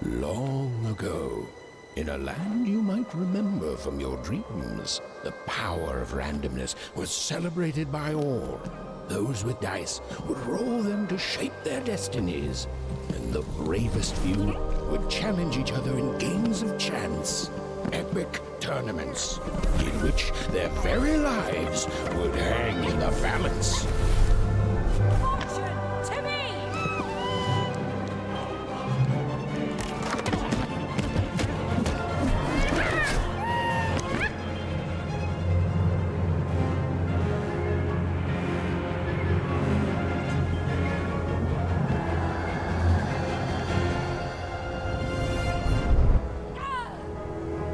Long ago, in a land you might remember from your dreams, the power of randomness was celebrated by all. Those with dice would roll them to shape their destinies, and the bravest few would challenge each other in games of chance, epic tournaments, in which their very lives would hang in the balance. Fortune to me!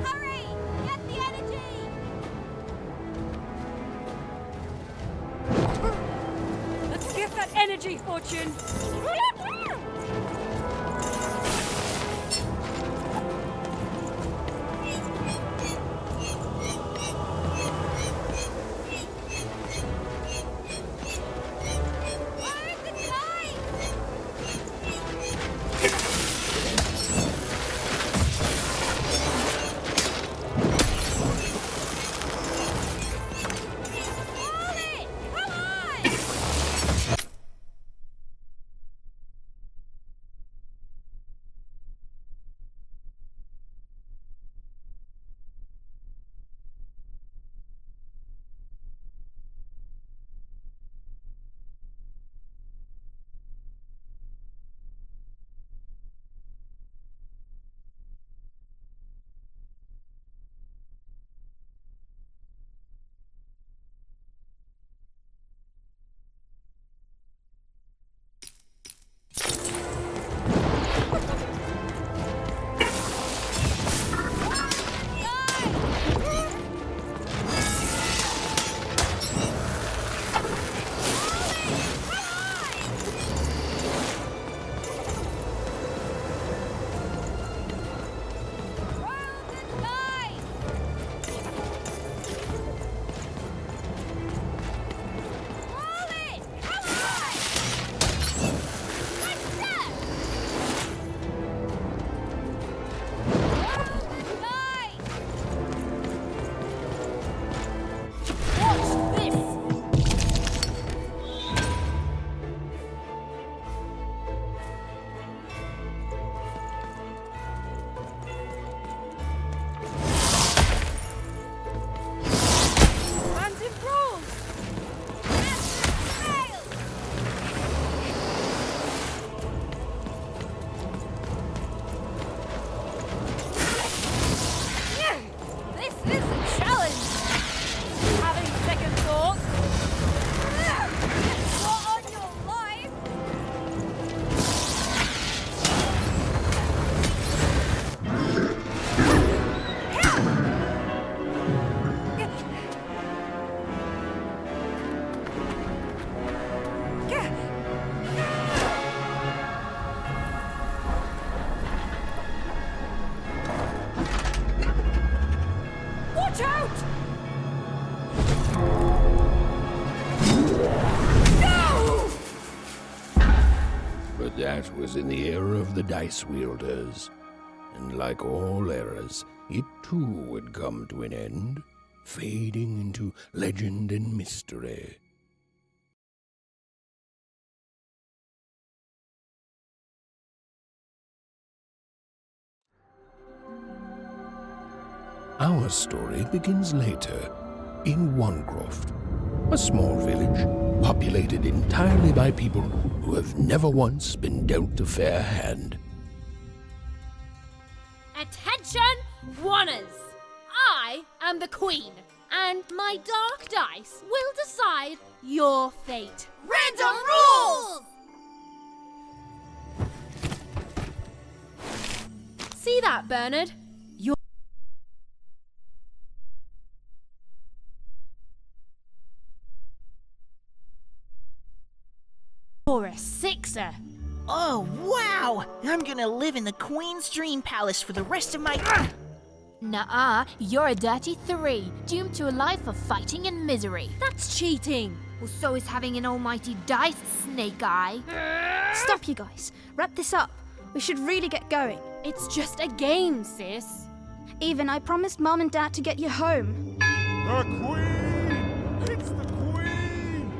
Hurry! Get the energy! Let's get that energy, Fortune! Where's the time? Hold it! Come on! That was in the era of the dice wielders. And like all eras, it too would come to an end, fading into legend and mystery. Our story begins later, in Wanecroft, a small village populated entirely by people who have never once been dealt a fair hand. Attention, Wanners! I am the Queen, and my dark dice will decide your fate. Random rules! See that, Bernard? You're a sixer. Oh, wow! I'm gonna live in the Queen's Dream Palace for the rest of my... Nuh-uh, you're a dirty 3, doomed to a life of fighting and misery. That's cheating. Well, so is having an almighty dice, Snake Eye. Stop, you guys. Wrap this up. We should really get going. It's just a game, sis. Even, I promised Mom and Dad to get you home. The Queen! It's the Queen!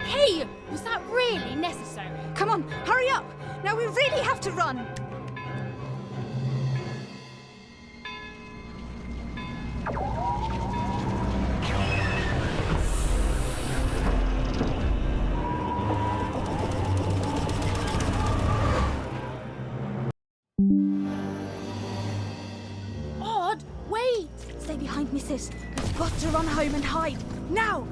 Hey, was that really necessary? Come on, hurry up! Now we really have to run! Odd, wait! Stay behind me, sis. We've got to run home and hide. Now!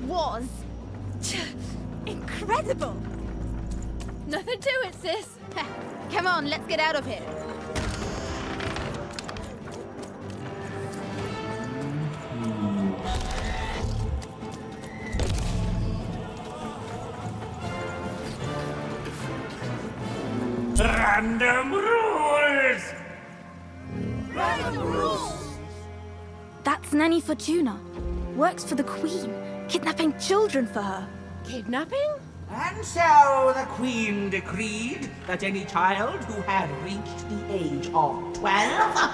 Was incredible. Nothing to it, sis. Come on, let's get out of here. Random rules! Random rules! That's Nanny Fortuna. Works for the Queen, kidnapping children for her. Kidnapping? And so the Queen decreed that any child who had reached the age of 12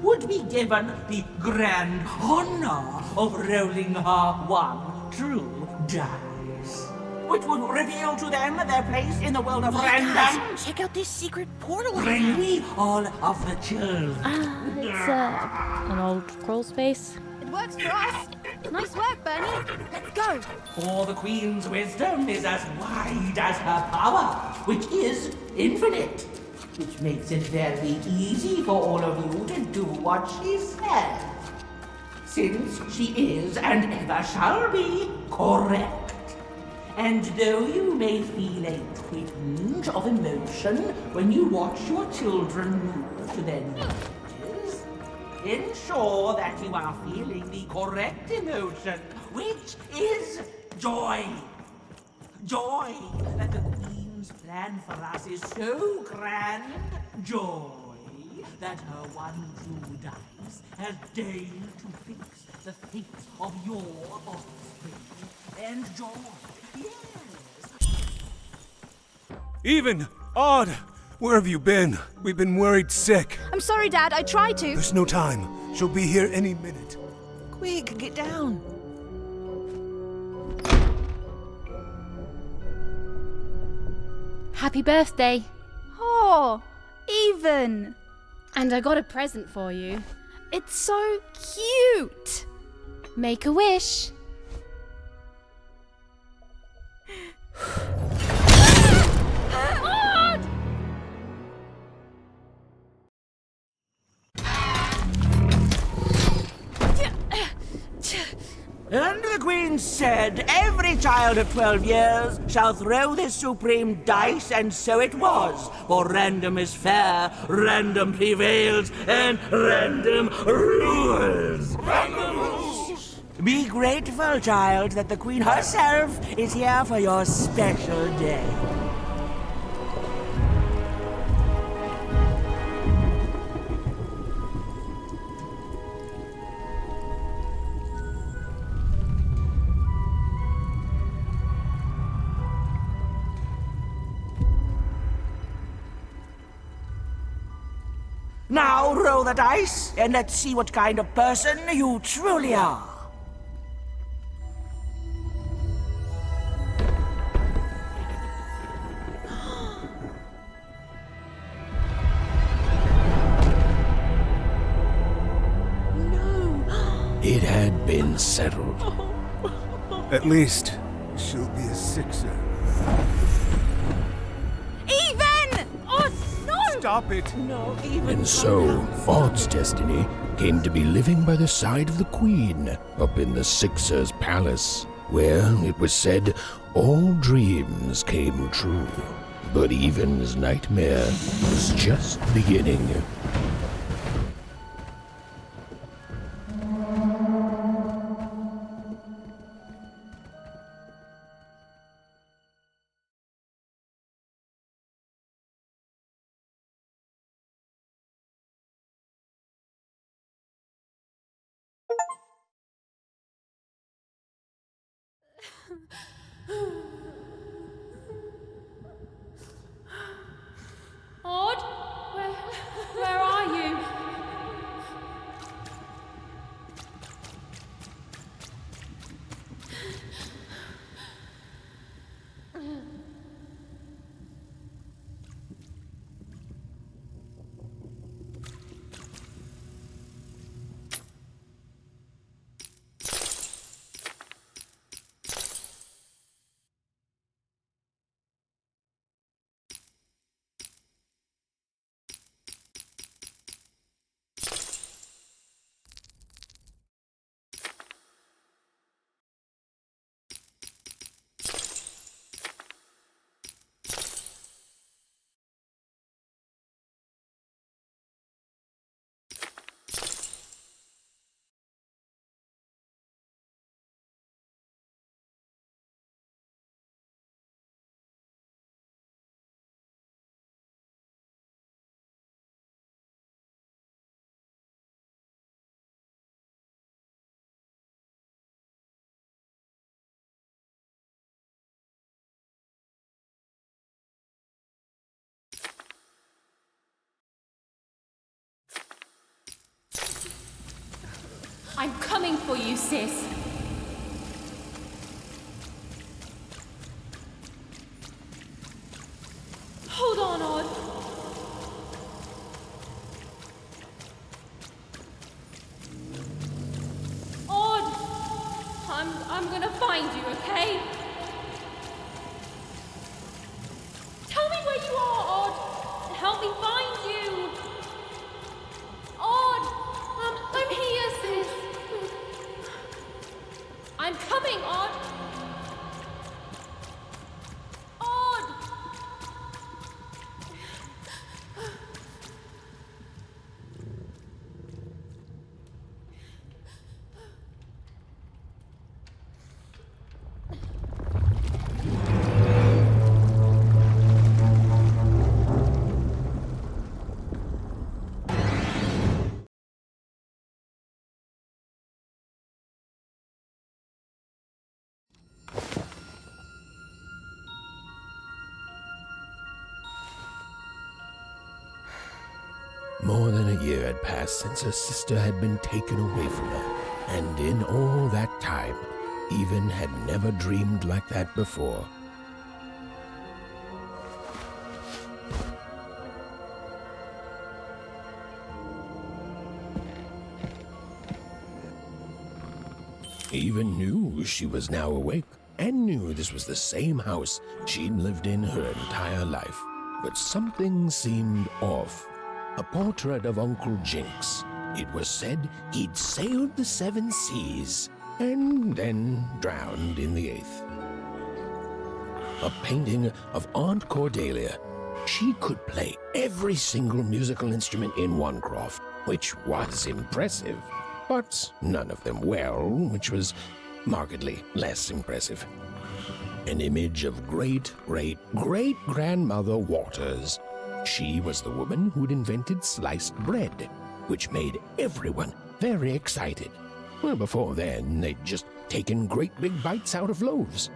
would be given the grand honor of rolling her one true dice, which would reveal to them their place in the world of random. Guys, check out this secret portal. Bring me all of the children. It's an old crawl space. It works for us. Nice work, Bernie. Let's go. For the Queen's wisdom is as wide as her power, which is infinite. Which makes it very easy for all of you to do what she says. Since she is, and ever shall be, correct. And though you may feel a twinge of emotion when you watch your children move to their new ages, ensure that you are feeling the correct emotion, which is joy. Joy that the Queen's plan for us is so grand. Joy that her one true dice has deigned to fix the fate of your offspring. And joy, yes. Even! Odd! Where have you been? We've been worried sick. I'm sorry, Dad. I tried to. There's no time. She'll be here any minute. Quick, get down. Happy birthday. Oh, Even. And I got a present for you. It's so cute. Make a wish. And the Queen said, every child of 12 years shall throw this supreme dice, and so it was. For random is fair, random prevails, and random rules. Random rules! Be grateful, child, that the Queen herself is here for your special day. Now roll the dice, and let's see what kind of person you truly are. It had been settled. At least, she'll be a sixer. Even! Oh, no! Stop it! No, even And so, Odd's destiny came to be living by the side of the Queen up in the Sixer's palace, where, it was said, all dreams came true. But Even's nightmare was just beginning. Odd? Where are you? I'm coming for you, sis. Hold on, Odd. Odd! I'm gonna find you, okay? Tell me where you are, Odd, and help me find you. Odd! I'm here, sis. I'm coming, Odd. Odd! More than a year had passed since her sister had been taken away from her, and in all that time, Even had never dreamed like that before. Even knew she was now awake and knew this was the same house she'd lived in her entire life. But something seemed off. A portrait of Uncle Jinx. It was said he'd sailed the 7 seas and then drowned in the 8th. A painting of Aunt Cordelia. She could play every single musical instrument in Onecroft, which was impressive, but none of them well, which was markedly less impressive. An image of great-great-great-grandmother Waters. She was the woman who'd invented sliced bread, which made everyone very excited. Well, before then, they'd just taken great big bites out of loaves.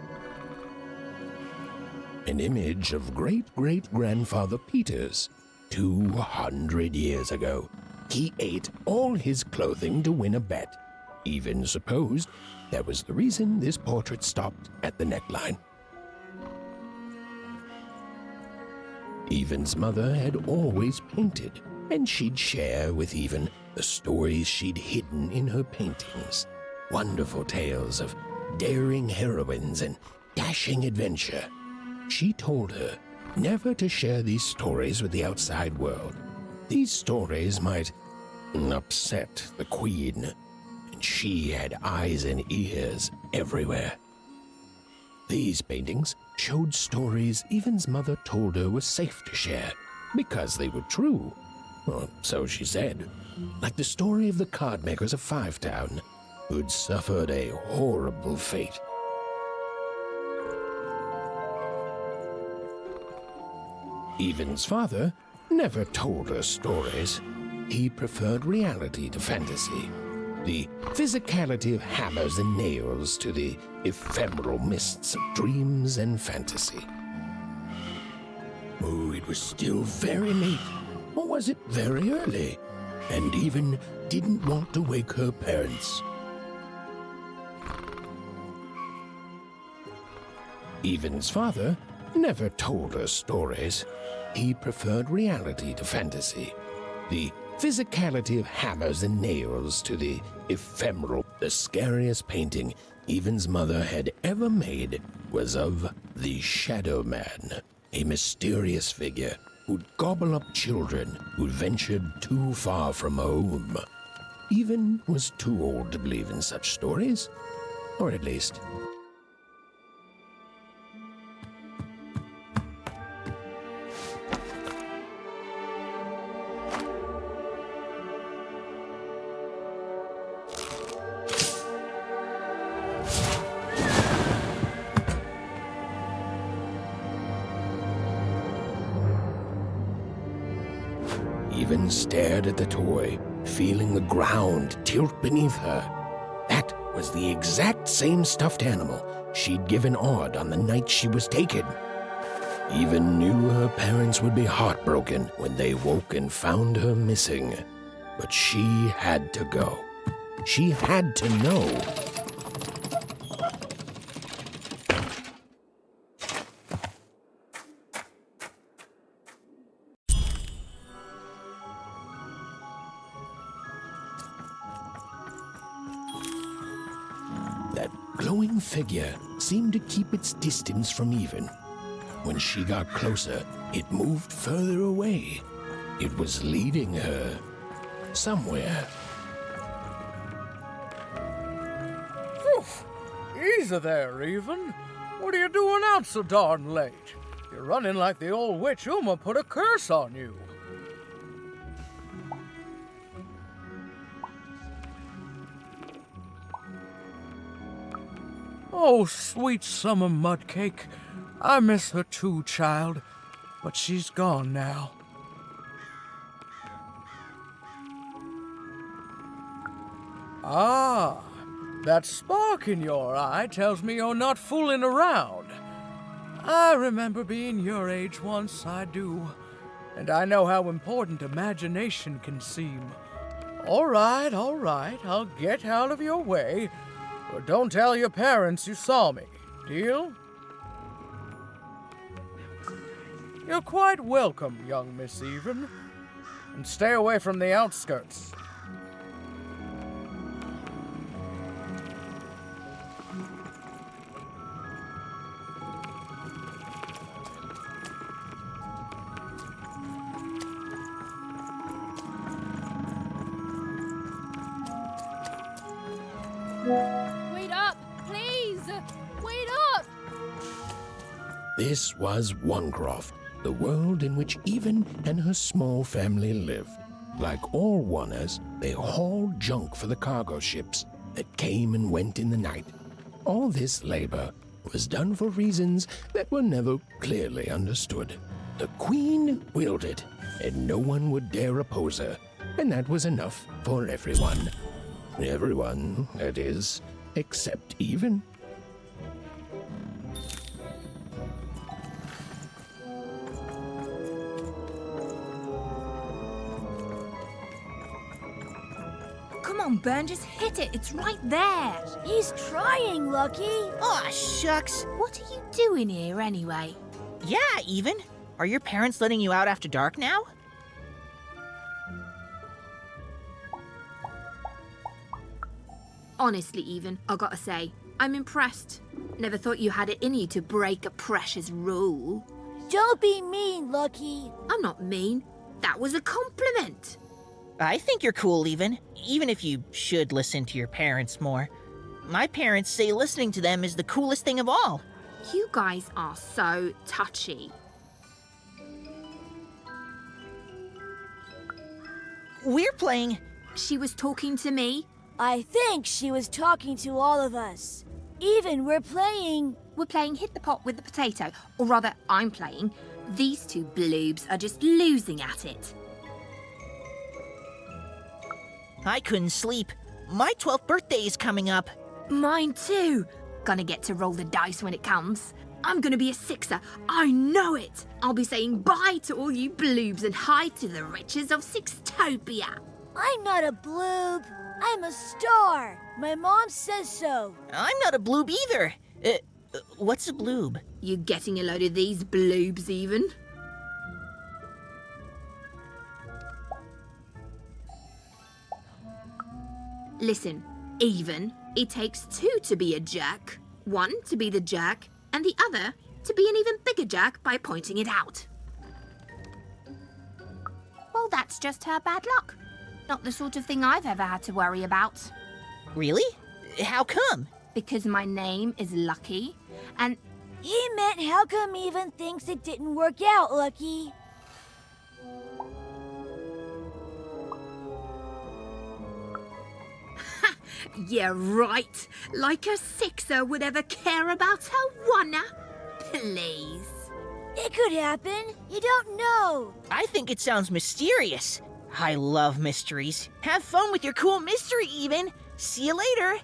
An image of great-great-grandfather Peters. 200 years ago, he ate all his clothing to win a bet. Even supposed that was the reason this portrait stopped at the neckline. Even's mother had always painted, and she'd share with Even the stories she'd hidden in her paintings. Wonderful tales of daring heroines and dashing adventure. She told her never to share these stories with the outside world. These stories might upset the Queen, and she had eyes and ears everywhere. These paintings showed stories Even's mother told her were safe to share because they were true. Or so she said. Like the story of the cardmakers of Five Town, who'd suffered a horrible fate. Even's father never told her stories. He preferred reality to fantasy. The physicality of hammers and nails to the ephemeral mists of dreams and fantasy. Oh, it was still very late, or was it very early? And Even didn't want to wake her parents. Even's father never told her stories. He preferred reality to fantasy. The physicality of hammers and nails to the ephemeral. The scariest painting Even's mother had ever made was of the Shadow Man, a mysterious figure who'd gobble up children who'd ventured too far from home. Even was too old to believe in such stories, or at least Even stared at the toy, feeling the ground tilt beneath her. That was the exact same stuffed animal she'd given Odd on the night she was taken. Even knew her parents would be heartbroken when they woke and found her missing. But she had to go. She had to know. That glowing figure seemed to keep its distance from Even. When she got closer, it moved further away. It was leading her somewhere. Easy there, Even. What are you doing out so darn late? You're running like the old witch Uma put a curse on you. Oh, sweet summer mudcake. I miss her too, child. But she's gone now. Ah, that spark in your eye tells me you're not fooling around. I remember being your age once, I do. And I know how important imagination can seem. All right, I'll get out of your way. But don't tell your parents you saw me. Deal? You're quite welcome, young Miss Even. And stay away from the outskirts. Wait up! Please! Wait up! This was Onecroft, the world in which Even and her small family lived. Like all Oners, they hauled junk for the cargo ships that came and went in the night. All this labor was done for reasons that were never clearly understood. The Queen willed it, and no one would dare oppose her, and that was enough for everyone. Everyone, that is, except Even. Come on, Ben, just hit it. It's right there. He's trying, Lucky. Aw, shucks. What are you doing here anyway? Yeah, Even. Are your parents letting you out after dark now? Honestly, Even, I gotta say, I'm impressed. Never thought you had it in you to break a precious rule. Don't be mean, Lucky. I'm not mean. That was a compliment. I think you're cool, even if you should listen to your parents more. My parents say listening to them is the coolest thing of all. You guys are so touchy. We're playing... She was talking to me. I think she was talking to all of us. Even we're playing... We're playing Hit the Pot with the Potato. Or rather, I'm playing. These two bloobs are just losing at it. I couldn't sleep. My 12th birthday is coming up. Mine too. Gonna get to roll the dice when it comes. I'm gonna be a sixer. I know it. I'll be saying bye to all you bloobs and hi to the riches of Sixtopia. I'm not a bloob. I'm a star. My mom says so. I'm not a bloob either. What's a bloob? You getting a load of these bloobs, Even? Listen, Even, it takes two to be a jerk. One to be the jerk, and the other to be an even bigger jerk by pointing it out. Well, that's just her bad luck. Not the sort of thing I've ever had to worry about. Really? How come? Because my name is Lucky, and... He meant how come Even thinks it didn't work out, Lucky? Yeah, right. Like a sixer would ever care about her oneer. Please. It could happen. You don't know. I think it sounds mysterious. I love mysteries. Have fun with your cool mystery, Even. See you later.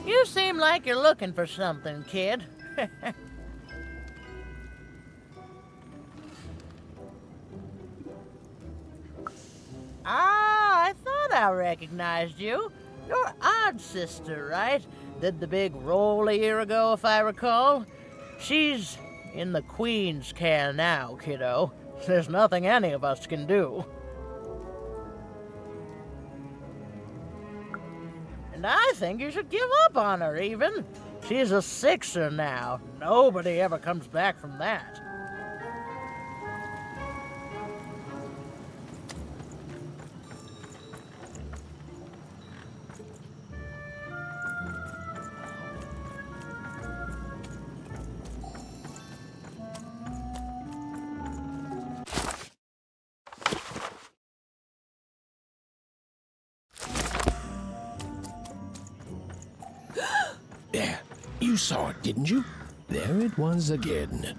You seem like you're looking for something, kid. I thought I recognized you. You're Odd Sister, right? Did the big roll a year ago, if I recall. She's in the Queen's care now, kiddo. There's nothing any of us can do. And I think you should give up on her, even. She's a Sixer now. Nobody ever comes back from that. There, you saw it, didn't you? There it was again.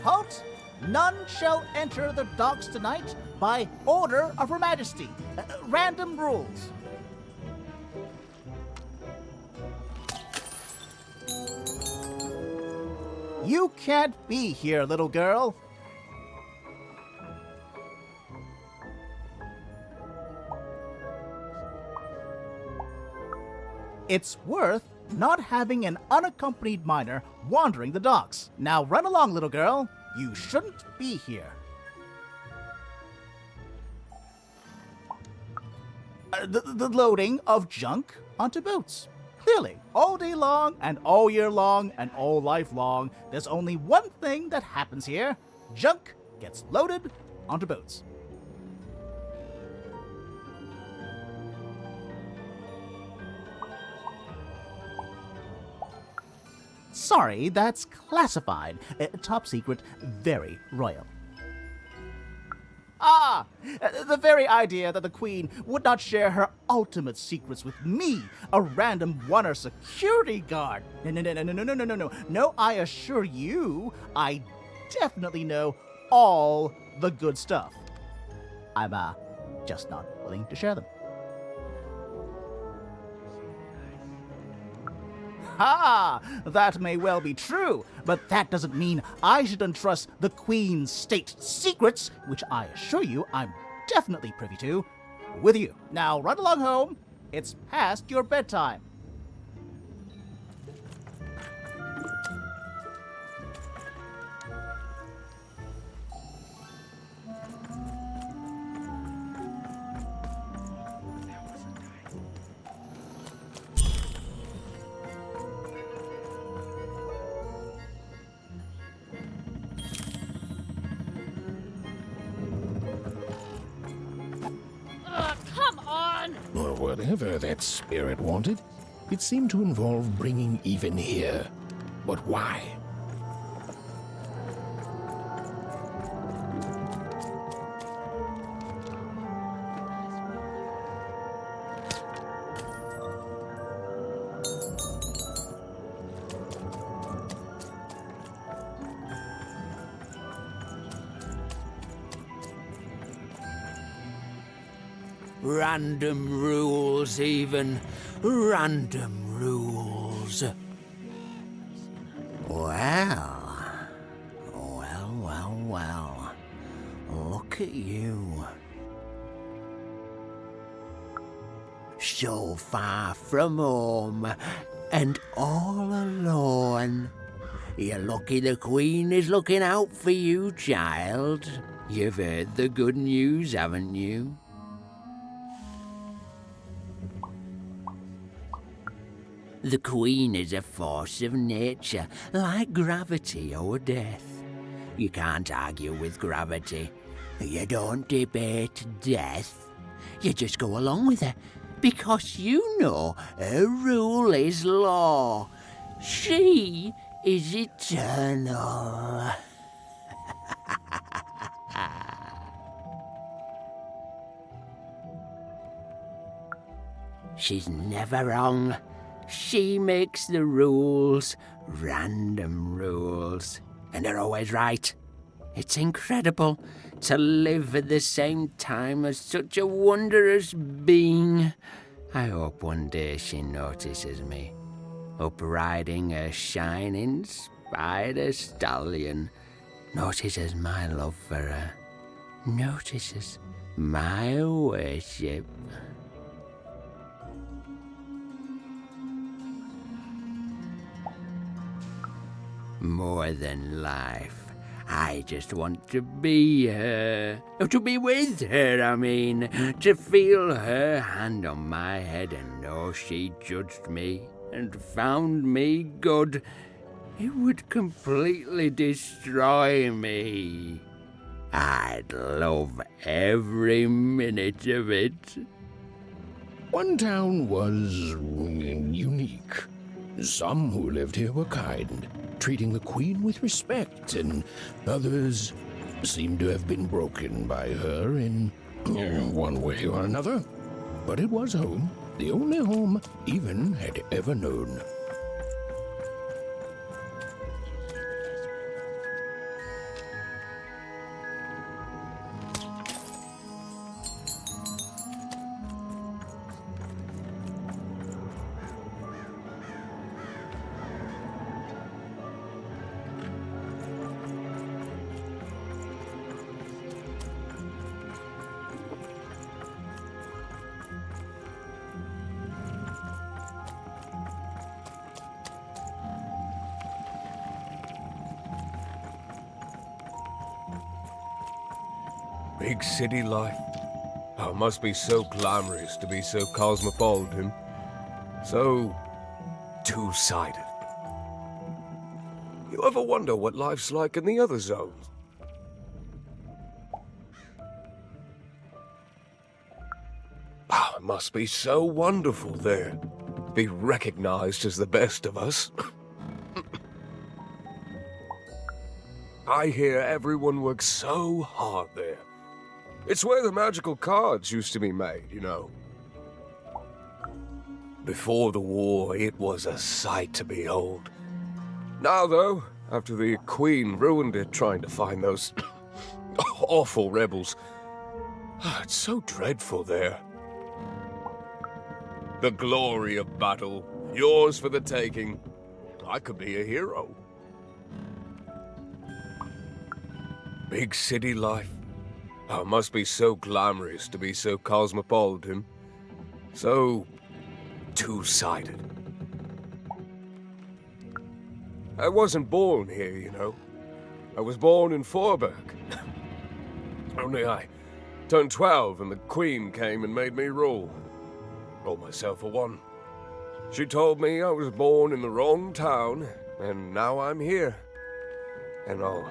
Halt! None shall enter the docks tonight by order of Her Majesty. Random rules. You can't be here, little girl. It's worth not having an unaccompanied minor wandering the docks. Now run along, little girl. You shouldn't be here. The loading of junk onto boats. Clearly, all day long and all year long and all life long, there's only one thing that happens here. Junk gets loaded onto boats. Sorry, that's classified. Top secret, very royal. Ah! The very idea that the Queen would not share her ultimate secrets with me, a random one-er security guard. No. No, I assure you, I definitely know all the good stuff. I'm, just not willing to share them. Ha! That may well be true, but that doesn't mean I should entrust the Queen's state secrets, which I assure you I'm definitely privy to, with you. Now run along home. It's past your bedtime. Or whatever that spirit wanted, it seemed to involve bringing even here. But why? Random rules, even. Random rules. Well. Look at you. So far from home, and all alone. You're lucky the Queen is looking out for you, child. You've heard the good news, haven't you? The Queen is a force of nature, like gravity or death. You can't argue with gravity. You don't debate death. You just go along with her, because you know her rule is law. She is eternal. She's never wrong. She makes the rules, random rules. and they're always right. It's incredible to live at the same time as such a wondrous being. I hope one day she notices me, up riding a shining spider stallion, notices my love for her, notices my worship. More than life. I just want to be her. To be with her, I mean. To feel her hand on my head and know she judged me and found me good. It would completely destroy me. I'd love every minute of it. One town was unique. Some who lived here were kind, treating the Queen with respect, and others seemed to have been broken by her in one way or another. But it was home, the only home Even had ever known. Big city life. Oh, it must be so glamorous to be so cosmopolitan. So two-sided. You ever wonder what life's like in the other zones? Oh, it must be so wonderful there. Be recognized as the best of us. I hear everyone works so hard there. It's where the magical cards used to be made, you know. Before the war, it was a sight to behold. Now, though, after the Queen ruined it trying to find those awful rebels, it's so dreadful there. The glory of battle, yours for the taking. I could be a hero. Big city life. Oh, it must be so glamorous to be so cosmopolitan. So two-sided. I wasn't born here, you know. I was born in Forberg. Only I turned 12 and the Queen came and made me rule. Roll myself a one. She told me I was born in the wrong town, and now I'm here. And I'll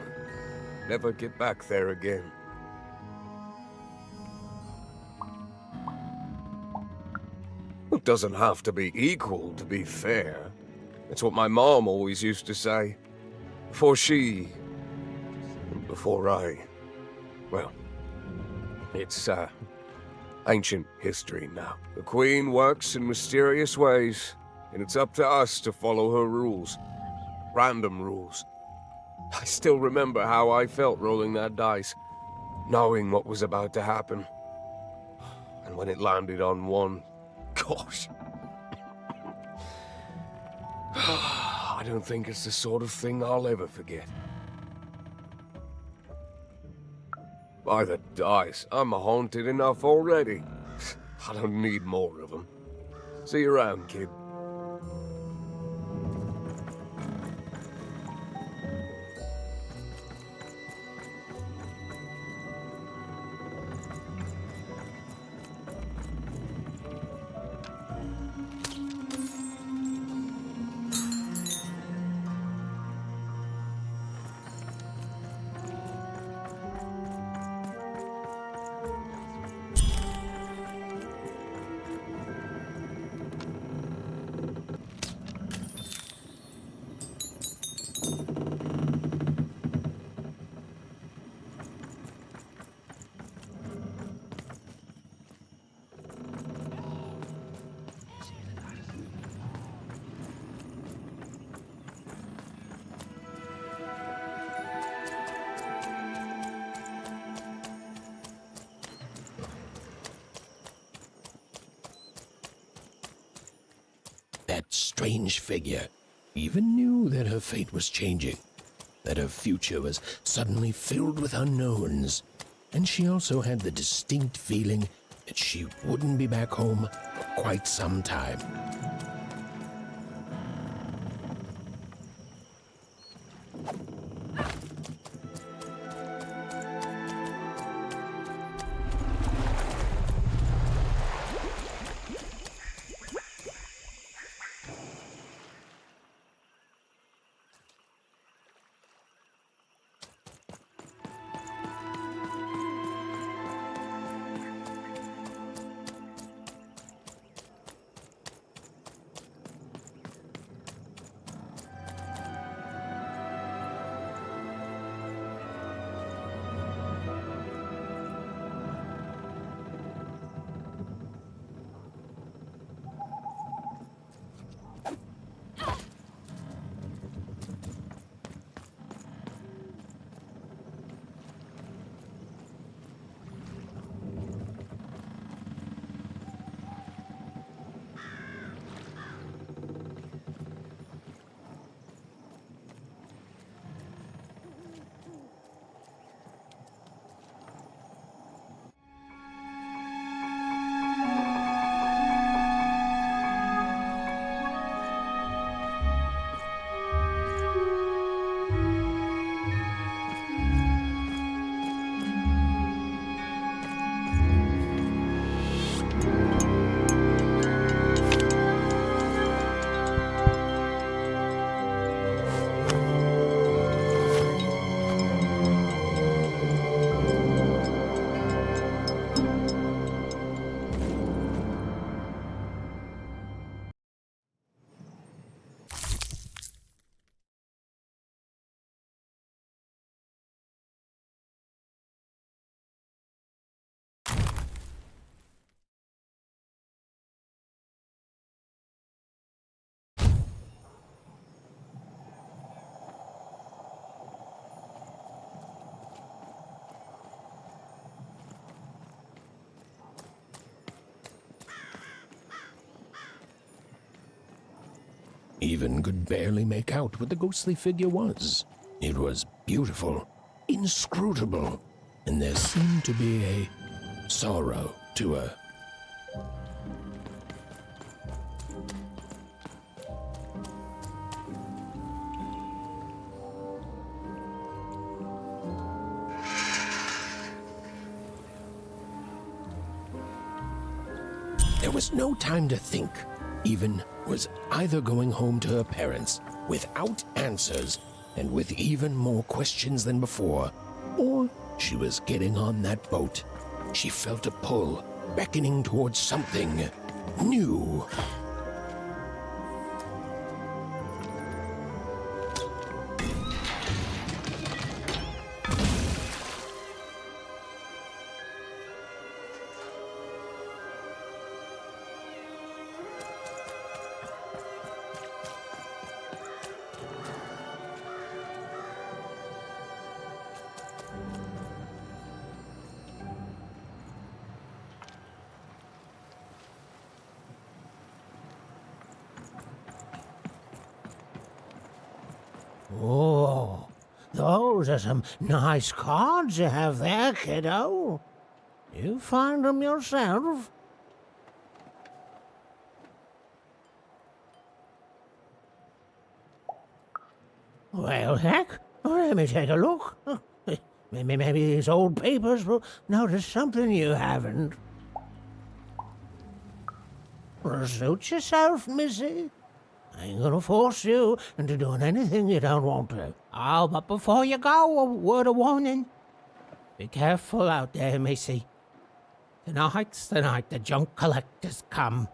never get back there again. It doesn't have to be equal to be fair. It's what my mom always used to say. Before I... Well, it's, ancient history now. The Queen works in mysterious ways, and it's up to us to follow her rules. Random rules. I still remember how I felt rolling that dice, knowing what was about to happen. And when it landed on one, gosh. I don't think it's the sort of thing I'll ever forget. By the dice, I'm haunted enough already. I don't need more of them. See you around, kid. strange figure even knew that her fate was changing, that her future was suddenly filled with unknowns, and she also had the distinct feeling that she wouldn't be back home for quite some time. Even could barely make out what the ghostly figure was. It was beautiful, inscrutable, and there seemed to be a sorrow to her. There was no time to think. Even was either going home to her parents without answers and with even more questions than before, or she was getting on that boat. She felt a pull, beckoning towards something new. Oh, those are some nice cards you have there, kiddo. You find them yourself? Well, heck, let me take a look. Maybe these old papers will notice something you haven't. Suit yourself, missy. I ain't gonna force you into doing anything you don't want to. Oh, but before you go, a word of warning. Be careful out there, missy. Tonight's the night the junk collectors come.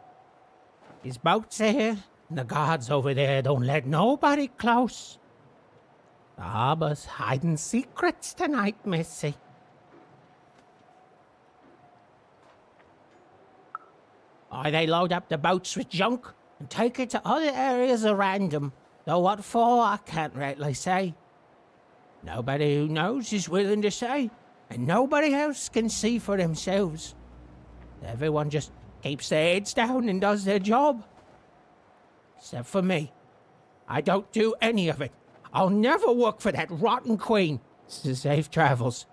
His boat's here, and the guards over there don't let nobody close. The harbor's hiding secrets tonight, missy. Or they load up the boats with junk and take it to other areas at random, though what for I can't rightly say. Nobody who knows is willing to say, and nobody else can see for themselves. Everyone just keeps their heads down and does their job. Except for me. I don't do any of it. I'll never work for that rotten queen. Safe travels.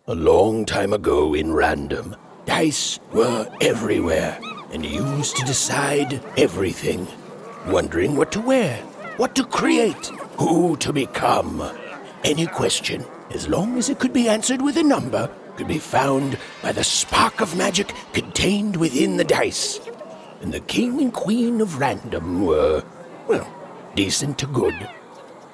A long time ago in Random, dice were everywhere and used to decide everything. Wondering what to wear, what to create, who to become. Any question, as long as it could be answered with a number, could be found by the spark of magic contained within the dice. And the king and queen of Random were, well, decent to good.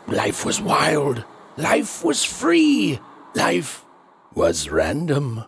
Life was wild. Life was free. Life was random.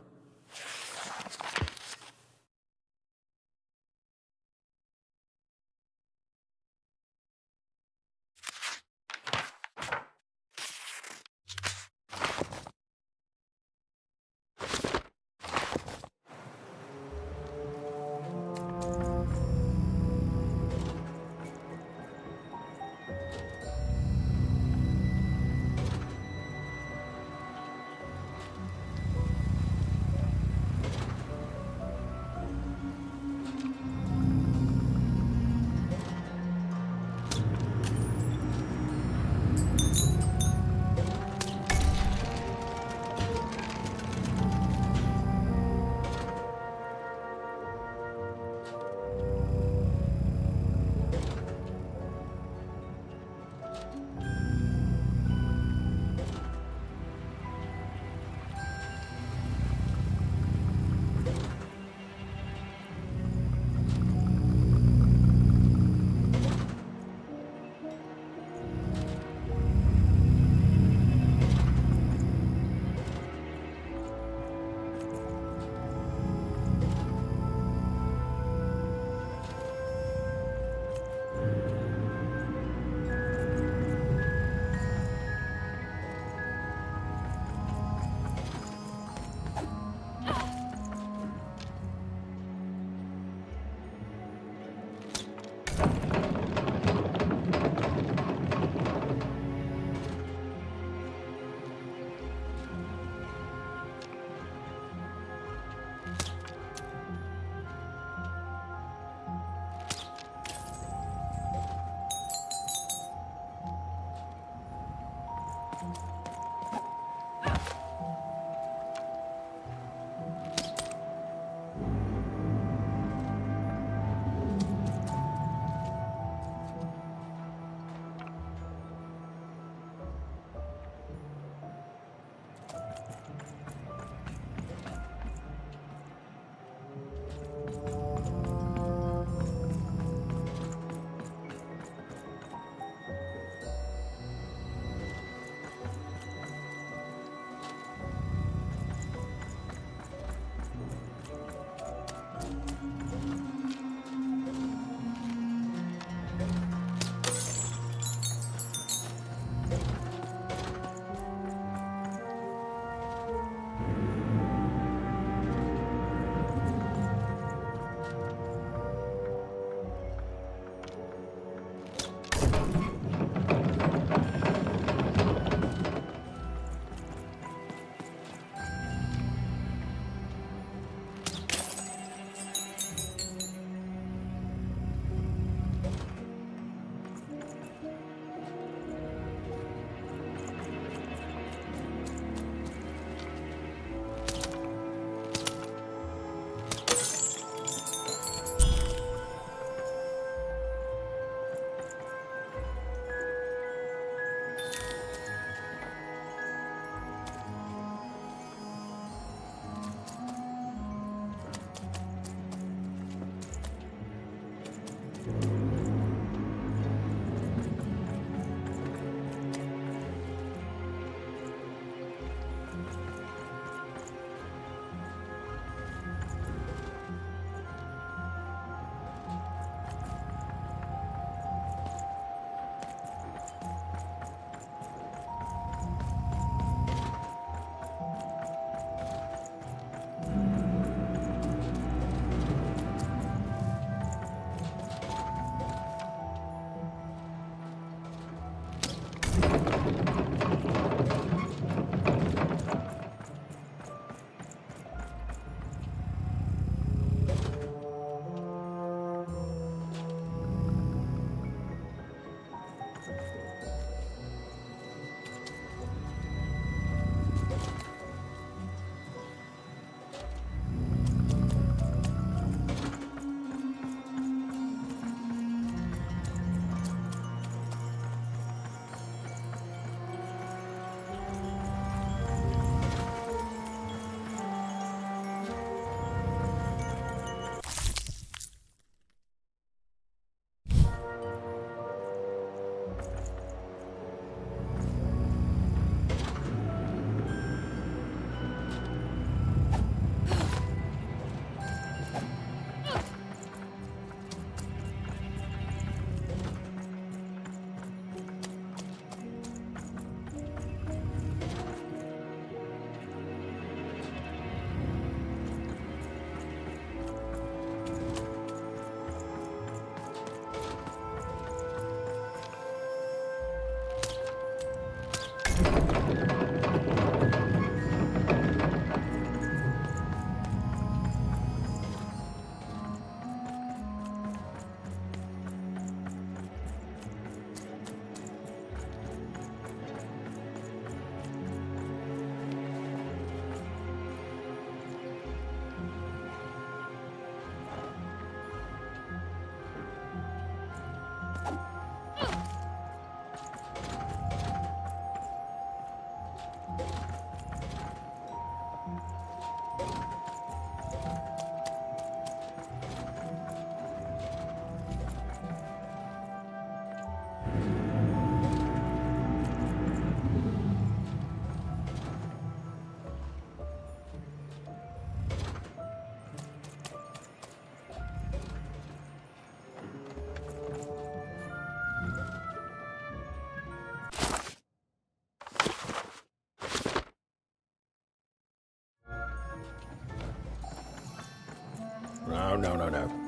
No.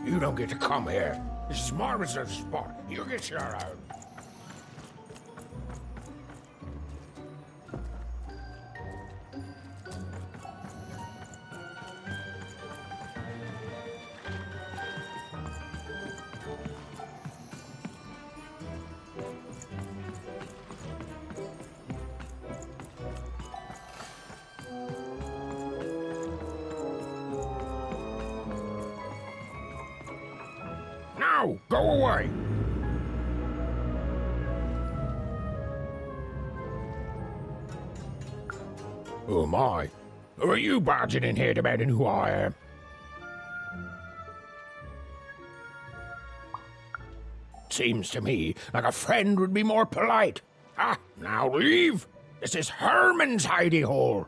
You don't get to come here. This is my reserved spot. You get your own. Now, go away! Oh my, who are you barging in here demanding who I am? Seems to me like a friend would be more polite. Ah, now leave! This is Herman's hidey hole.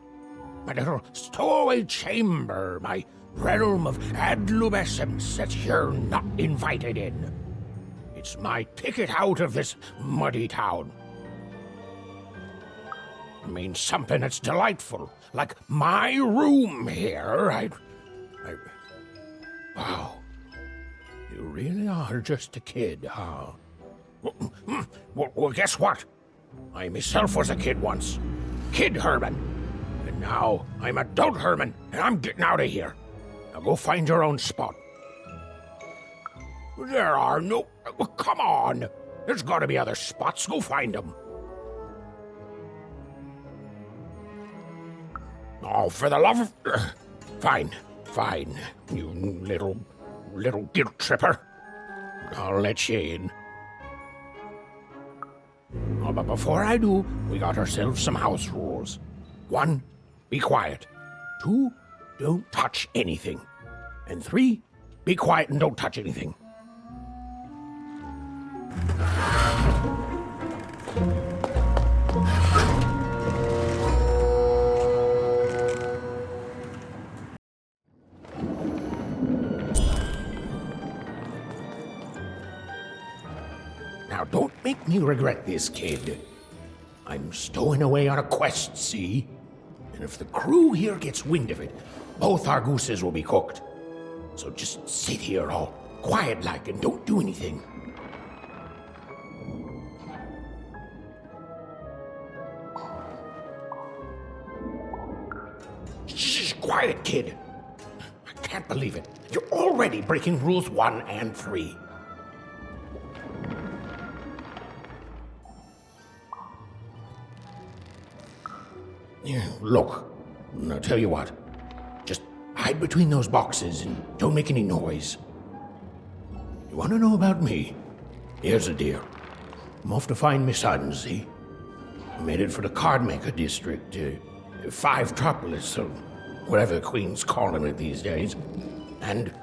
My little stowaway chamber, my realm of adlubescence that you're not invited in. It's my ticket out of this muddy town. I mean something that's delightful, like my room here. Wow. You really are just a kid, huh? Well, guess what? I myself was a kid once. Kid Herman. And now I'm adult Herman, and I'm getting out of here. Now go find your own spot. There are no... Come on! There's gotta be other spots. Go find them. Oh, for the love of... Fine, you little guilt tripper. I'll let you in. Oh, but before I do, we got ourselves some house rules. 1, be quiet. 2, don't touch anything. And 3, be quiet and don't touch anything. Now, don't make me regret this, kid. I'm stowing away on a quest, see? And if the crew here gets wind of it, both our gooses will be cooked. So just sit here all quiet-like and don't do anything. Shh, quiet, kid. I can't believe it. You're already breaking rules 1 and 3. Yeah, look, I'll tell you what. Just hide between those boxes and don't make any noise. You want to know about me? Here's the deal. I'm off to find my son, see? I'm headed for the Cardmaker district, 5-tropolis, or whatever the Queen's calling it these days. And...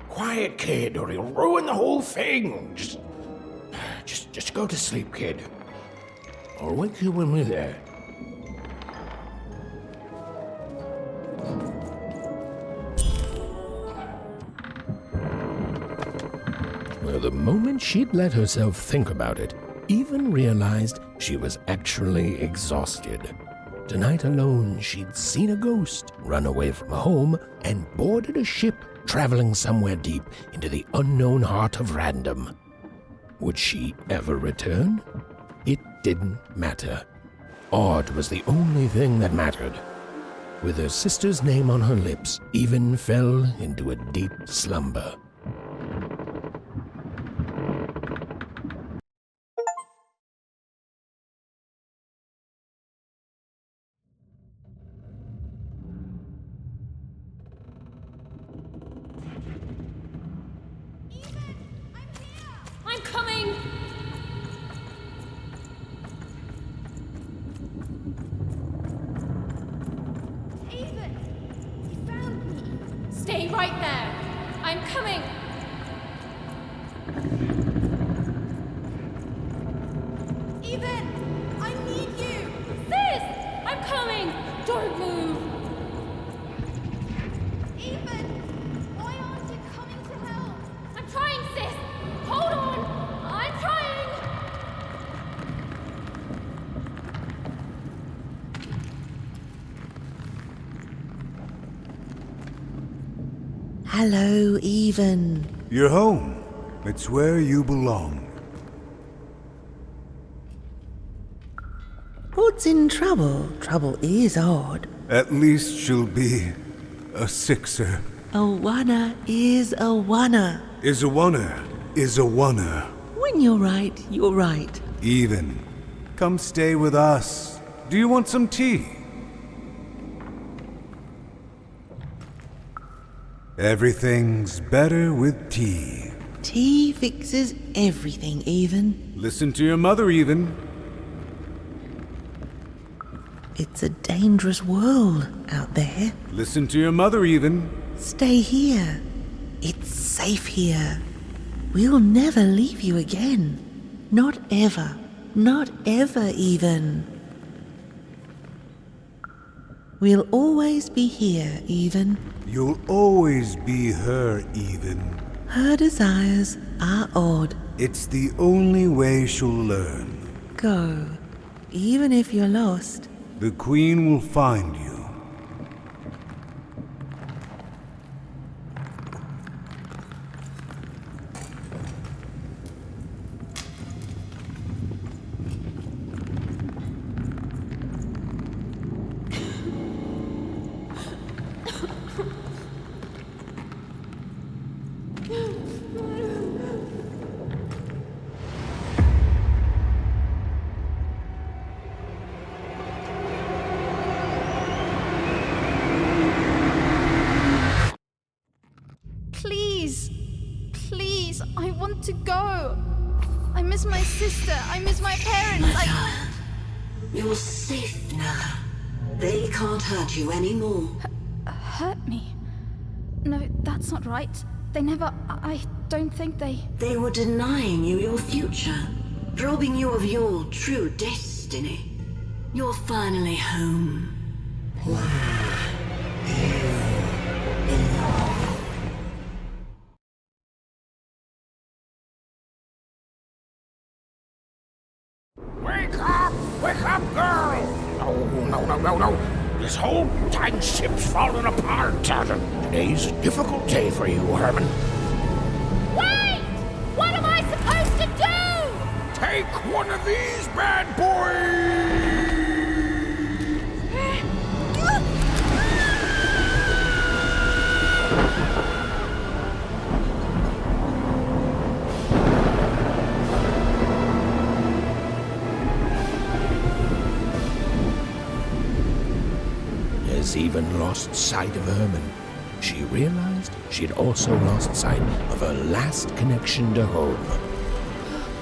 Quiet, kid, or he'll ruin the whole thing. Just go to sleep, kid. I'll wake you when we're there. Well, the moment she'd let herself think about it, Even realized she was actually exhausted. Tonight alone, she'd seen a ghost, run away from home, and boarded a ship traveling somewhere deep into the unknown heart of Random. Would she ever return? It didn't matter. Odd was the only thing that mattered. With her sister's name on her lips, Even fell into a deep slumber. I'm coming! Even! You found me! Stay right there! I'm coming! Even! I need you! Sis! I'm coming! Don't move! Even! Why aren't you coming to help? I'm trying, sis! Hold on! I'm trying! Hello, Even. You're home. It's where you belong. What's in trouble? Trouble is odd. At least she'll be a sixer. A wanna is a wanna. Is a wanna. Is a wanna. When you're right, you're right. Even. Come stay with us. Do you want some tea? Everything's better with tea. Tea fixes everything, Even. Listen to your mother, Even. It's a dangerous world out there. Listen to your mother, Even. Stay here. It's safe here. We'll never leave you again. Not ever. Not ever, Even. We'll always be here, Even. You'll always be her, Even. Her desires are odd. It's the only way she'll learn. Go. Even if you're lost. The Queen will find you. Please. Please, I want to go. I miss my sister. I miss my parents. You're safe now. They can't hurt you anymore. Hurt me? No, that's not right. They never... I don't think they... They were denying you your future, robbing you of your true destiny. You're finally home. Wake up, girl! No. This whole time ship's falling apart. Today's a difficult day for you, Herman. Wait! What am I supposed to do? Take one of these bad boys! Has even lost sight of Herman. She realized she'd also lost sight of her last connection to home.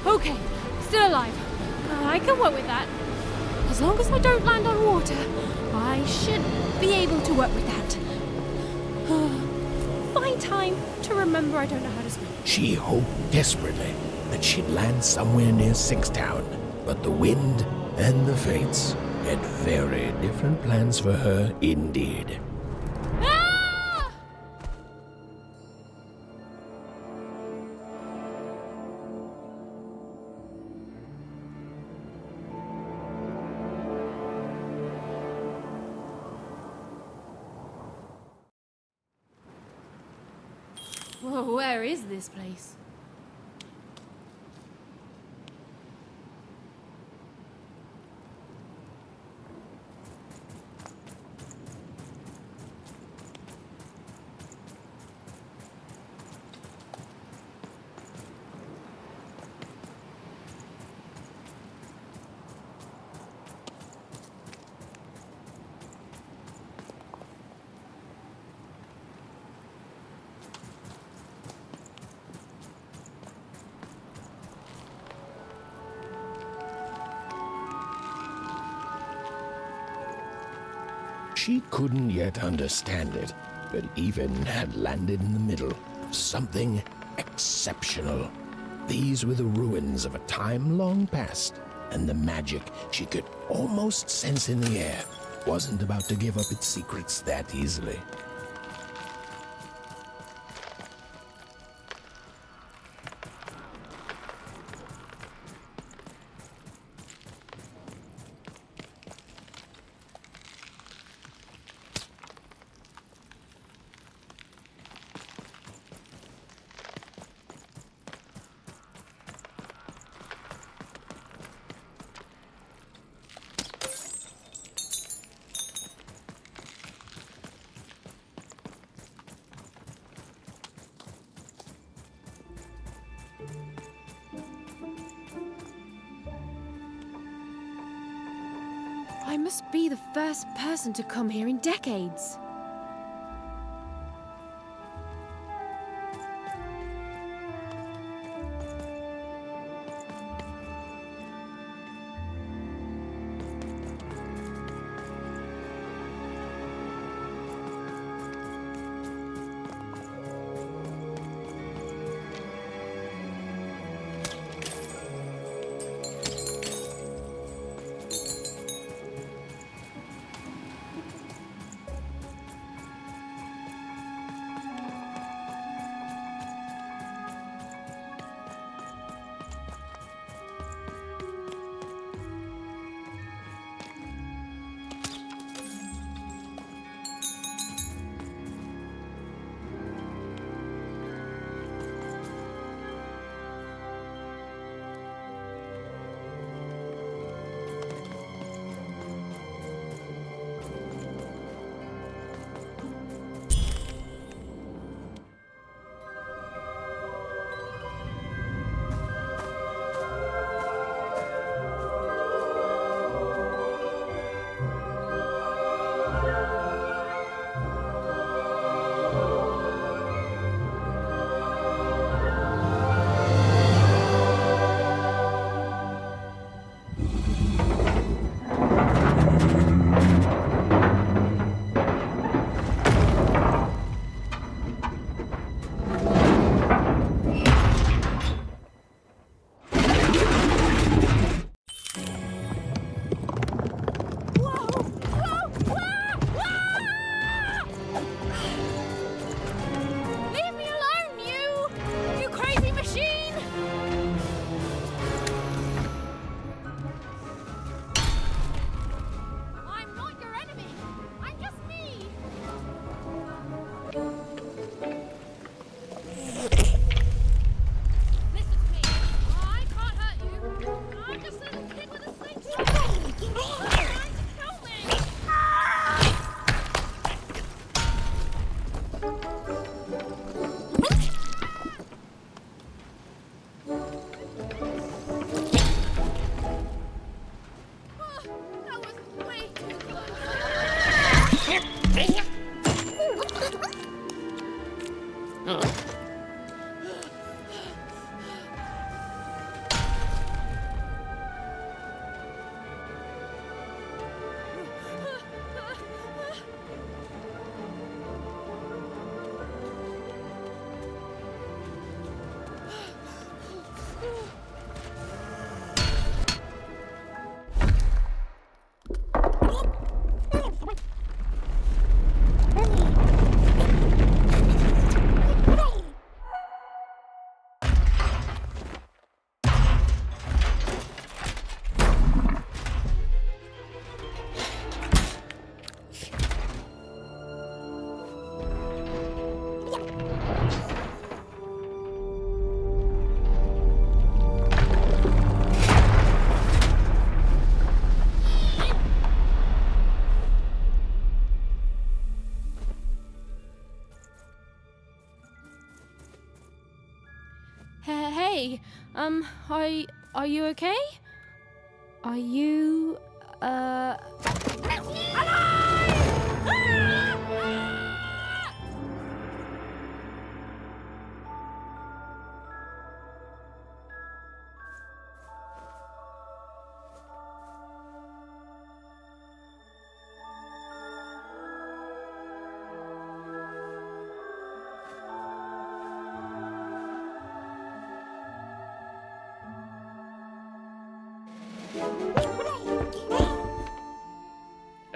Okay, still alive. I can work with that. As long as I don't land on water, I should be able to work with that. Find time to remember I don't know how to swim. She hoped desperately that she'd land somewhere near Sixtown, but the wind and the fates had very different plans for her indeed. Ah! Whoa, where is this place? She couldn't yet understand it, but Even had landed in the middle of something exceptional. These were the ruins of a time long past, and the magic she could almost sense in the air wasn't about to give up its secrets that easily. must be the first person to come here in decades. Hey, are you okay? Are you,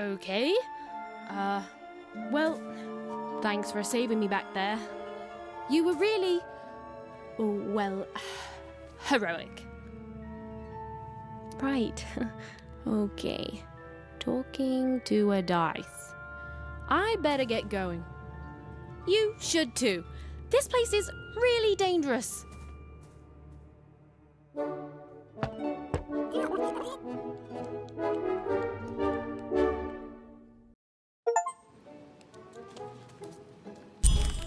okay? Well, thanks for saving me back there. You were really, well, heroic. Right. Okay. Talking to a dice. I better get going. You should too. This place is really dangerous.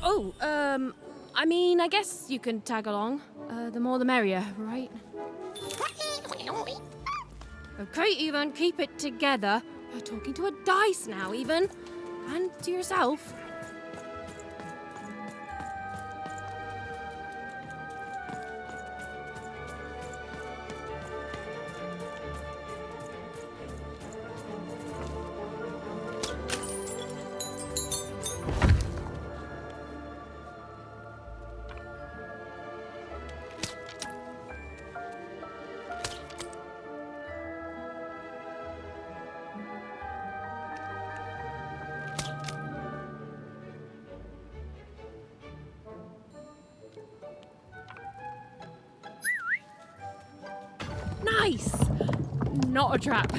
Oh, I mean, I guess you can tag along. The more the merrier, right? Okay, Ethan, keep it together, You're talking to a dice now, even. And to yourself. Nice! Not a trap.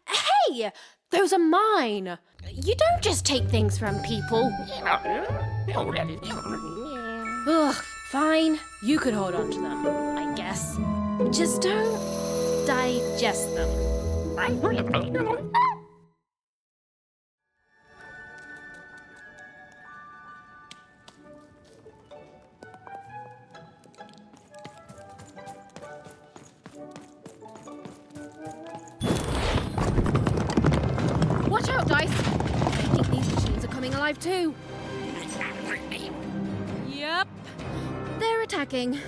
Hey! Those are mine! You don't just take things from people. Ugh, fine. You could hold on to them, I guess. Just don't digest them. Watch out, Dice! I think these machines are coming alive too. Yep. They're attacking.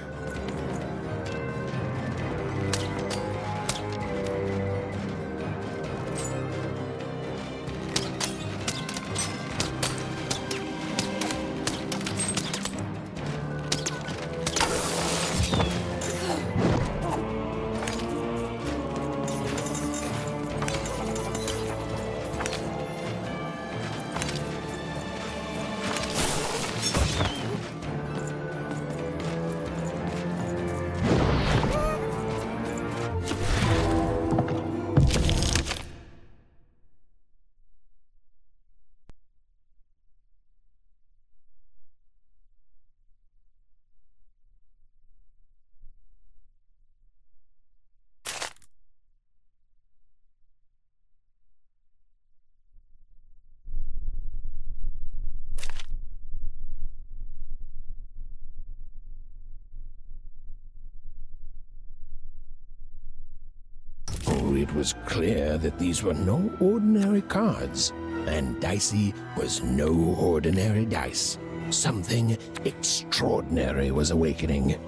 It was clear that these were no ordinary cards, and Dicey was no ordinary dice. Something extraordinary was awakening.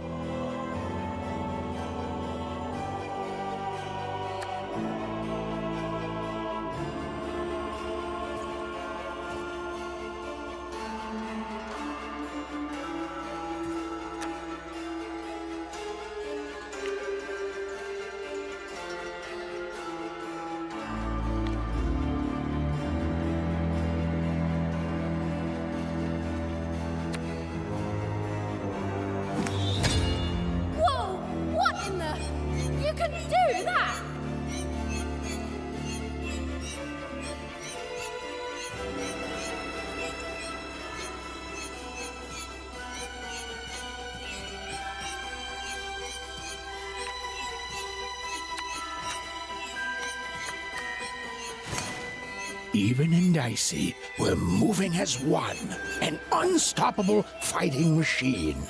Whoa! What in the... You can do that! Even and Dicey were moving as one, an unstoppable fighting machine.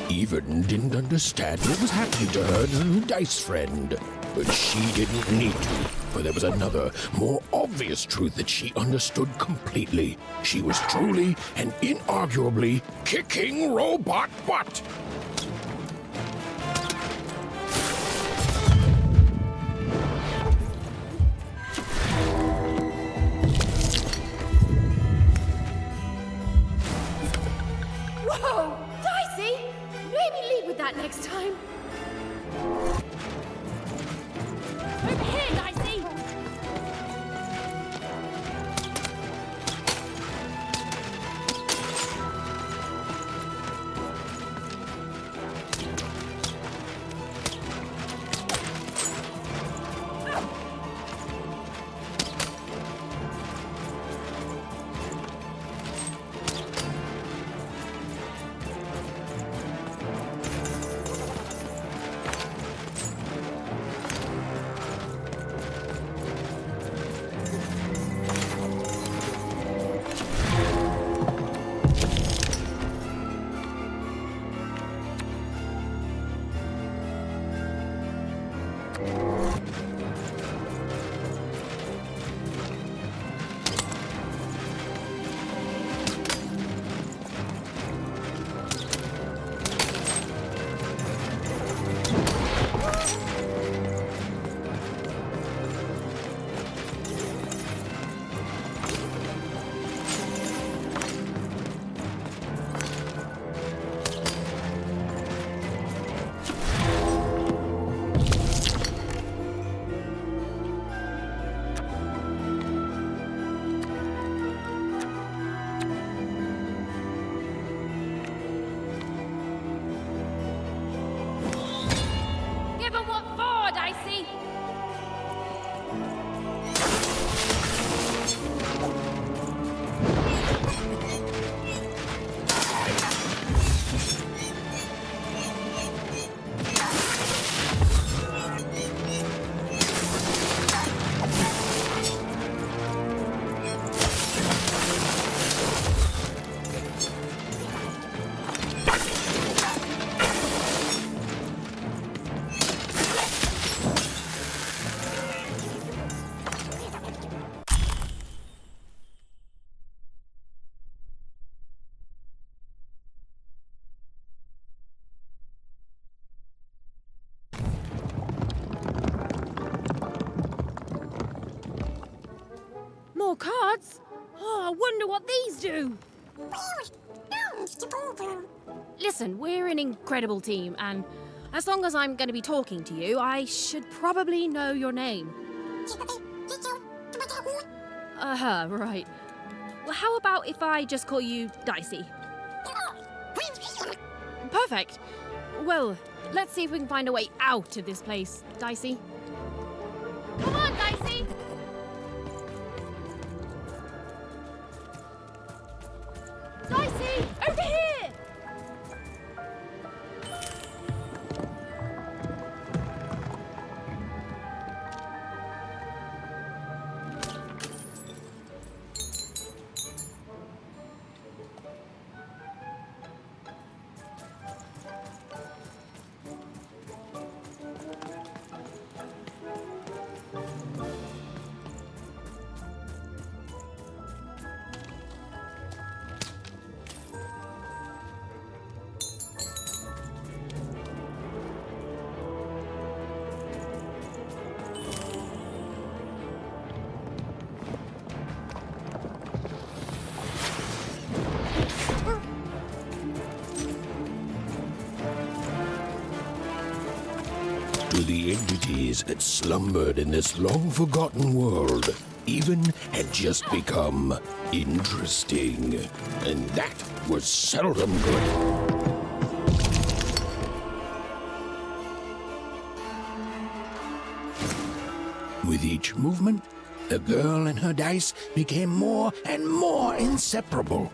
Even didn't understand what was happening to her new dice friend. But she didn't need to, for there was another, more obvious truth that she understood completely. She was truly and inarguably kicking robot butt. Whoa! succeed with that next time. Over here, Dicey! Give 'em what for, Dicey! More cards? Oh, I wonder what these do. Listen, we're an incredible team, and as long as I'm going to be talking to you, I should probably know your name. Right. Well, how about if I just call you Dicey? Perfect. Well, let's see if we can find a way out of this place, Dicey. Come on, Dicey! Dicey, over here! To the entities that slumbered in this long-forgotten world, even had just become interesting. And that was seldom good. With each movement, the girl and her dice became more and more inseparable.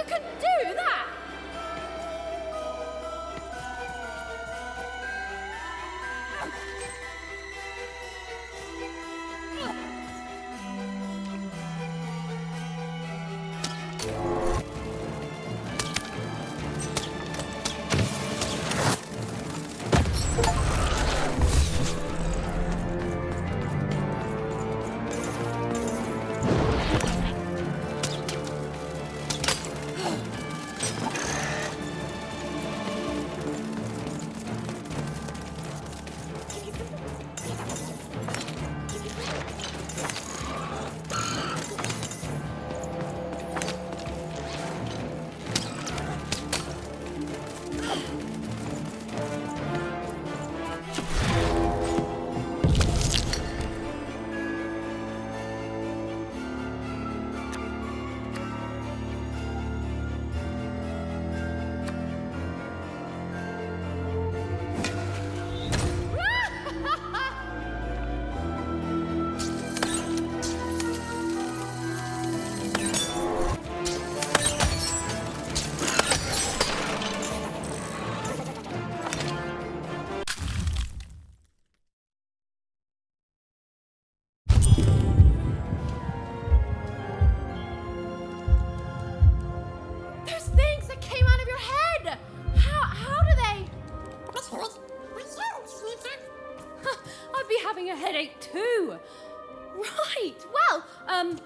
can do that!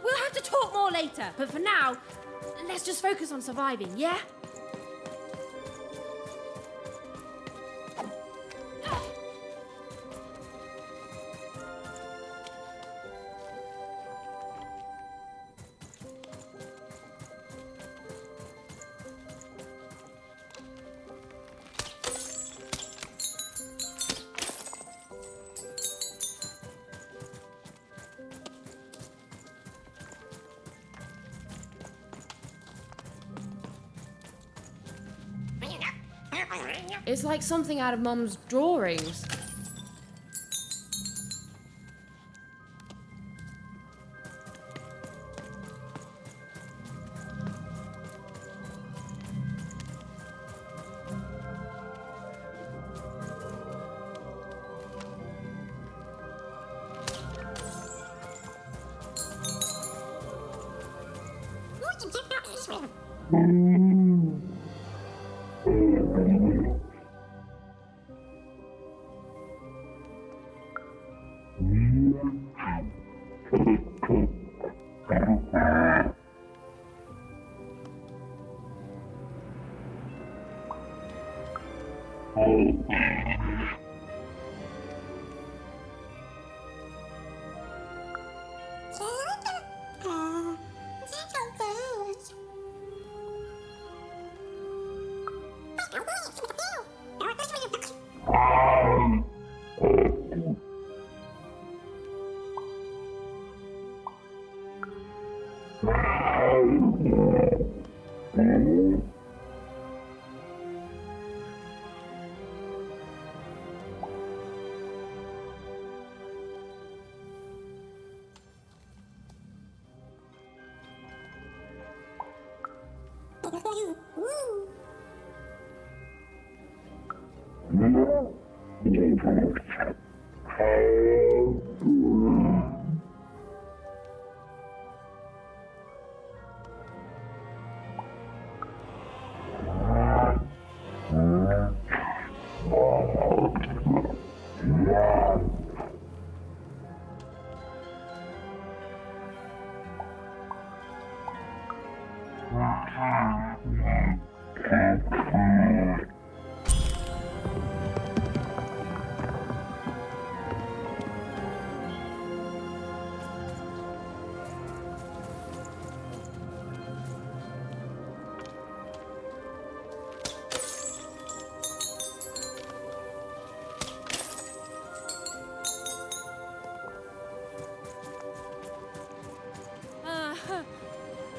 We'll have to talk more later, but for now, let's just focus on surviving, yeah? It's like something out of Mum's drawings.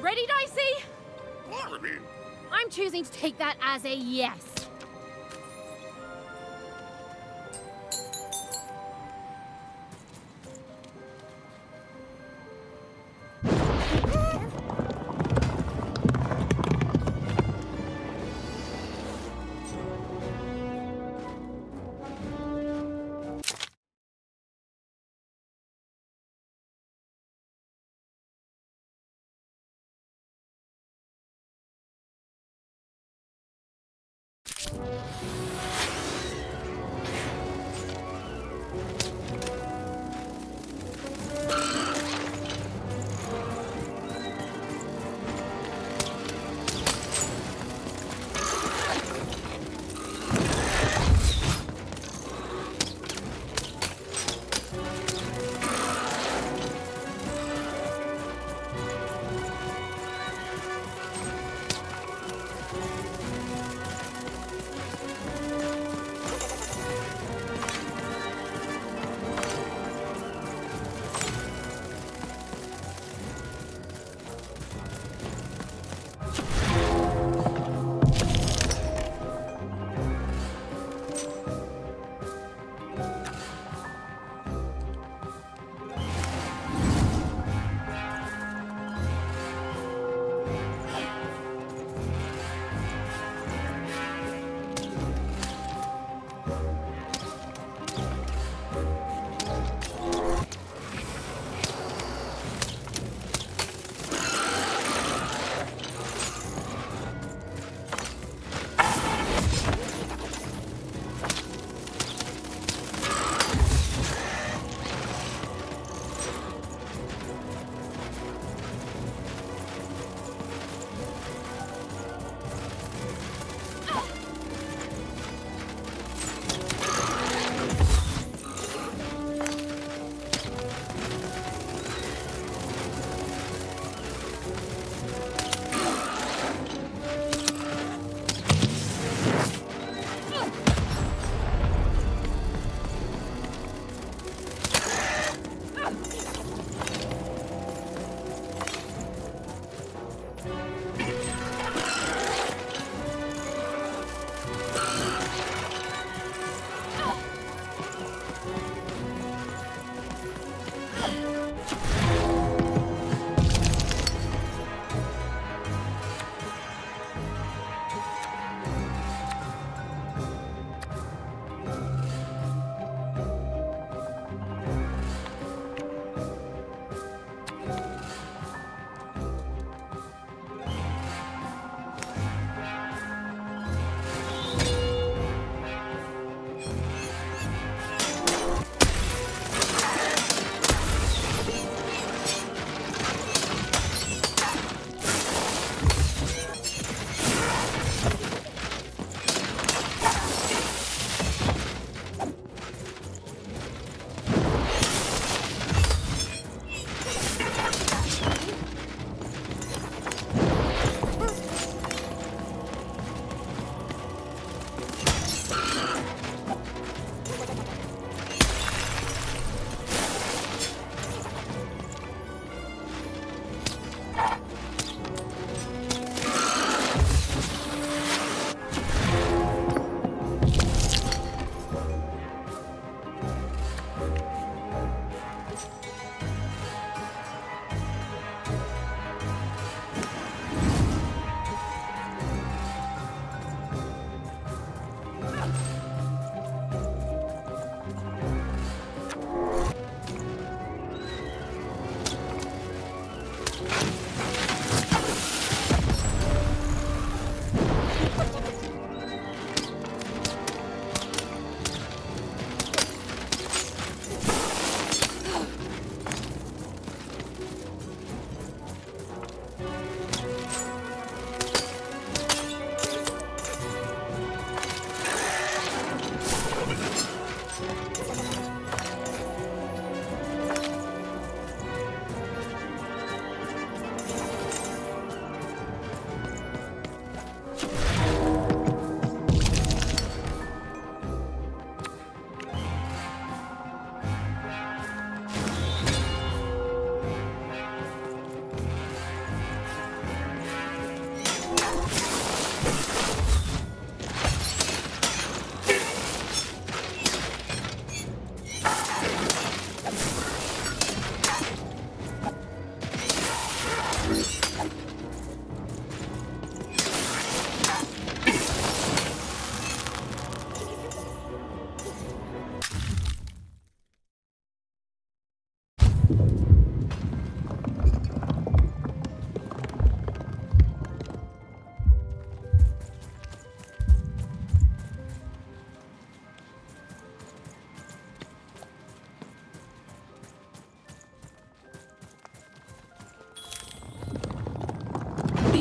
Ready, Dicey? I'm choosing to take that as a yes.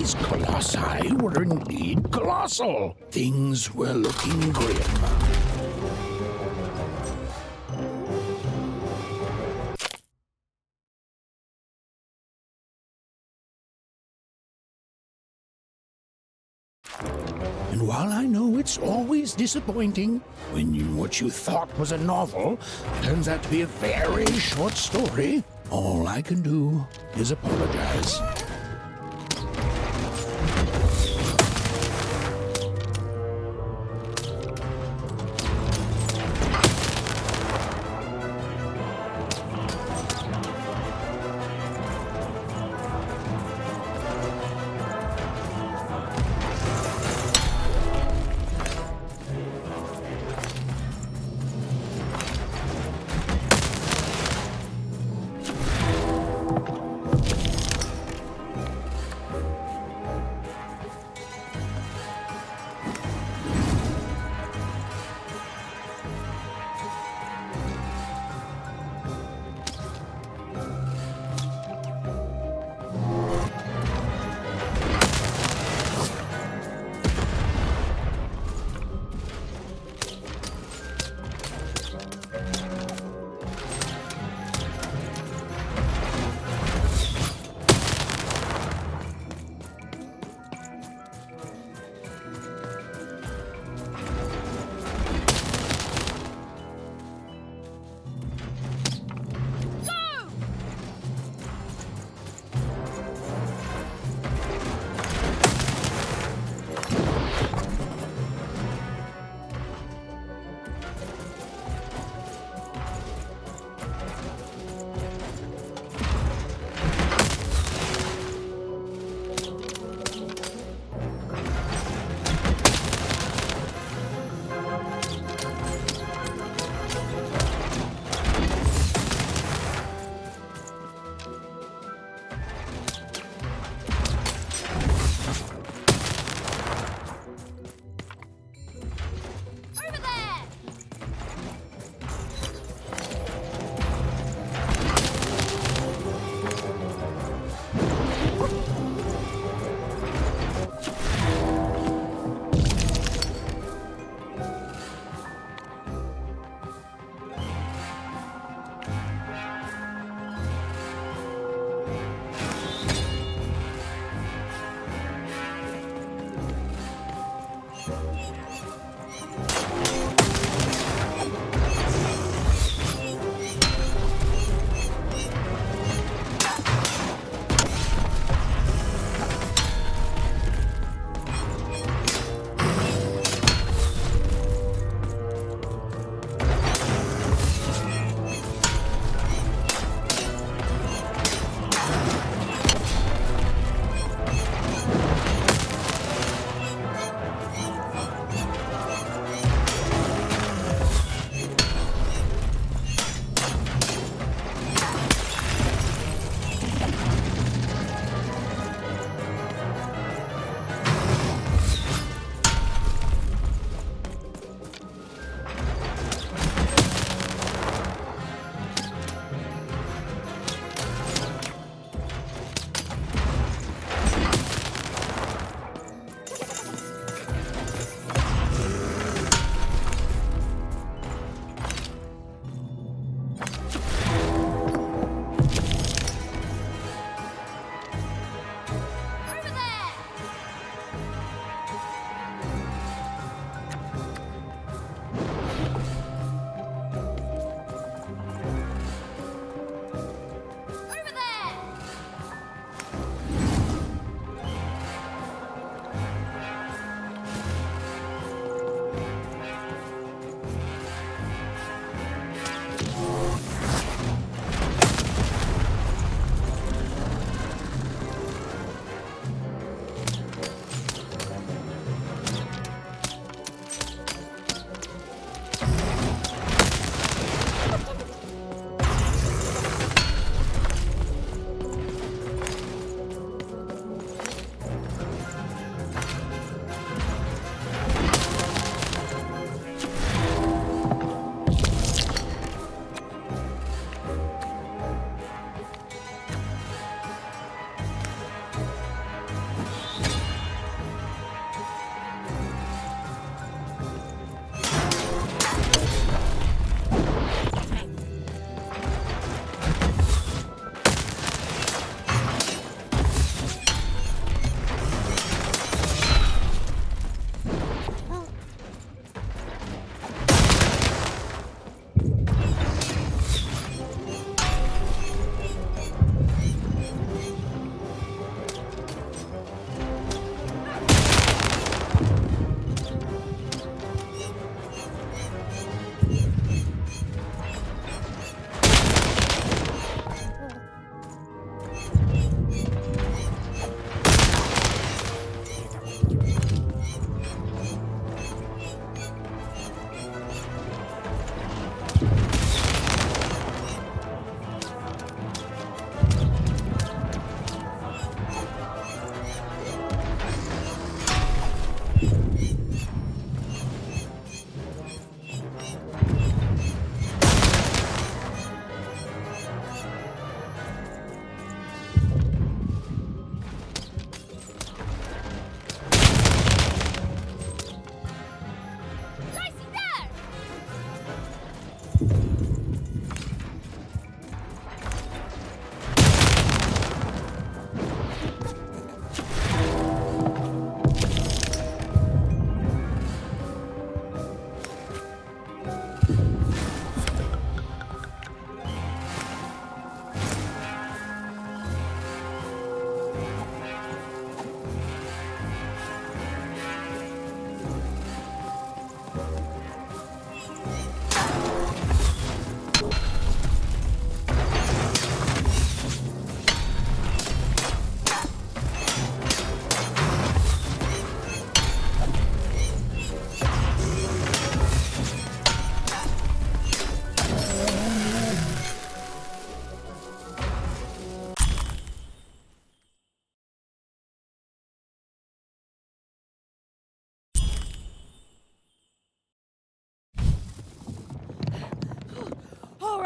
These colossi were indeed colossal. Things were looking grim. And while I know it's always disappointing when what you thought was a novel turns out to be a very short story, all I can do is apologize.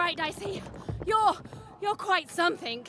right, Dicey. You're quite something.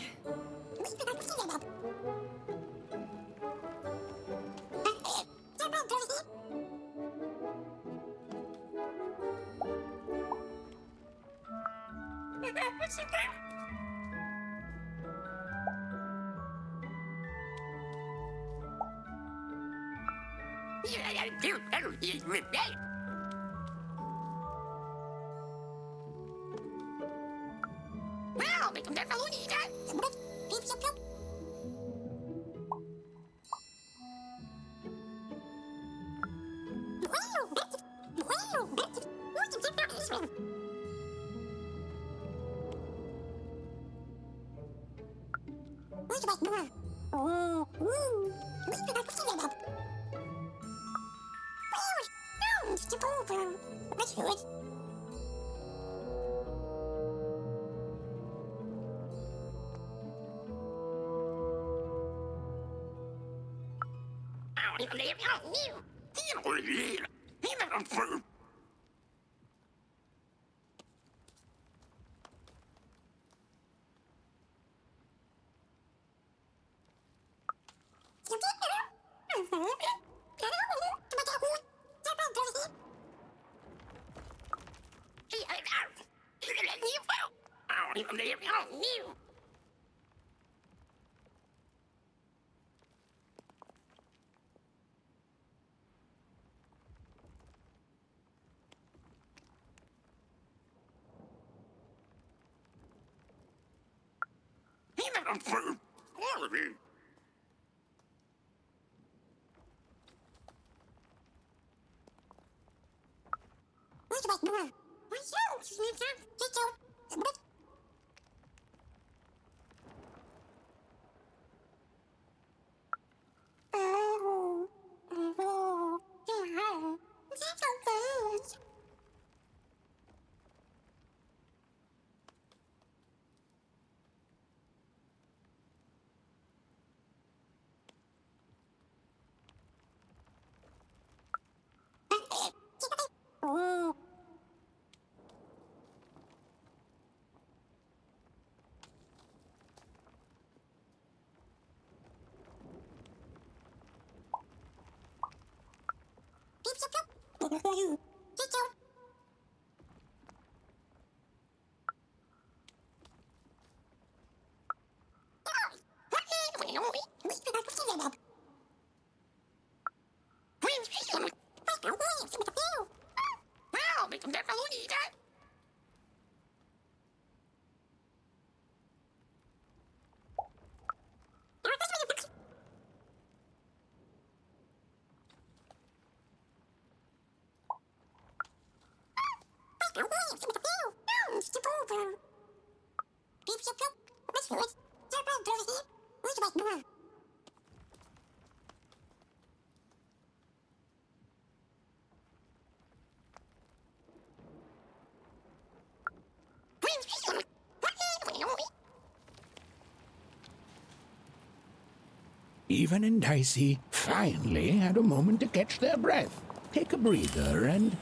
Even and Dicey finally had a moment to catch their breath, take a breather, and...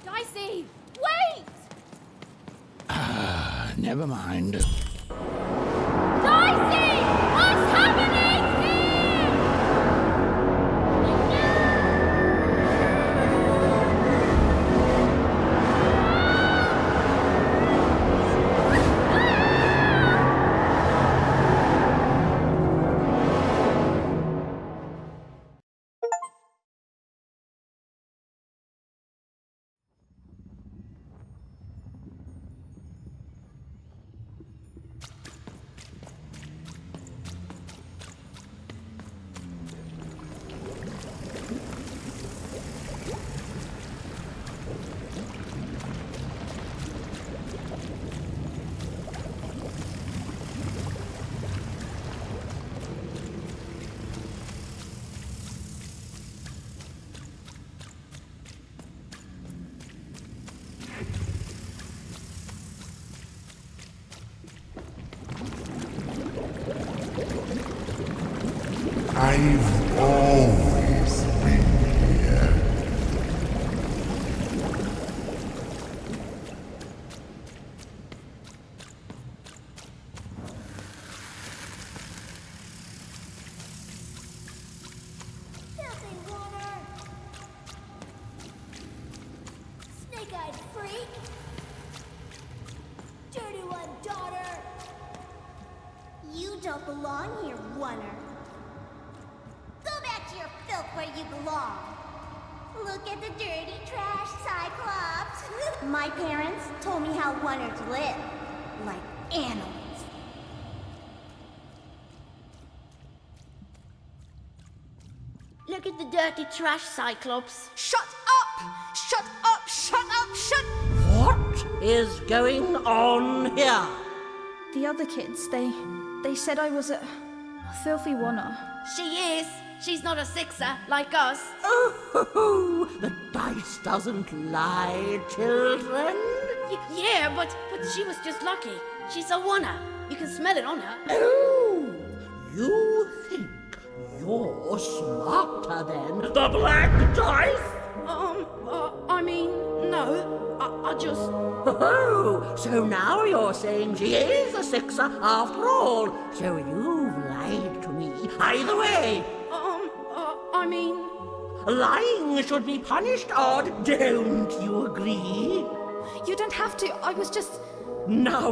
Dicey, wait! Ah, never mind. Dicey! What's happening I've always been here. don't belong here, Oner. Go back to your filth where you belong. Look at the dirty trash, Cyclops. My parents told me how Oners live. Like animals. Look at the dirty trash, Cyclops. Shut up! Shut up! Shut up! Shut... What is going on here? The other kids, they said I was a filthy Oner. She is. She's not a sixer like us. Oh, the dice doesn't lie, children. Yeah, but she was just lucky. She's a Oner. You can smell it on her. Oh, you think you're smarter than the black dice? I mean, no. I just... Oh, so now you're saying she is a sixer after all. So you've lied to me. Either way. I mean... Lying should be punished, Odd. Don't you agree? You don't have to. I was just... Now,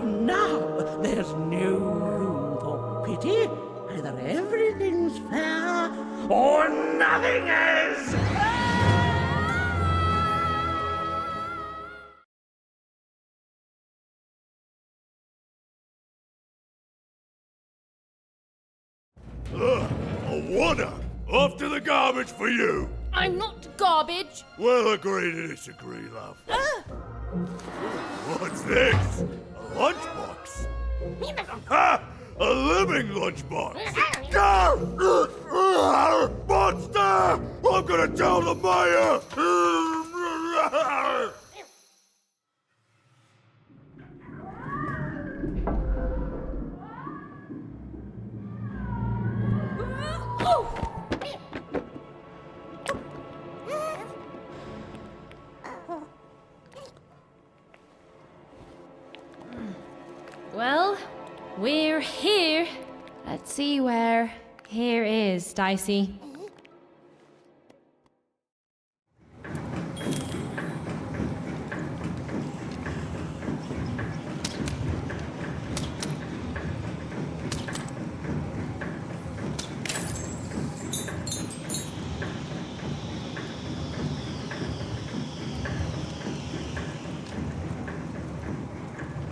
there's no room for pity. Either everything's fair or nothing is. Ugh, a Oner! Off to the garbage for you! I'm not garbage. We'll agree to disagree, love. What's this? A lunchbox? Ha! A living lunchbox! Go! Monster! I'm gonna tell the mayor! Well, we're here. Let's see where here is, Dicey.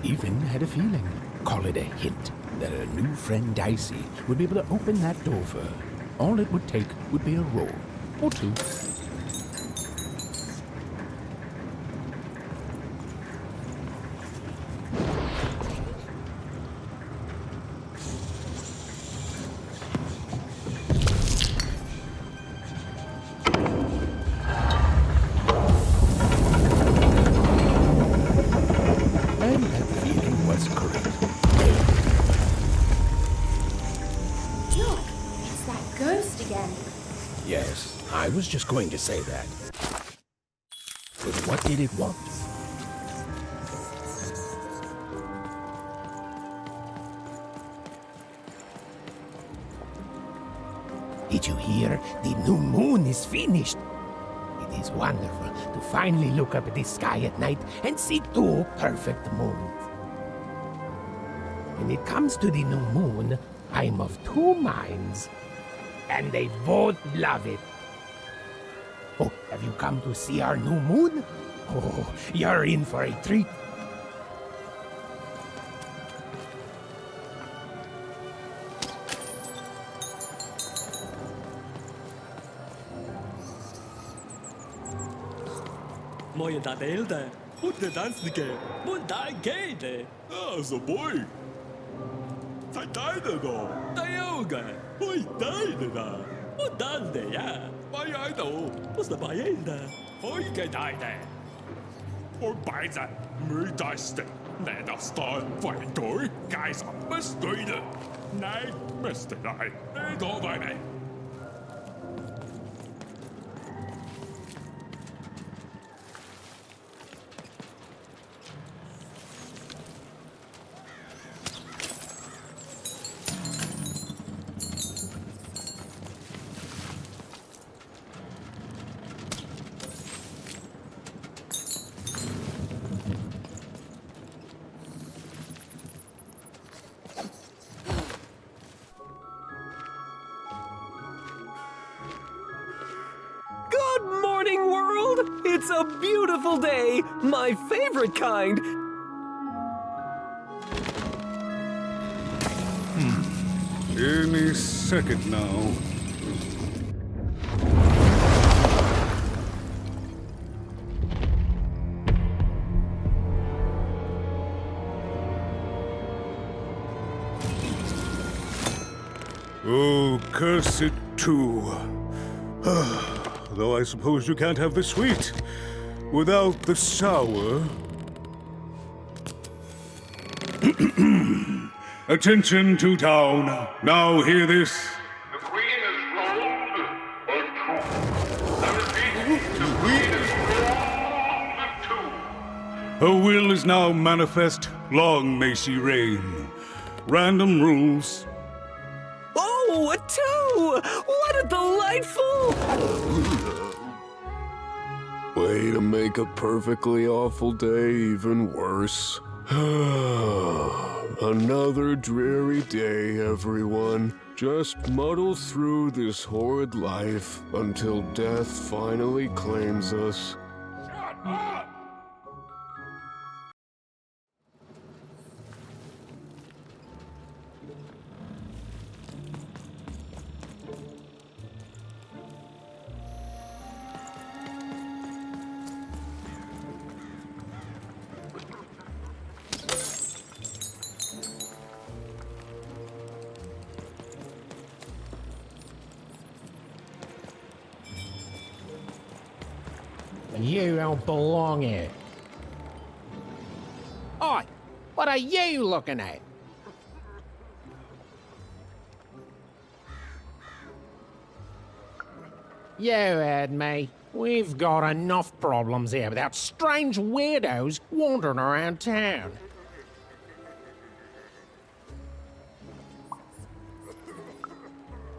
Even had a feeling, call it a hint, that her new friend Dicey would be able to open that door for her. All it would take would be a roll or two. And that feeling was correct. Look, it's that ghost again. Yes, I was just going to say that. But what did it want? Did you hear? The new moon is finished. It is wonderful to finally look up at the sky at night and see two perfect moons. When it comes to the new moon, I'm of two minds, and they both love it. Oh, have you come to see our new moon? Oh, you're in for a treat. Moje Dadelde, und der Tanzlige, und dein Gede. Also, boy. Sei deine da, dein Auge, und deine da. Und dann der, ja. Bei einer, was der bei jeder. Folge deine. Und beide, müdeste. Lad os stå for en død gejser med støjne. Nej, mester nej. Det går vej med. morning, world! It's a beautiful day, my favorite kind. Any second now. Oh, curse it too. Though I suppose you can't have the sweet without the sour. Attention to town. Now hear this. The Queen is wronged or true. I repeat, the Queen is wronged too. Her will is now manifest. Long may she reign. Random rules. Oh, a 2! What a delightful... Way to make a perfectly awful day even worse. Another dreary day, everyone. Just muddle through this horrid life until death finally claims us. Shut up! You don't belong here. Oi, what are you looking at? You heard me. We've got enough problems here without strange weirdos wandering around town.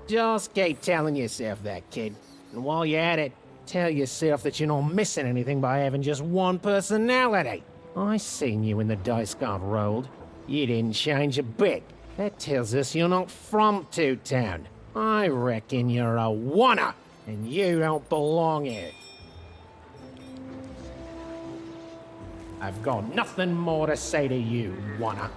Just keep telling yourself that, kid. And while you're at it, tell yourself that you're not missing anything by having just one personality. I seen you when the dice got rolled. You didn't change a bit. That tells us you're not from Two Town. I reckon you're a oner, and you don't belong here. I've got nothing more to say to you, oner.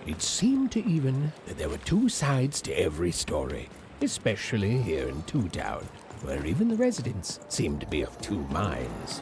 It seemed to Even that there were two sides to every story, especially here in Two Town, where even the residents seemed to be of two minds.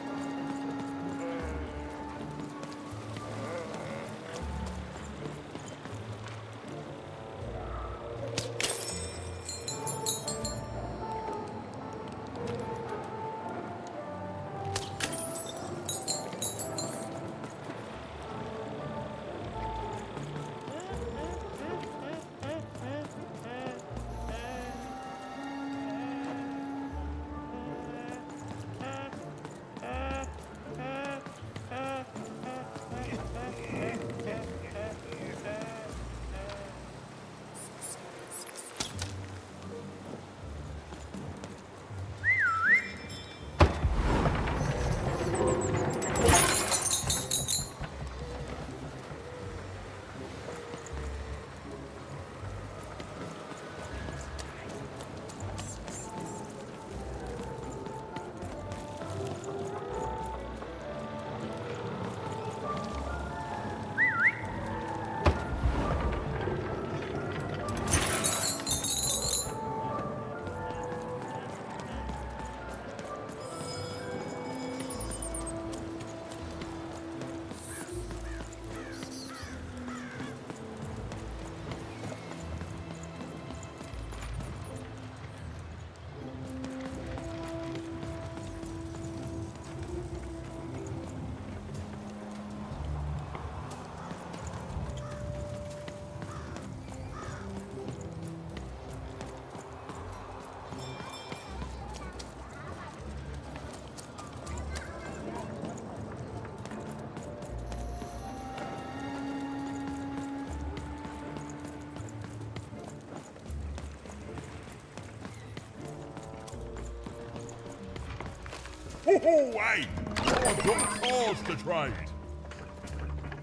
Ho-ho, hey! I've got cards to trade.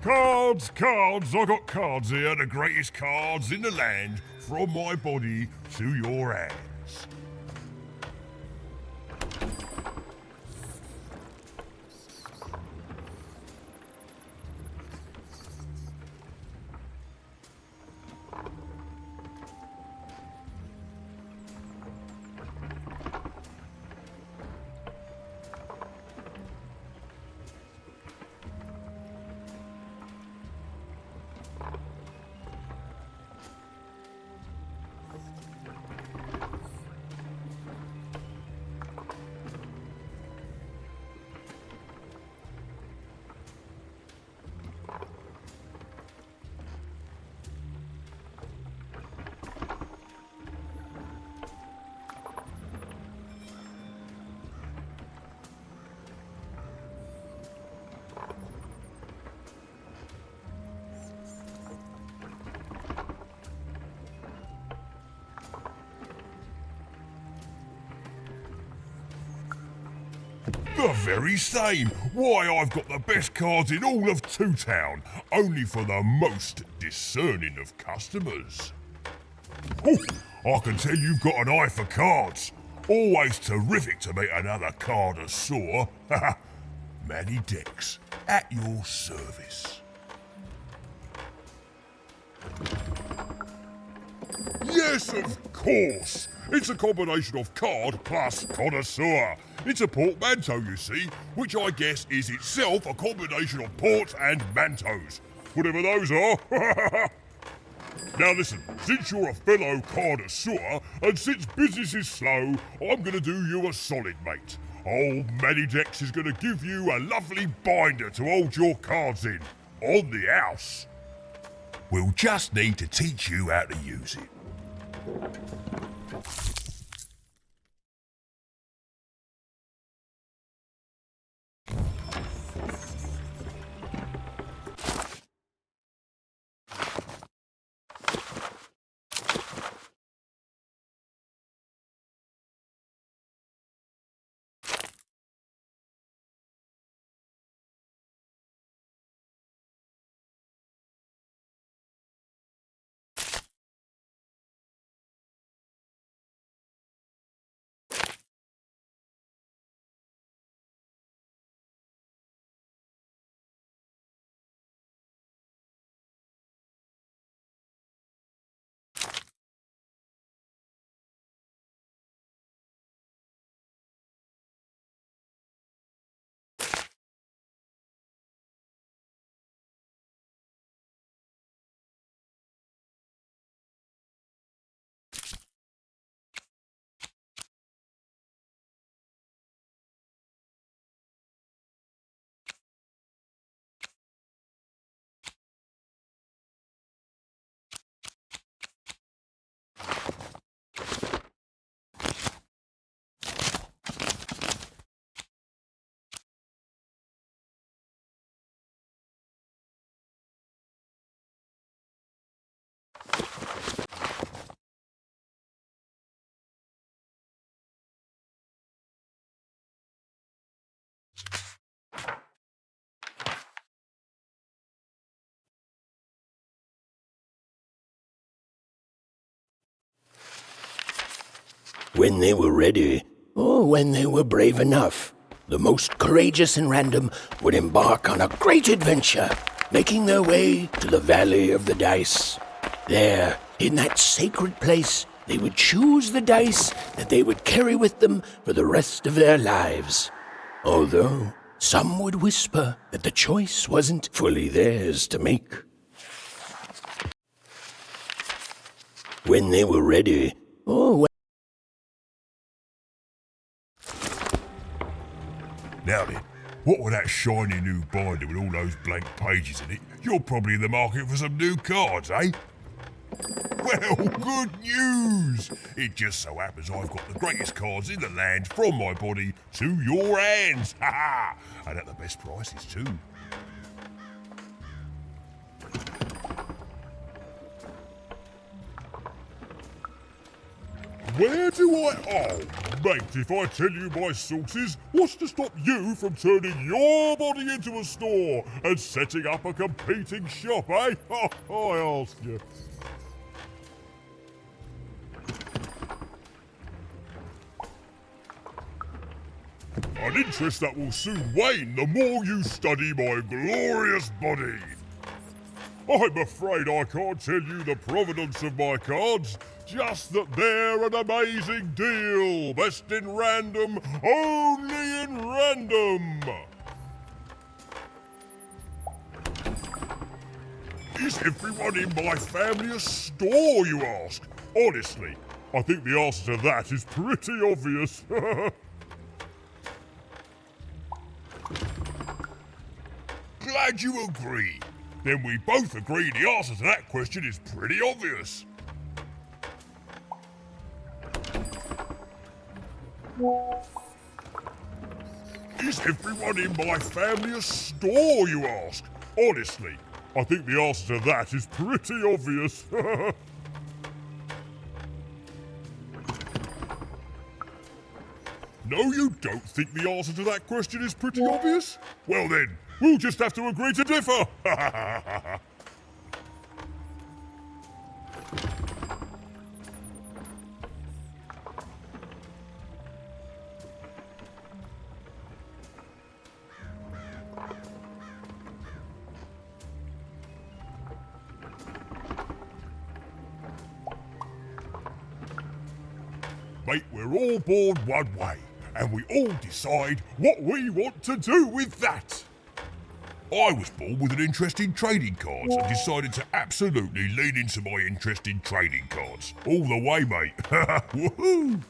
Cards, cards, I got cards here, the greatest cards in the land, from my body to your hands. The very same. Why, I've got the best cards in all of Two Town, only for the most discerning of customers. Oh, I can tell you've got an eye for cards. Always terrific to meet another connoisseur. Manny Dex, at your service. Yes, of course. It's a combination of card plus connoisseur. It's a portmanteau, you see, which I guess is itself a combination of ports and mantos. Whatever those are. Now listen, since you're a fellow connoisseur, and since business is slow, I'm going to do you a solid, mate. Old Manny Dex is going to give you a lovely binder to hold your cards in, on the house. We'll just need to teach you how to use it. When they were ready, or when they were brave enough, the most courageous in Random would embark on a great adventure, making their way to the Valley of the Dice. There, in that sacred place, they would choose the dice that they would carry with them for the rest of their lives. Although some would whisper that the choice wasn't fully theirs to make. When they were ready, or when Now then, what with that shiny new binder with all those blank pages in it, you're probably in the market for some new cards, eh? Well, good news! It just so happens I've got the greatest cards in the land from my body to your hands, ha-ha! And at the best prices too. Where do I... Oh, mate, if I tell you my sources, what's to stop you from turning your body into a store and setting up a competing shop, eh? I ask you. An interest that will soon wane the more you study my glorious body. I'm afraid I can't tell you the provenance of my cards, just that they're an amazing deal. Best in Random, only in Random. Is everyone in my family a store, you ask? Honestly, I think the answer to that is pretty obvious. Glad you agree. Then we both agree the answer to that question is pretty obvious. Is everyone in my family a store, you ask? Honestly, I think the answer to that is pretty obvious. No, you don't think the answer to that question is pretty obvious? Well then, we'll just have to agree to differ. Mate, we're all born one way, and we all decide what we want to do with that. I was born with an interest in trading cards and decided to absolutely lean into my interest in trading cards. All the way, mate. Woohoo!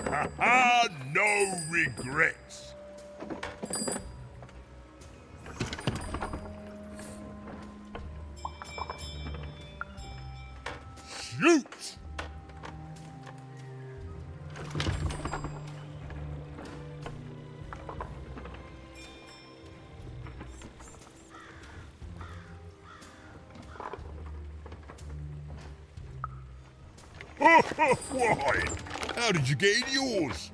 Ha-ha! No regrets. Shoot! Why? How did you get in yours?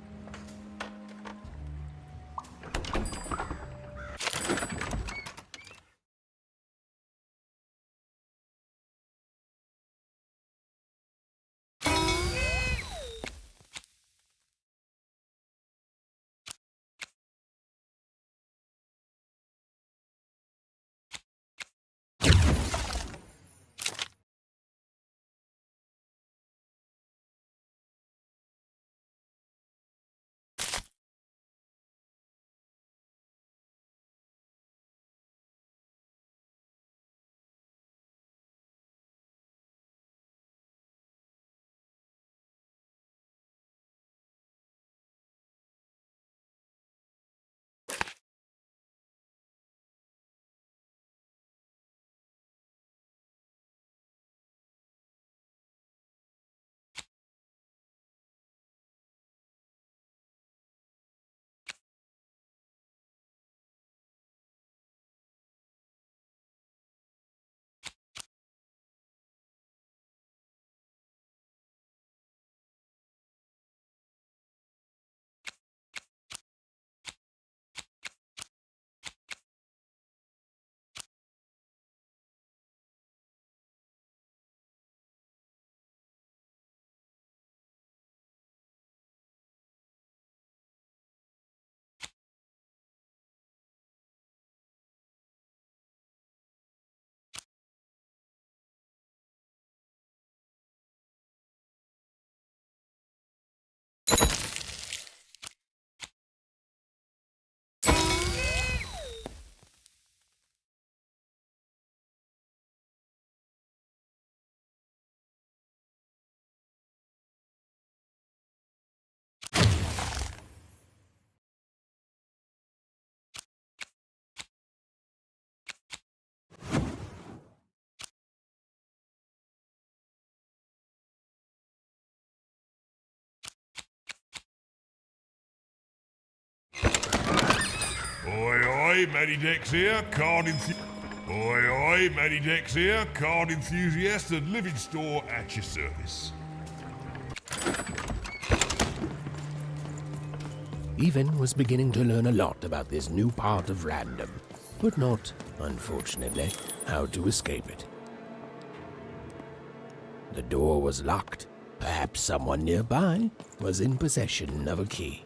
Oi, oi, Matty Dex here, card enthusiast and living store at your service. Even was beginning to learn a lot about this new part of random, but not, unfortunately, how to escape it. The door was locked. Perhaps someone nearby was in possession of a key.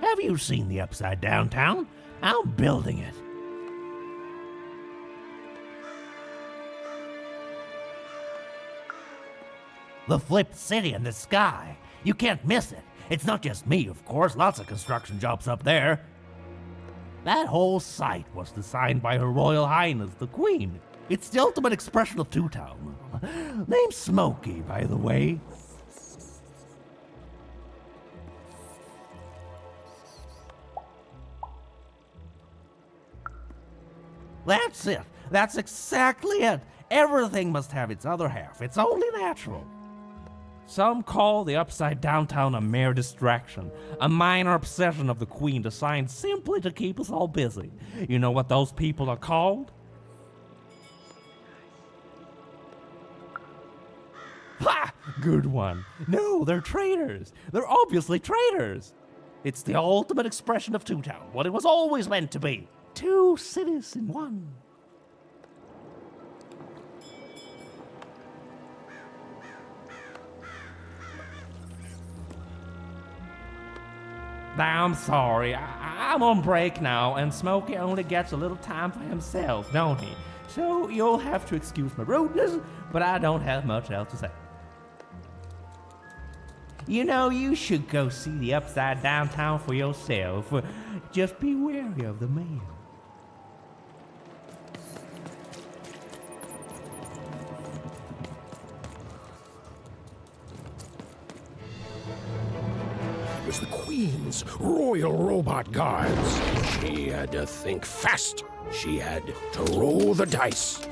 Have you seen the Upside Downtown? I'm building it. The flipped city in the sky. You can't miss it. It's not just me, of course. Lots of construction jobs up there. That whole site was designed by Her Royal Highness, the Queen. It's the ultimate expression of Two-Town. Name's Smokey, by the way. That's it. That's exactly it. Everything must have its other half. It's only natural. Some call the Upside Downtown a mere distraction, a minor obsession of the Queen designed simply to keep us all busy. You know what those people are called? Ha! Good one. No, they're traitors. They're obviously traitors. It's the ultimate expression of Two Town, what it was always meant to be. Two cities in one. I'm sorry. I'm on break now, and Smokey only gets a little time for himself, don't he? So you'll have to excuse my rudeness, but I don't have much else to say. You know, you should go see the Upside Downtown for yourself. Just be wary of the man. It was the Queen's Royal Robot Guards. She had to think fast. She had to roll the dice.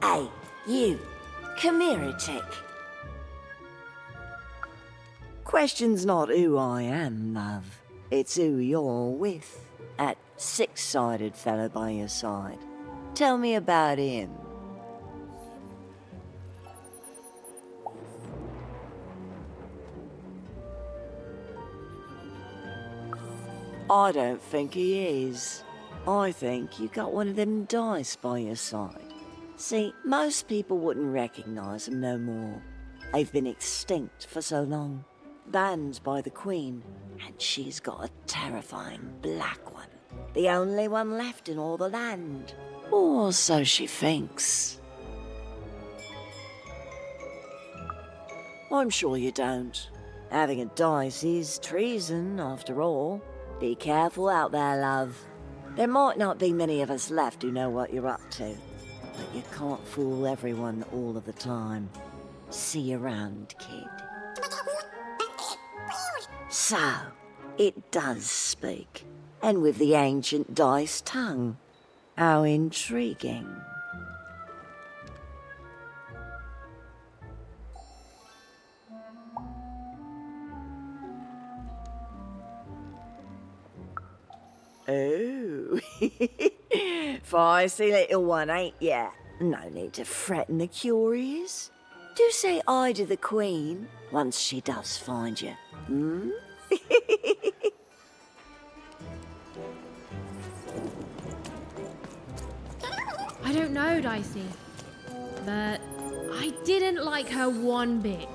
Hey, you. Come here a tick. Question's not who I am, love. It's who you're with. That six-sided fella by your side. Tell me about him. I don't think he is. I think you got one of them dice by your side. See, most people wouldn't recognize them no more. They've been extinct for so long. Banned by the Queen, and she's got a terrifying black one. The only one left in all the land. Or so she thinks. I'm sure you don't. Having a dice is treason, after all. Be careful out there, love. There might not be many of us left who know what you're up to, but you can't fool everyone all of the time. See you around, kid. So, it does speak, and with the ancient dice tongue. How intriguing. Oh, feisty little one, ain't ya? No need to threaten the curious. Do say aye to the Queen once she does find you, hmm? I don't know, Dicey, but I didn't like her one bit.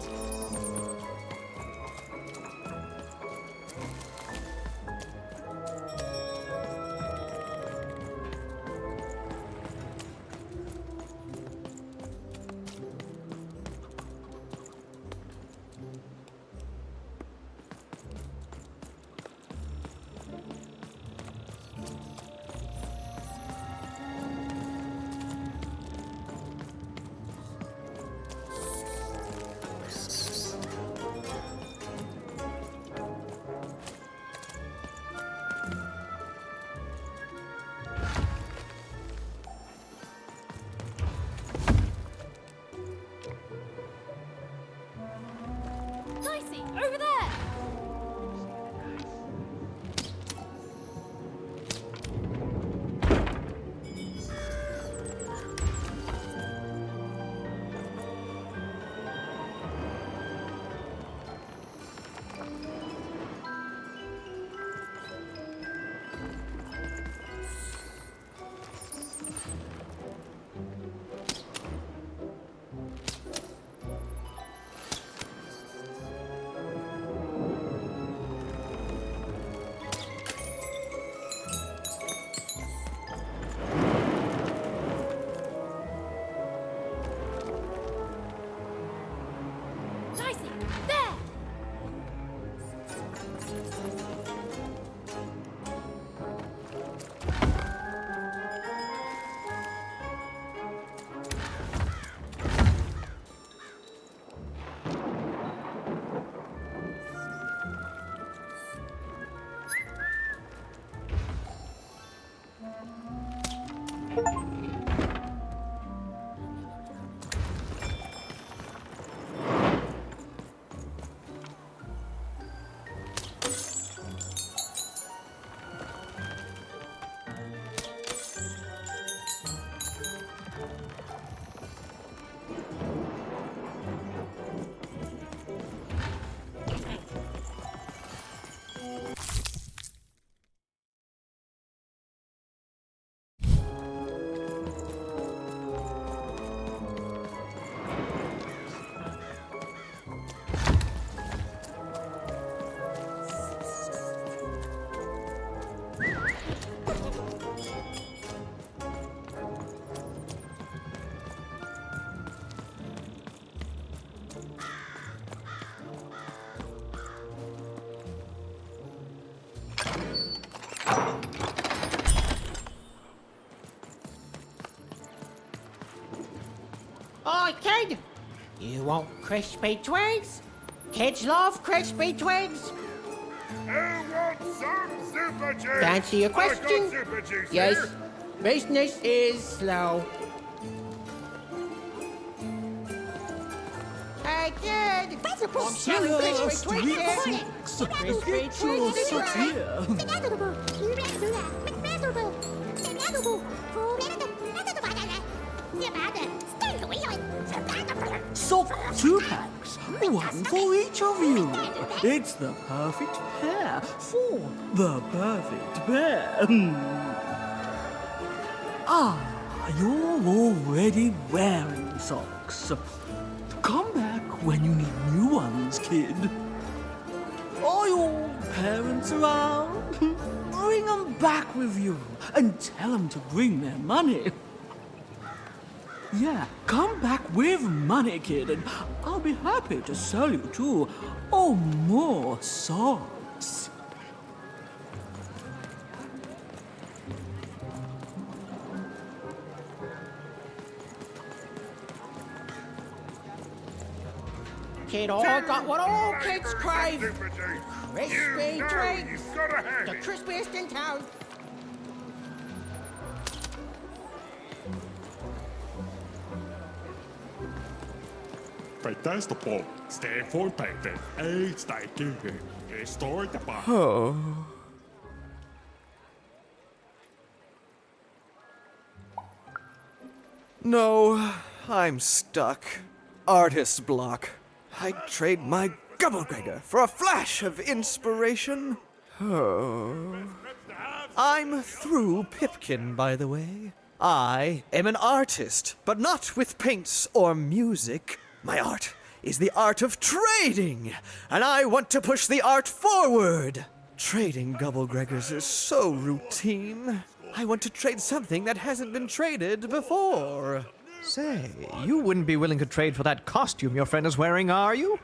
Dicey, over there! Dicey, there! Oi, kid! You want crispy twigs? Kids love crispy twigs. Who wants some super juice? To answer your I got question, super juice yes, here. business is slow. right, good. I'm selling crispy Twinkies. Crispy Twinkies here. Soft 2-packs, one for each of you. It's the perfect pair for the perfect pair. You're already wearing socks. Come back when you need new ones, kid. Are your parents around? Bring them back with you and tell them to bring their money. Yeah, come back with money, kid, and I'll be happy to sell you 2 or more socks. Kid, I got what all kids crave. Crispy treats. The crispiest in town. Fantastico po. Stay for paper. Stai chiudere. E sto da parte. Oh. No, I'm stuck. Artist's block. I'd trade my Gubblegregor for a flash of inspiration. Oh. I'm through Pipkin, by the way. I am an artist, but not with paints or music. My art is the art of trading, and I want to push the art forward. Trading Gubblegregors is so routine. I want to trade something that hasn't been traded before. Say, you wouldn't be willing to trade for that costume your friend is wearing, are you?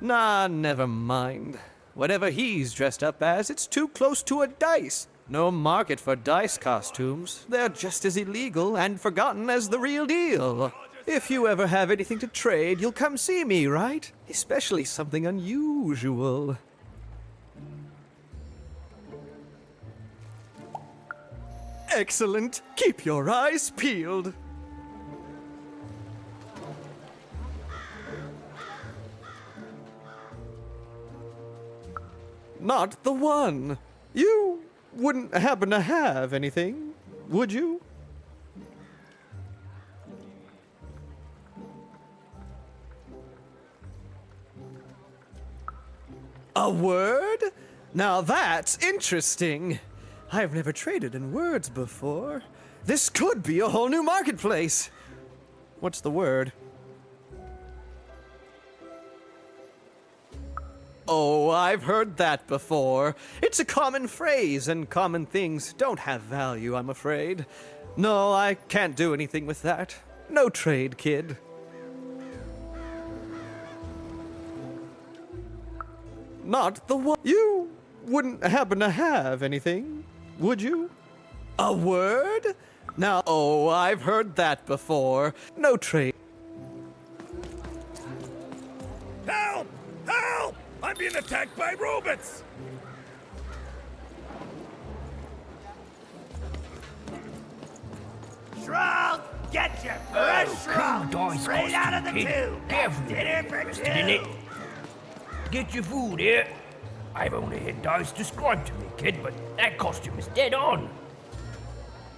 Nah, never mind. Whatever he's dressed up as, it's too close to a dice. No market for dice costumes. They're just as illegal and forgotten as the real deal. If you ever have anything to trade, you'll come see me, right? Especially something unusual. Excellent. Keep your eyes peeled. Not the one. You wouldn't happen to have anything, would you? A word? Now that's interesting. I've never traded in words before. This could be a whole new marketplace. What's the word? Oh, I've heard that before. It's a common phrase, and common things don't have value, I'm afraid. No, I can't do anything with that. No trade, kid. Not the one. You wouldn't happen to have anything, would you? A word? Now, oh, I've heard that before. No trade. Help! Help! I'm being attacked by robots! Shrug! Get your fresh shrug! Dice Straight out of the costume, tube! kid. Careful. Dinner for Didn't it? two! Get your food here. I've only had dice described to me, kid, but that costume is dead on.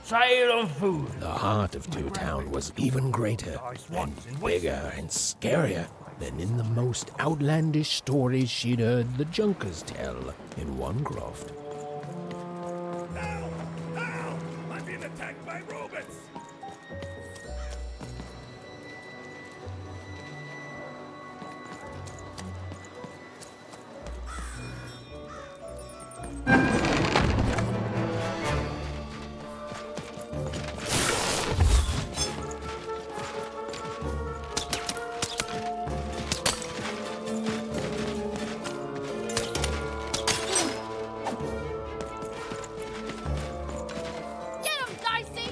Sale on food. The heart of Two Town was even greater, and bigger, and scarier than in the most outlandish stories she'd heard the Junkers tell in Onecroft. Help! Help! I'm being attacked by robots! Get him, Dicey!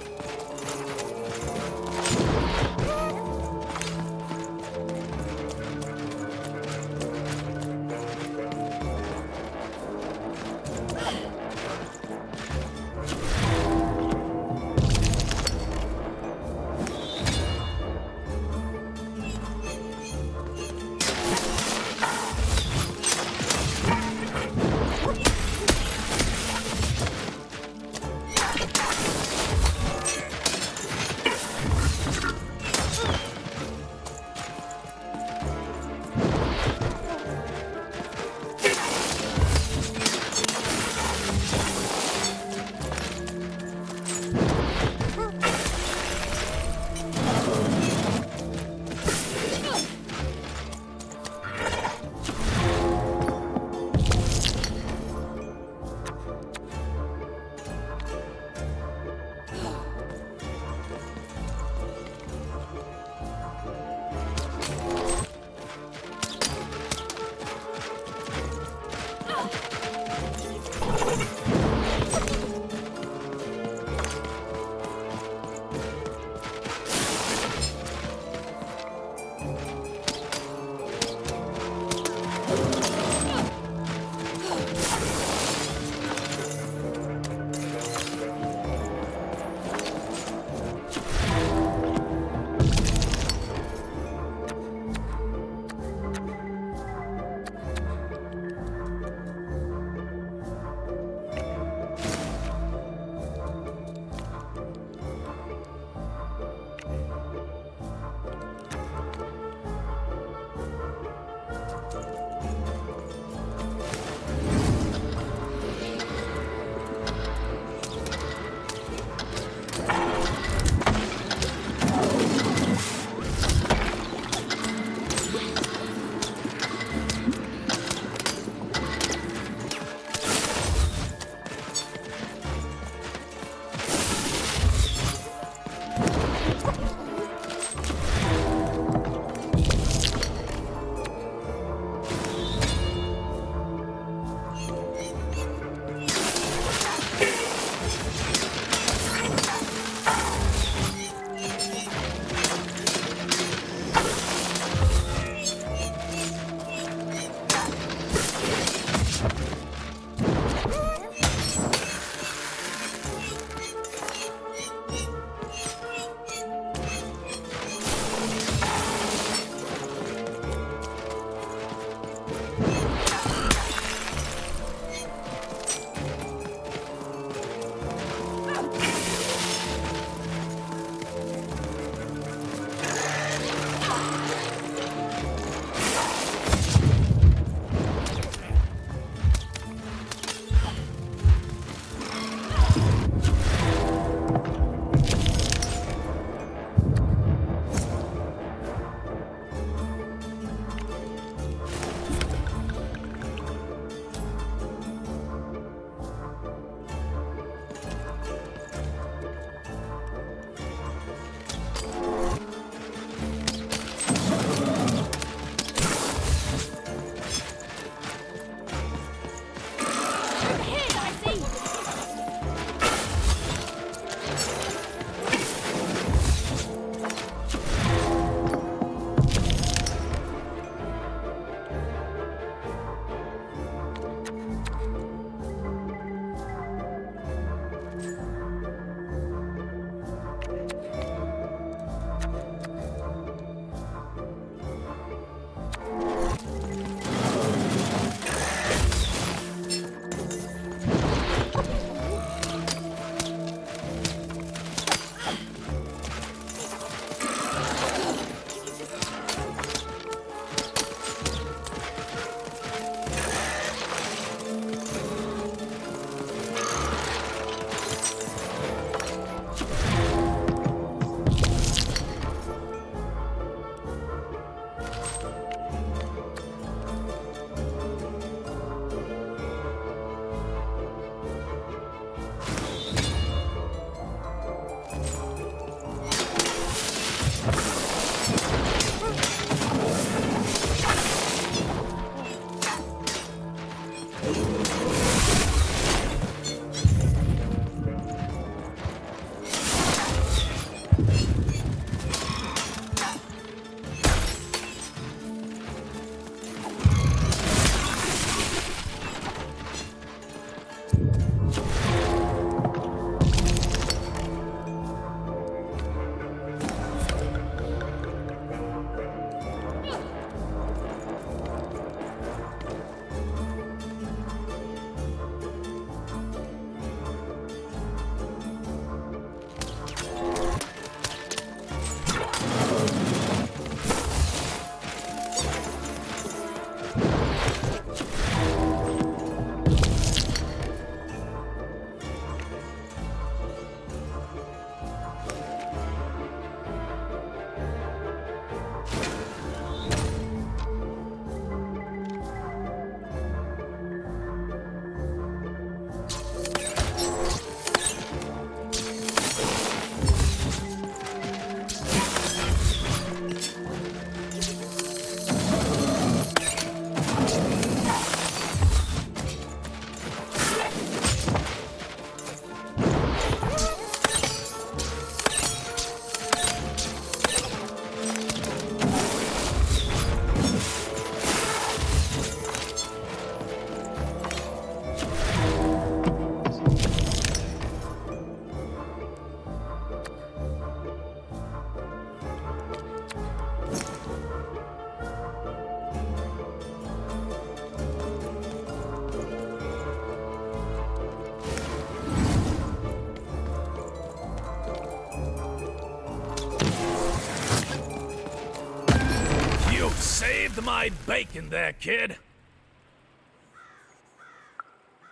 saved my bacon there, kid.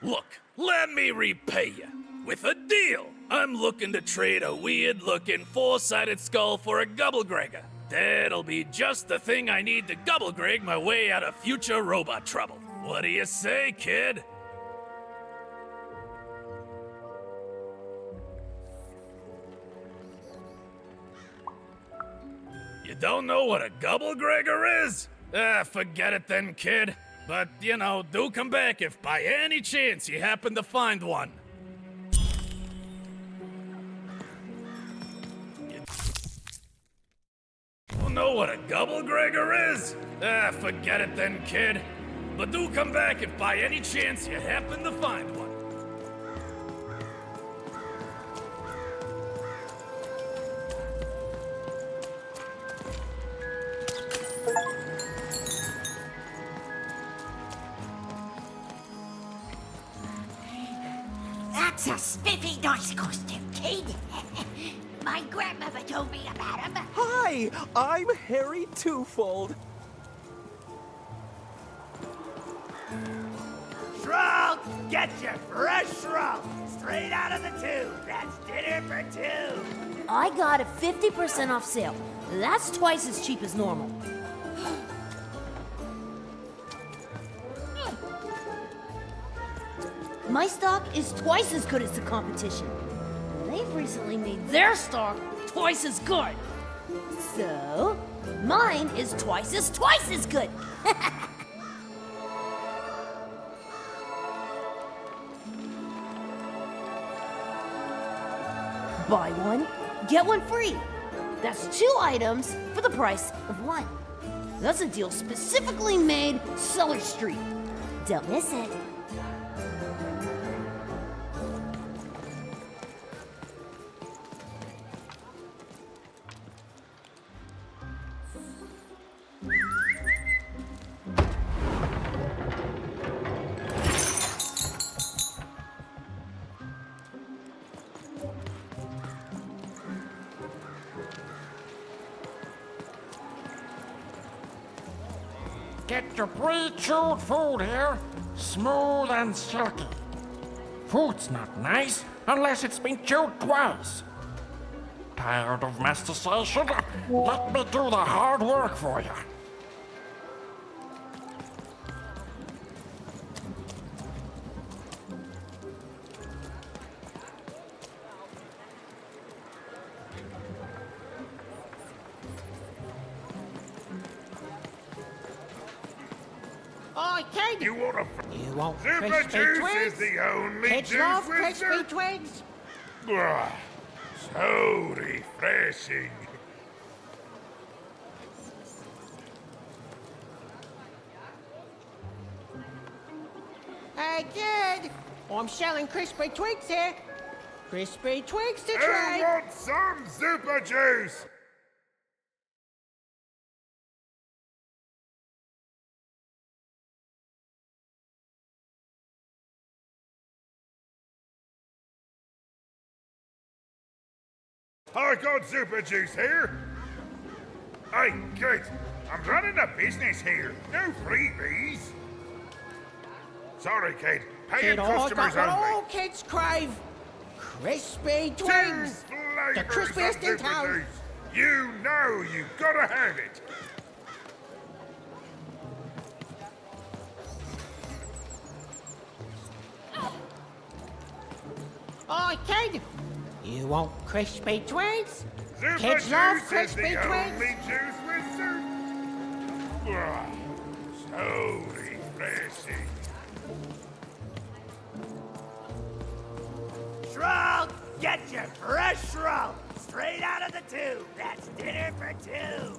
Look, let me repay you with a deal. I'm looking to trade a weird-looking four-sided skull for a Gubblegregor. That'll be just the thing I need to Gubblegreg my way out of future robot trouble. What do you say, kid? You don't know what a Gubblegregor is? Forget it then, kid. But, you know, do come back if by any chance you happen to find one. You don't know what a Gubblegregor is? Forget it then, kid. But do come back if by any chance you happen to find one. That's a spiffy nice costume, kid. My grandmother told me about him. Hi, I'm Harry Twofold. Shroud, get your fresh shroud straight out of the tube. That's dinner for two. I got a 50% off sale. That's twice as cheap as normal. My stock is twice as good as the competition. They've recently made their stock twice as good. So, mine is twice as good. Buy one, get one free. That's 2 items for the price of 1. That's a deal specifically made Cellar Street. Don't miss it. Get your pre-chewed food here, smooth and silky. Food's not nice unless it's been chewed twice. Tired of mastication? Let me do the hard work for you. Oh, kid! You want a... You want Super crispy Juice twigs? is the only Kids juice love with crispy sur- twigs. Ugh, so refreshing. Hey, kid! I'm selling crispy twigs here. Crispy twigs to Who try. wants some Super Juice? I got Super Juice here. Hey, kid, I'm running a business here. No freebies. Sorry, kid. Paying Kid, I customers got what only. all kids crave. Crispy twigs. The crispiest in town. You know you gotta have it. Oh, kid! You want crispy twigs? Super Kids Juice love is crispy the twigs. only juice with Ugh, so refreshing. Shroud, get your fresh shroud straight out of the tube. That's dinner for two.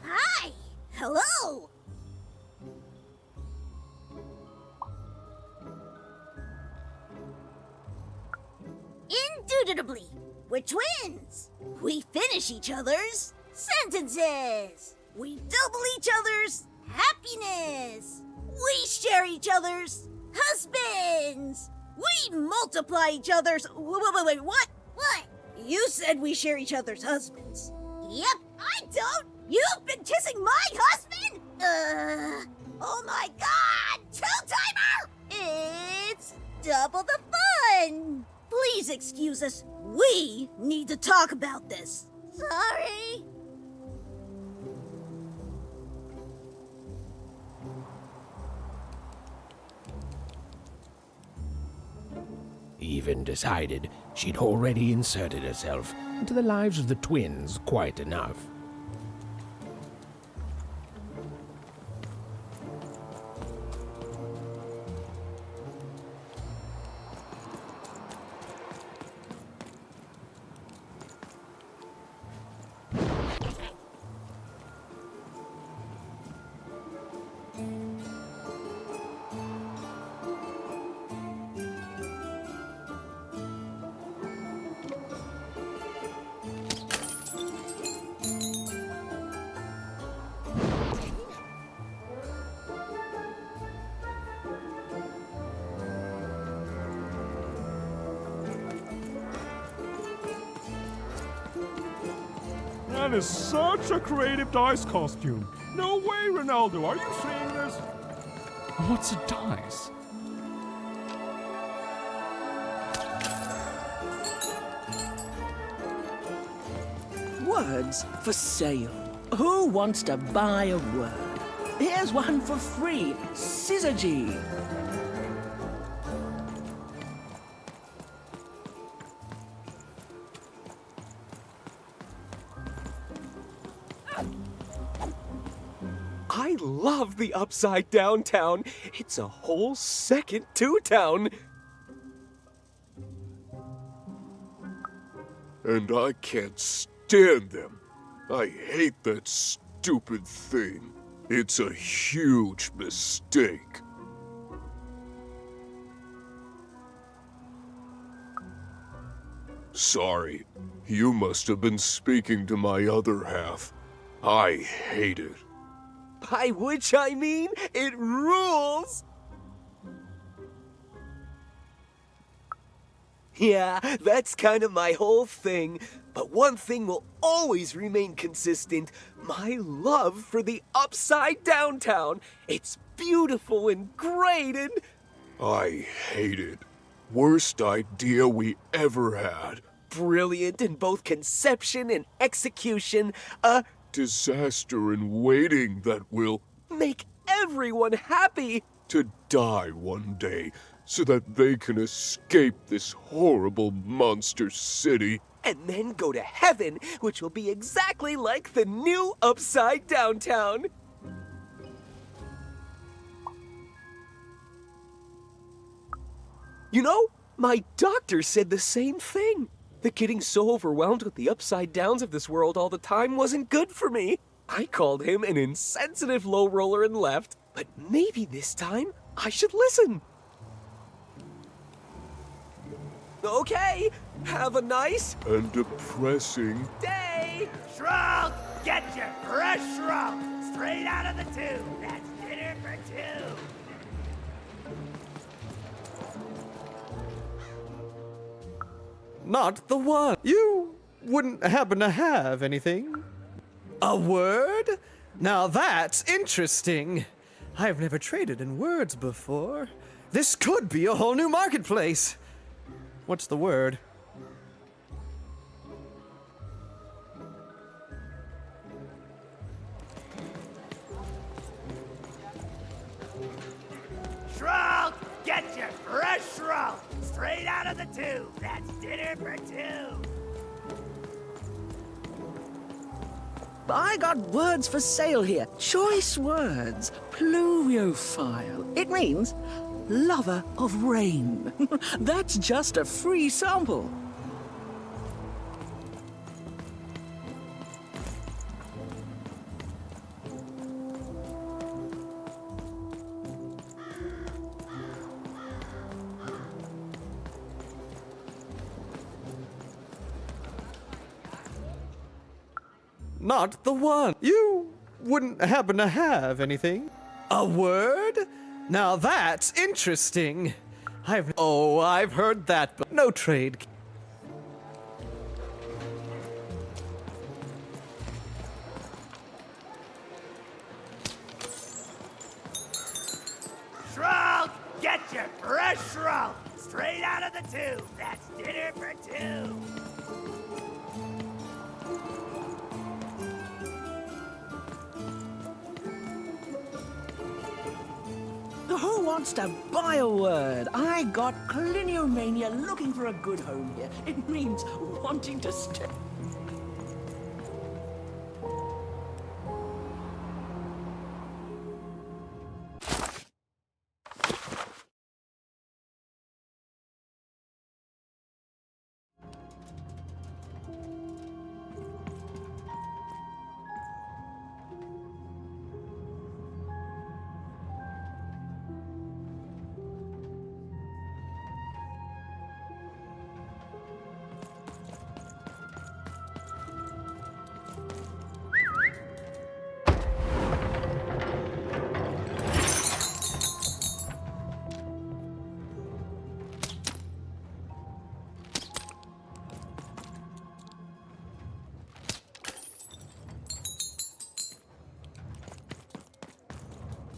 Hi! Hello! Indubitably, we're twins. We finish each other's sentences. We double each other's happiness. We share each other's husbands. We multiply each other's... Wait, what? What? You said we share each other's husbands. Yep, I don't! You've been kissing my husband? Oh my god! Two-timer! It's double the fun! Please excuse us. We need to talk about this. Sorry. Even decided she'd already inserted herself into the lives of the twins quite enough. That is such a creative dice costume. No way, Ronaldo. Are you seeing this? What's a dice? Words for sale. Who wants to buy a word? Here's one for free. Syzygy. I love the Upside Down Town. It's a whole second Two-Town. And I can't stand them. I hate that stupid thing. It's a huge mistake. Sorry, you must have been speaking to my other half. I hate it. By which I mean, it rules! Yeah, that's kind of my whole thing. But one thing will always remain consistent. My love for the Upside Down Town. It's beautiful and great and... I hate it. Worst idea we ever had. Brilliant in both conception and execution. A disaster in waiting that will make everyone happy. To die one day so that they can escape this horrible monster city. And then go to heaven, which will be exactly like the new Upside Down Town. You know, my doctor said the same thing. That getting so overwhelmed with the upside downs of this world all the time wasn't good for me. I called him an insensitive low roller and left, but maybe this time I should listen. Okay, have a nice and depressing day. Shroud, get your fresh shroud straight out of the tube. That's dinner for two. Not the one. You wouldn't happen to have anything? A word? Now that's interesting. I've never traded in words before. This could be a whole new marketplace. What's the word? Shroud, get your fresh shroud straight out of the tube. That's dinner for two. I got words for sale here. Choice words. Pluviophile. It means lover of rain. That's just a free sample. Not the one. You wouldn't happen to have anything? A word? Now that's interesting. I've heard that, but no trade. fresh roll, straight out of the tube. That's dinner for two. Who wants to buy a word? I got Cliniomania looking for a good home here. It means wanting to stay.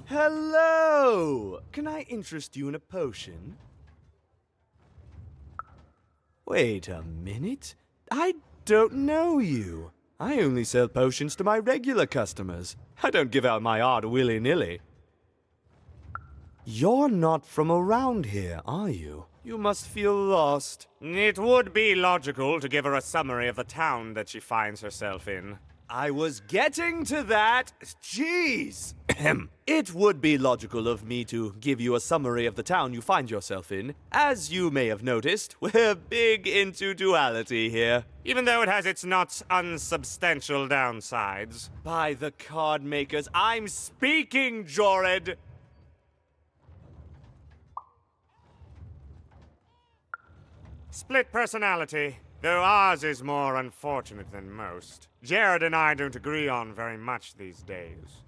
Hello! Can I interest you in a potion? Wait a minute. I don't know you. I only sell potions to my regular customers. I don't give out my art willy-nilly. You're not from around here, are you? You must feel lost. It would be logical to give her a summary of the town that she finds herself in. I was getting to that. Jeez! It would be logical of me to give you a summary of the town you find yourself in. As you may have noticed, we're big into duality here, even though it has its not unsubstantial downsides. By the card makers, I'm speaking, Jorid! Split personality, though ours is more unfortunate than most. Jared and I don't agree on very much these days.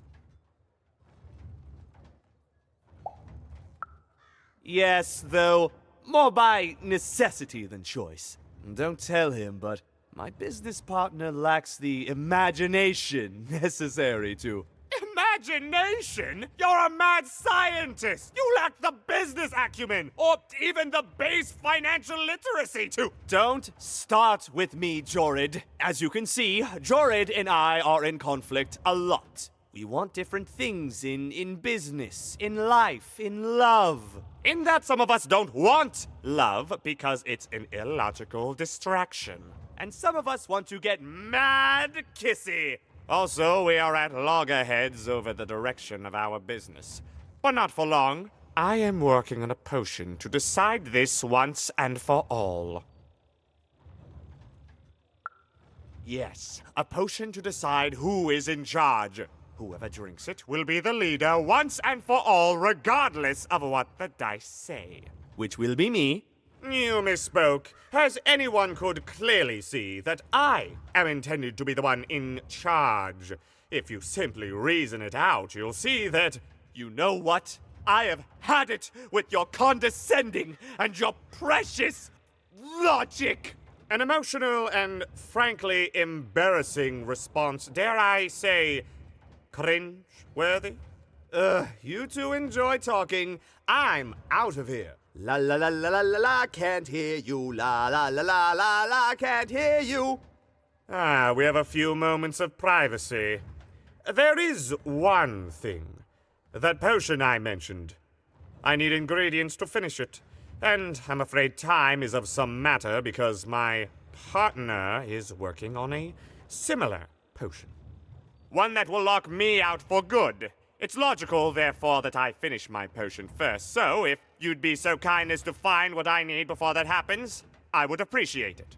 Yes, though, more by necessity than choice. Don't tell him, but my business partner lacks the imagination necessary to... Imagination? You're a mad scientist! You lack the business acumen, or even the base financial literacy to... Don't start with me, Jorid. As you can see, Jorid and I are in conflict a lot. We want different things in business, in life, in love. In that some of us don't want love because it's an illogical distraction. And some of us want to get mad kissy. Also, we are at loggerheads over the direction of our business. But not for long. I am working on a potion to decide this once and for all. Yes, a potion to decide who is in charge. Whoever drinks it will be the leader once and for all, regardless of what the dice say. Which will be me. You misspoke, as anyone could clearly see that I am intended to be the one in charge. If you simply reason it out, you'll see that, you know what? I have had it with your condescending and your precious logic. An emotional and frankly embarrassing response, dare I say, cringe-worthy? You two enjoy talking. I'm out of here. La la la la la la la, can't hear you. La la la la la la, can't hear you. Ah, we have a few moments of privacy. There is one thing. That potion I mentioned. I need ingredients to finish it. And I'm afraid time is of some matter because my partner is working on a similar potion. One that will lock me out for good. It's logical, therefore, that I finish my potion first. So, if you'd be so kind as to find what I need before that happens, I would appreciate it.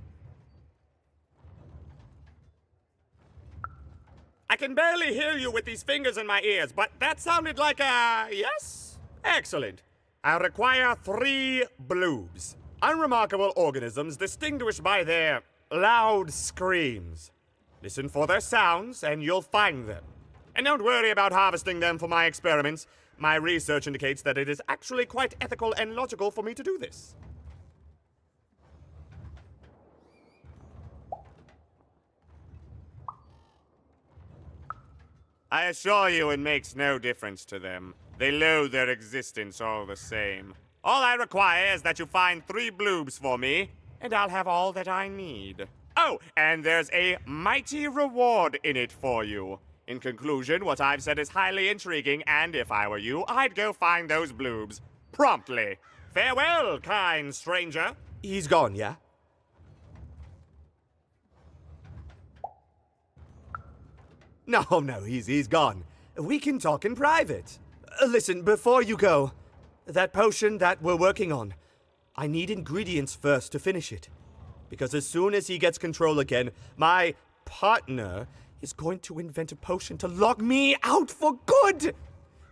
I can barely hear you with these fingers in my ears, but that sounded like a yes? Excellent. I require 3 bloobs. Unremarkable organisms distinguished by their loud screams. Listen for their sounds, and you'll find them. And don't worry about harvesting them for my experiments. My research indicates that it is actually quite ethical and logical for me to do this. I assure you it makes no difference to them. They loathe their existence all the same. All I require is that you find 3 bloobs for me, and I'll have all that I need. Oh, and there's a mighty reward in it for you. In conclusion, what I've said is highly intriguing, and if I were you, I'd go find those bloobs. Promptly. Farewell, kind stranger. He's gone, yeah? No, he's gone. We can talk in private. Listen, before you go, that potion that we're working on, I need ingredients first to finish it. Because as soon as he gets control again, my partner is going to invent a potion to lock me out for good.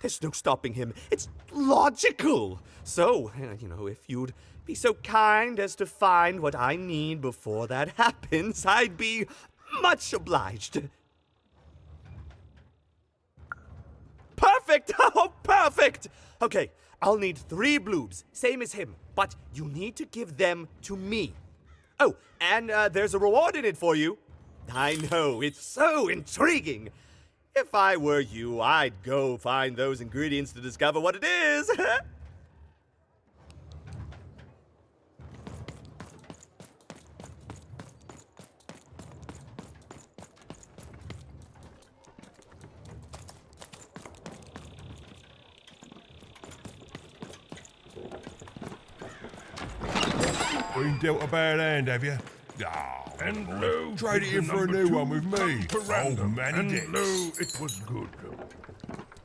There's no stopping him. It's logical. So, if you'd be so kind as to find what I need before that happens, I'd be much obliged. Perfect! Oh, perfect! Okay, I'll need 3 bloobs, same as him, but you need to give them to me. Oh, and there's a reward in it for you. I know, it's so intriguing. If I were you, I'd go find those ingredients to discover what it is. Been dealt a bad hand, have you? Oh, And lo, trade it in for a new one with me. Random. Manny And Dix. lo, it was good.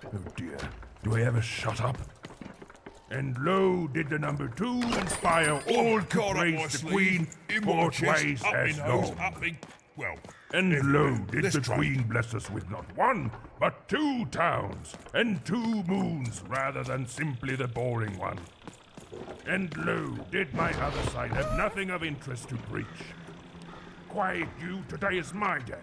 Oh dear, do I ever shut up? And lo, did the number 2 inspire all to God, up my praise the sleeve, Queen in my chest, portways up as in nose, known. up in... Well... And lo, did let's the try. Queen bless us with not 1, but 2 towns, and 2 moons, rather than simply the boring one. And lo, did my other side have nothing of interest to preach? Quiet you, today is my day.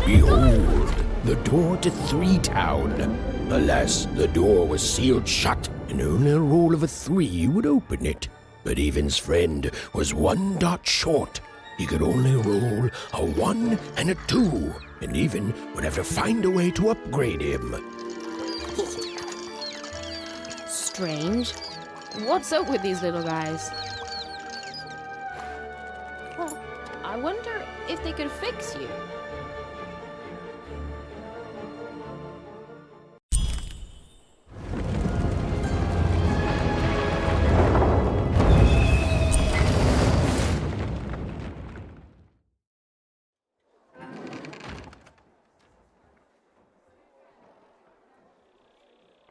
Behold, the door to Three Town. Alas, the door was sealed shut, and only a roll of a 3 would open it. But Evan's friend was 1 dot short. He could only roll a 1 and a 2, and Evan would have to find a way to upgrade him. Strange. What's up with these little guys? Well, I wonder if they could fix you.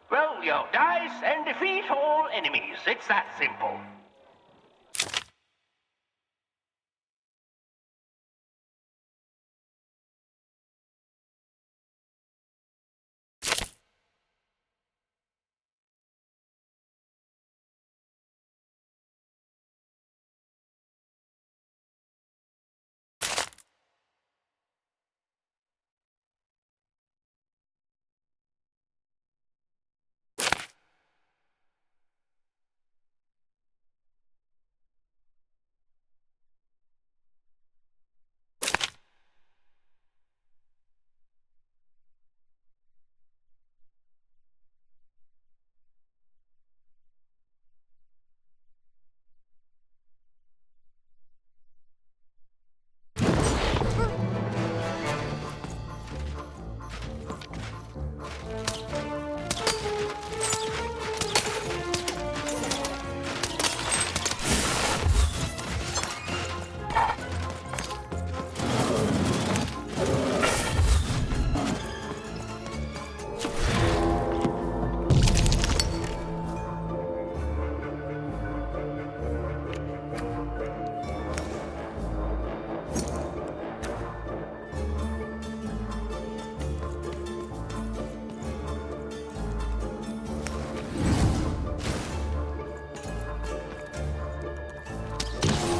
Roll your dice and defeat all enemies. It's that simple.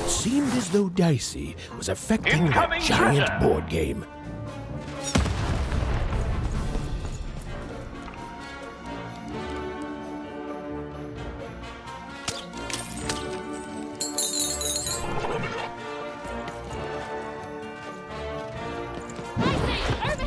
Seemed as though Dicey was affecting that Incoming giant treasure. board game. Over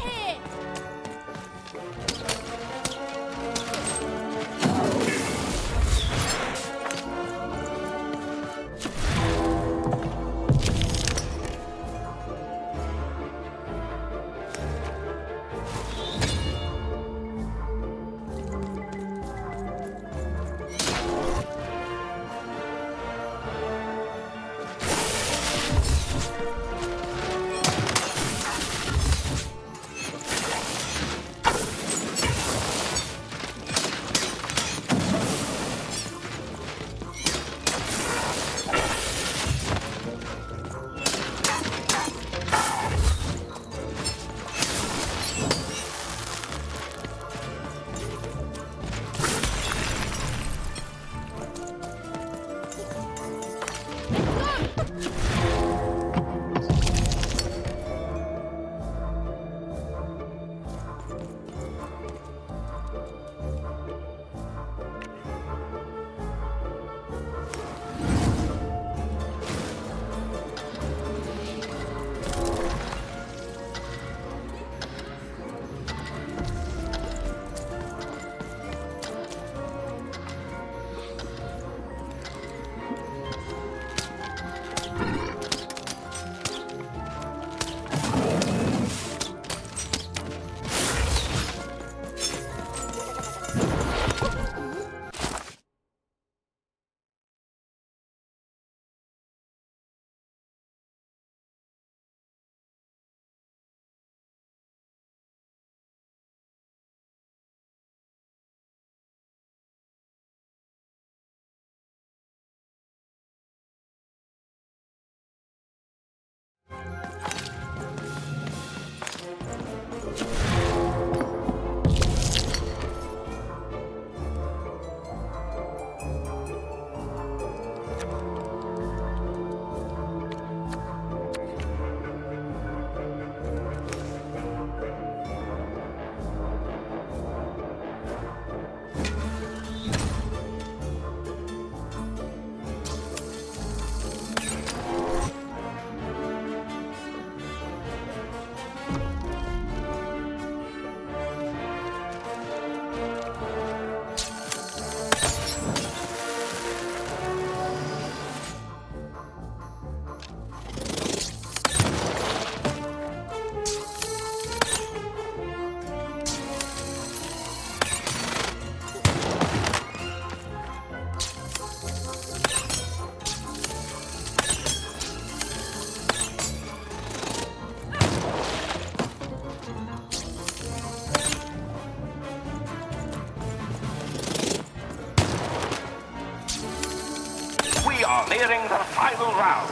final round.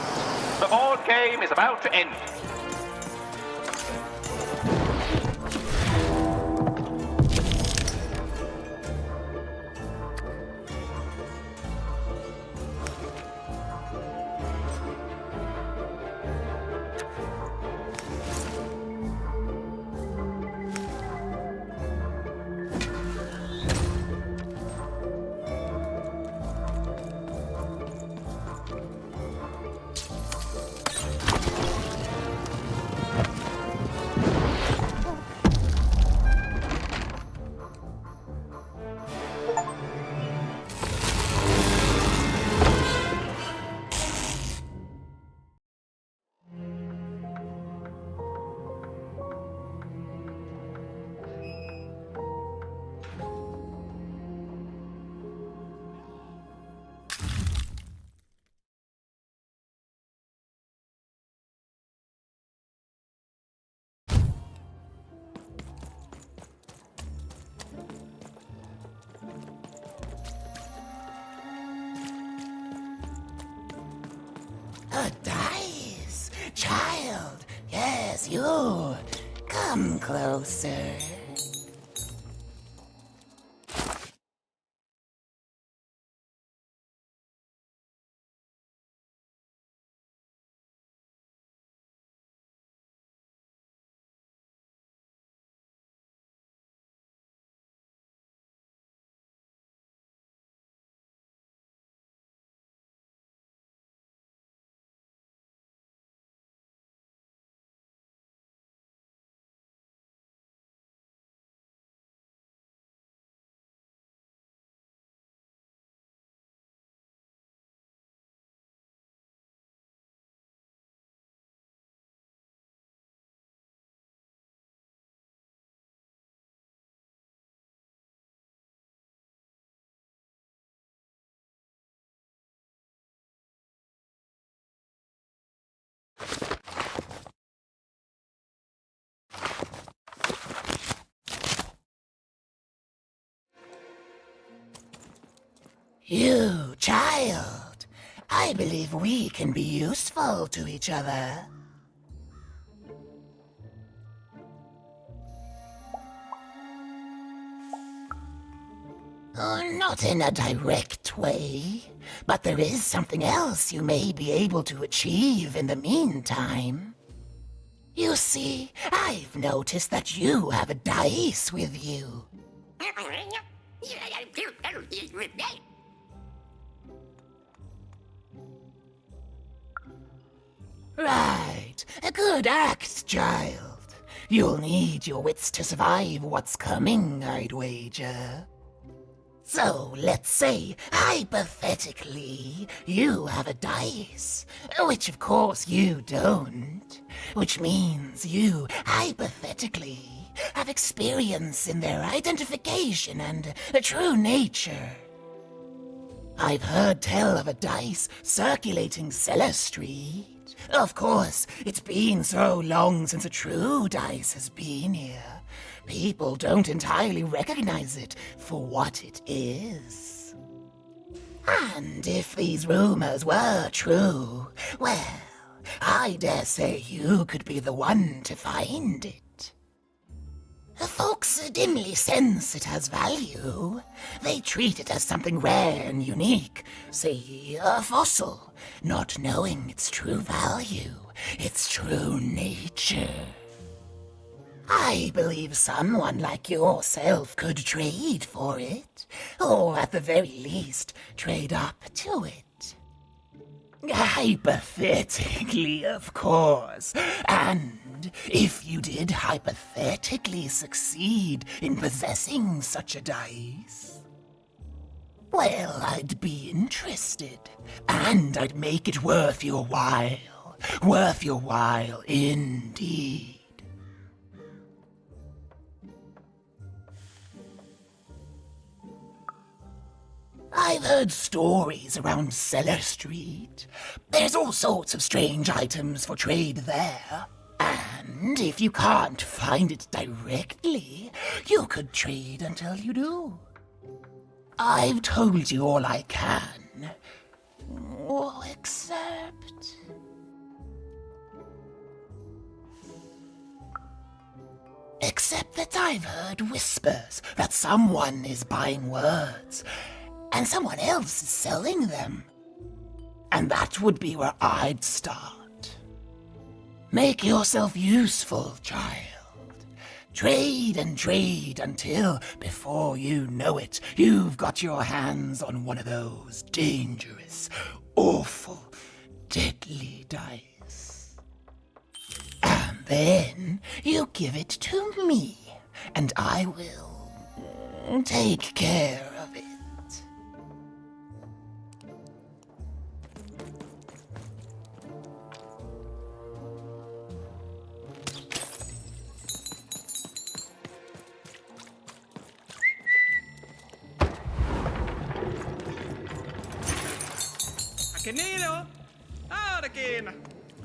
The board game is about to end. A dice! Child! Yes, you! Come closer. You, child! I believe we can be useful to each other. Not in a direct way, but there is something else you may be able to achieve in the meantime. You see, I've noticed that you have a dice with you. Right, a good act, child. You'll need your wits to survive what's coming, I'd wager. So, let's say, hypothetically, you have a dice, which of course you don't, which means you, hypothetically, have experience in their identification and true nature. I've heard tell of a dice circulating Cellar Street. Of course, it's been so long since a true dice has been here. People don't entirely recognize it for what it is. And if these rumors were true, well, I dare say you could be the one to find it. Folks dimly sense it has value. They treat it as something rare and unique, say a fossil, not knowing its true value, its true nature. I believe someone like yourself could trade for it, or at the very least, trade up to it. Hypothetically, of course, and if you did hypothetically succeed in possessing such a dice, well, I'd be interested, and I'd make it worth your while indeed. I've heard stories around Cellar Street. There's all sorts of strange items for trade there. And if you can't find it directly, you could trade until you do. I've told you all I can. Oh, except... Except that I've heard whispers that someone is buying words, and someone else is selling them. And that would be where I'd start. Make yourself useful, child. Trade and trade until, before you know it, you've got your hands on one of those dangerous, awful, deadly dice. And then you give it to me, and I will take care of it. Kenilo! Aarkiina!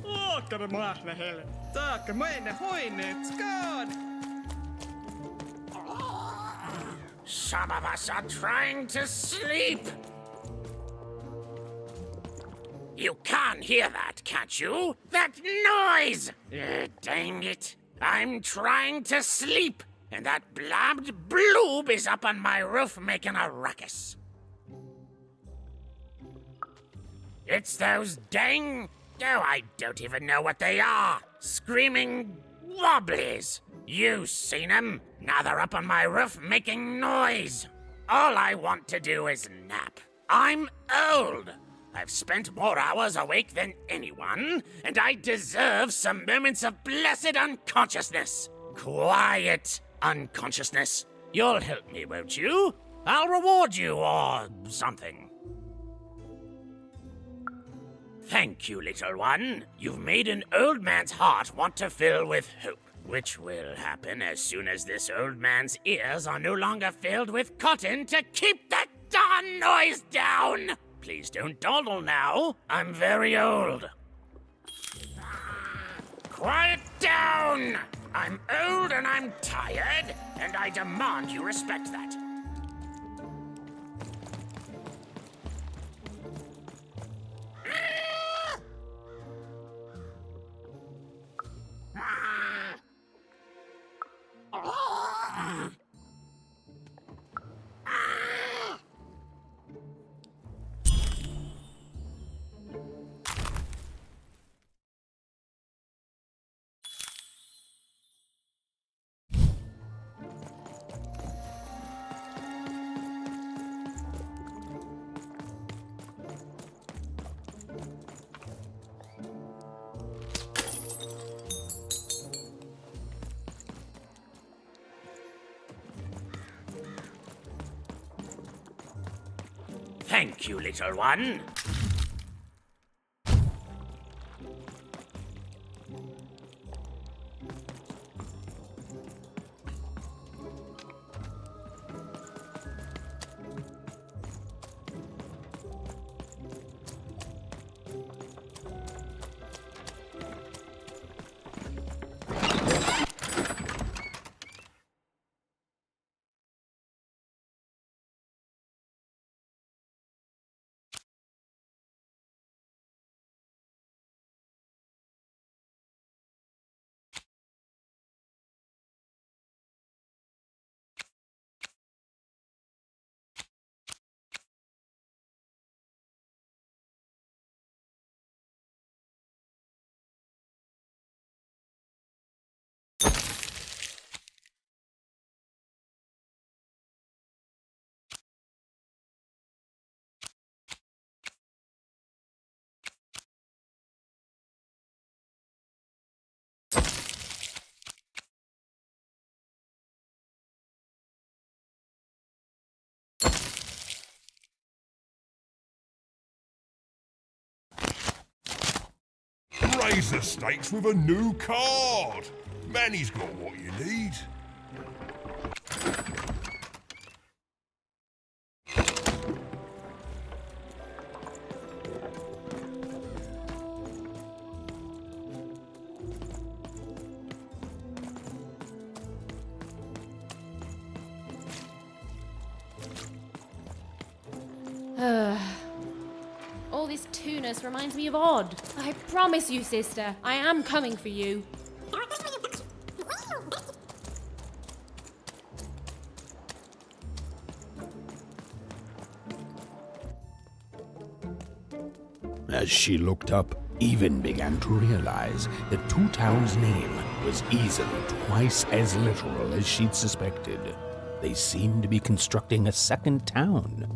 Åker maahne helle! Taakka meine hoineet skad! Some of us are trying to sleep! You can't hear that, can't you? That noise! Dang it. I'm trying to sleep, and that blabbed bloob is up on my roof making a ruckus. It's those dang... Oh, I don't even know what they are. Screaming wobblies. You seen them? Now they're up on my roof making noise. All I want to do is nap. I'm old. I've spent more hours awake than anyone, and I deserve some moments of blessed unconsciousness. Quiet unconsciousness. You'll help me, won't you? I'll reward you or something. Thank you, little one. You've made an old man's heart want to fill with hope, which will happen as soon as this old man's ears are no longer filled with cotton to keep that darn noise down. Please don't dawdle now. I'm very old. Quiet down! I'm old and I'm tired, and I demand you respect that. Thank you, little one. Raise the stakes with a new card. Manny's got what you need. All this Tunis reminds me of Odd. I promise you, sister, I am coming for you. As she looked up, Even began to realize that Two Town's name was easily twice as literal as she'd suspected. They seemed to be constructing a second town.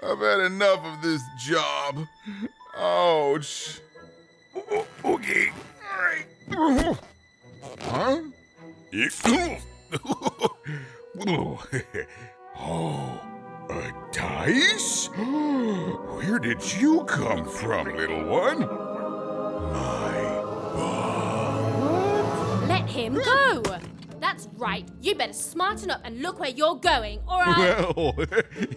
I've had enough of this job. Ouch. Okay, all right. Huh? Oh, a dice? Where did you come from, little one? Let him go! That's right. You better smarten up and look where you're going, or I... Well,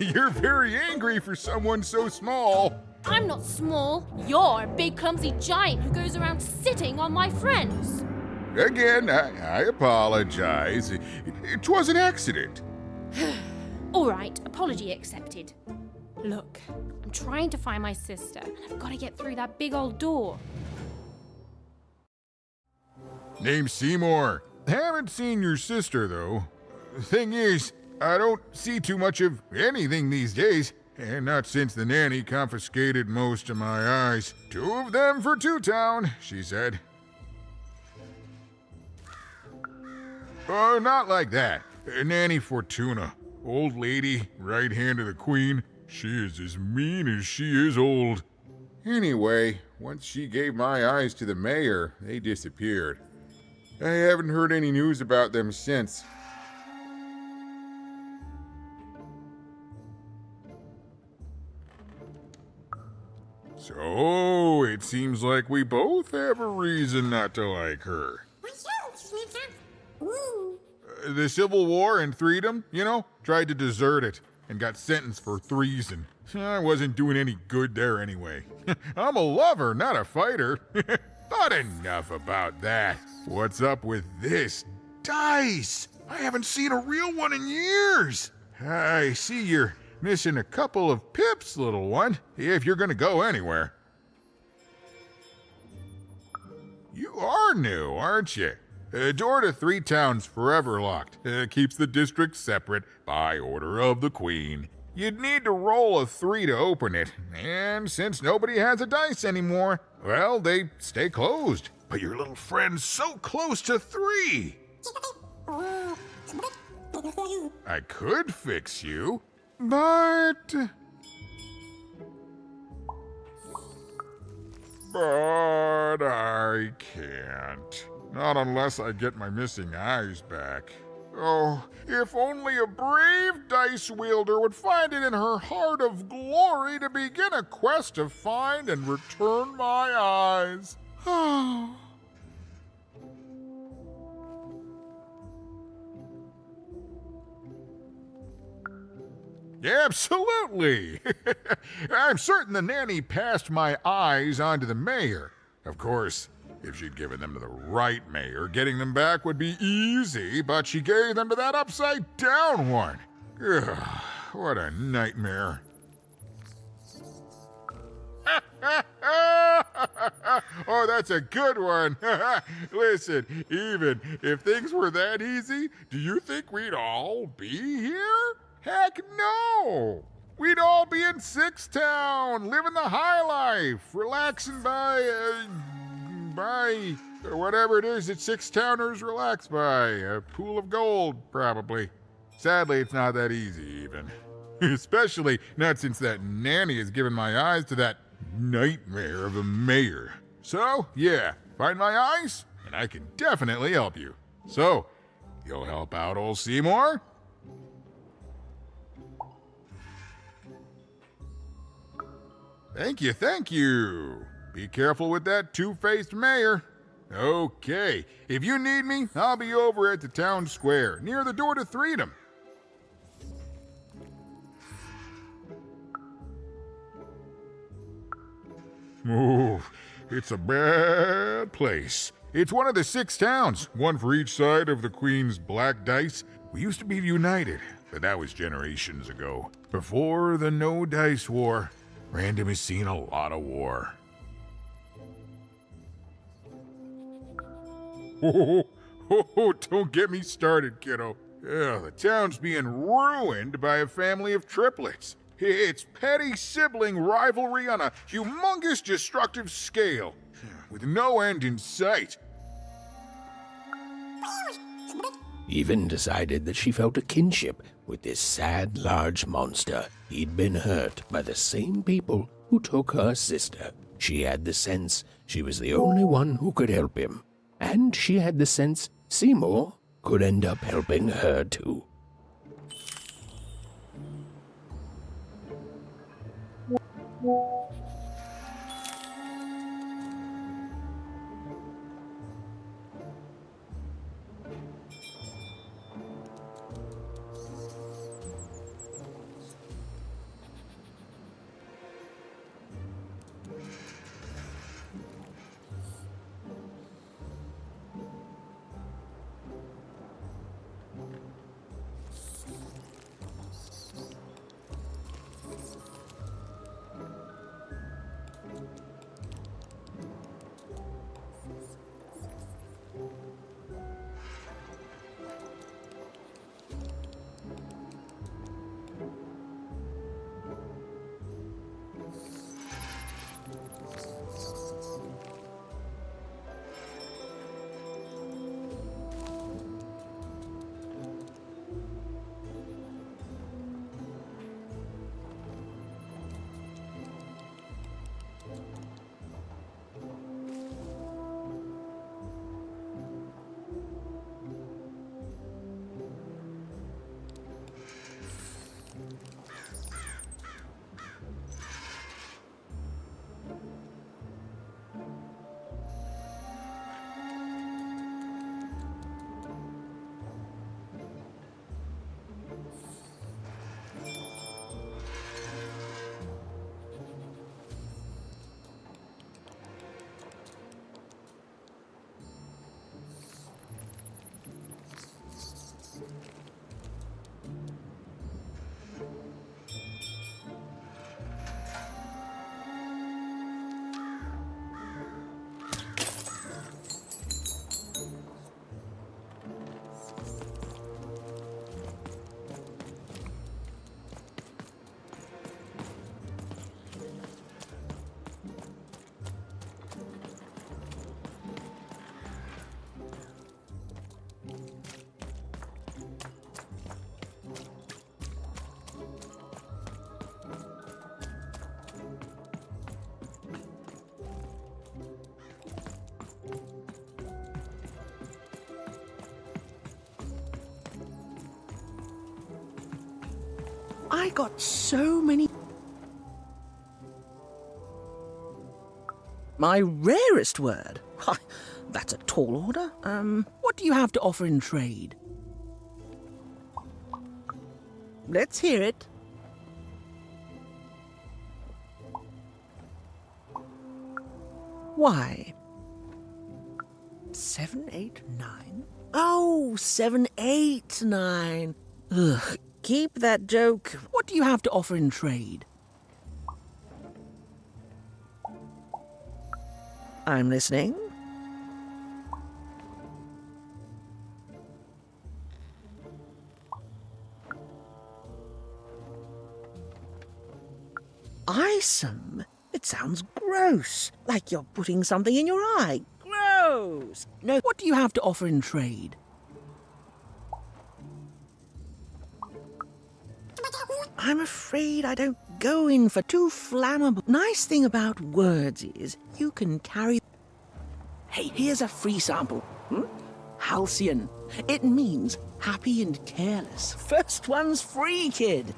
you're very angry for someone so small. I'm not small. You're a big, clumsy giant who goes around sitting on my friends. Again, I apologize. It was an accident. All right, apology accepted. Look, I'm trying to find my sister, and I've got to get through that big old door. Name's Seymour. Haven't seen your sister, though. Thing is, I don't see too much of anything these days, and not since the nanny confiscated most of my eyes. 2 of them for Two Town, she said. Not like that. Nanny Fortuna. Old lady, right hand of the queen. She is as mean as she is old. Anyway, once she gave my eyes to the mayor, they disappeared. I haven't heard any news about them since. So, it seems like we both have a reason not to like her. The Civil War and Freedom, you know, tried to desert it and got sentenced for treason. I wasn't doing any good there anyway. I'm a lover, not a fighter. But enough about that. What's up with this dice? I haven't seen a real one in years. I see you're missing a couple of pips, little one, if you're gonna go anywhere. You are new, aren't you? Door to Three Towns forever locked. Keeps the district separate by order of the Queen. You'd need to roll a 3 to open it, and since nobody has a dice anymore, well, they stay closed. But your little friend's so close to 3. I could fix you, but I can't. Not unless I get my missing eyes back. Oh, if only a brave dice wielder would find it in her heart of glory to begin a quest to find and return my eyes. Oh. Absolutely! I'm certain the nanny passed my eyes on to the mayor. Of course, if she'd given them to the right mayor, getting them back would be easy, but she gave them to that upside-down one. Ugh, what a nightmare. Oh, that's a good one. Listen, even if things were that easy, do you think we'd all be here? Heck no! We'd all be in Six Town, living the high life, relaxing by whatever it is that Six Towners relax by. A pool of gold, probably. Sadly, it's not that easy, even. Especially not since that nanny has given my eyes to that nightmare of a mayor. So, yeah, find my eyes, and I can definitely help you. So, you'll help out old Seymour? Thank you, thank you. Be careful with that two-faced mayor. Okay, if you need me, I'll be over at the town square, near the door to Freedom. Oh, it's a bad place. It's one of the 6 towns, one for each side of the Queen's black dice. We used to be united, but that was generations ago. Before the No Dice War, Random has seen a lot of war. Oh, don't get me started, kiddo. The town's being ruined by a family of triplets. It's petty sibling rivalry on a humongous destructive scale, with no end in sight. Even decided that she felt a kinship with this sad, large monster. He'd been hurt by the same people who took her sister. She had the sense she was the only one who could help him. And she had the sense Seymour could end up helping her too. I got so many... My rarest word? Why, that's a tall order. What do you have to offer in trade? Let's hear it. Why? 7, 8, 9? Oh, 7, 8, 9. Ugh, keep that joke. What do you have to offer in trade? I'm listening. Eyesome? It sounds gross. Like you're putting something in your eye. Gross! No, what do you have to offer in trade? I'm afraid I don't go in for too flammable. Nice thing about words is you can carry... Hey, here's a free sample. Halcyon. It means happy and careless. First one's free, kid.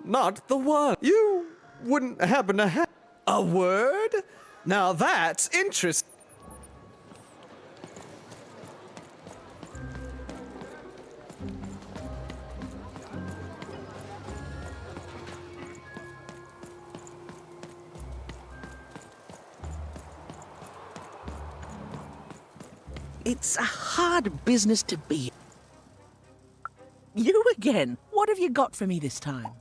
Not the one. You wouldn't happen to have a word? Now that's interesting. It's a hard business to be. You again. What have you got for me this time?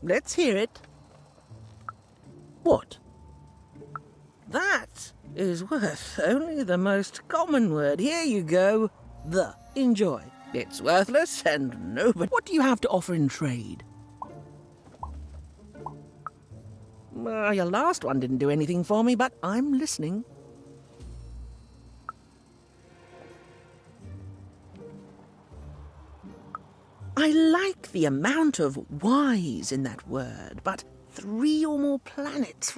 Let's hear it. What? That is worth only the most common word. Here you go. The. Enjoy. It's worthless and nobody. What do you have to offer in trade? Well, your last one didn't do anything for me, but I'm listening. I like the amount of Y's in that word, but 3 or more planets,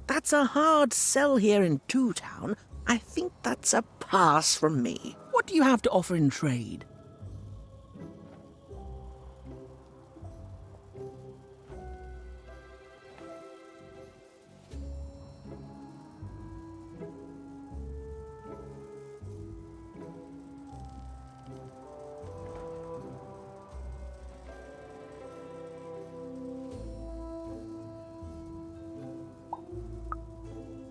that's a hard sell here in Two Town. I think that's a pass from me. What do you have to offer in trade?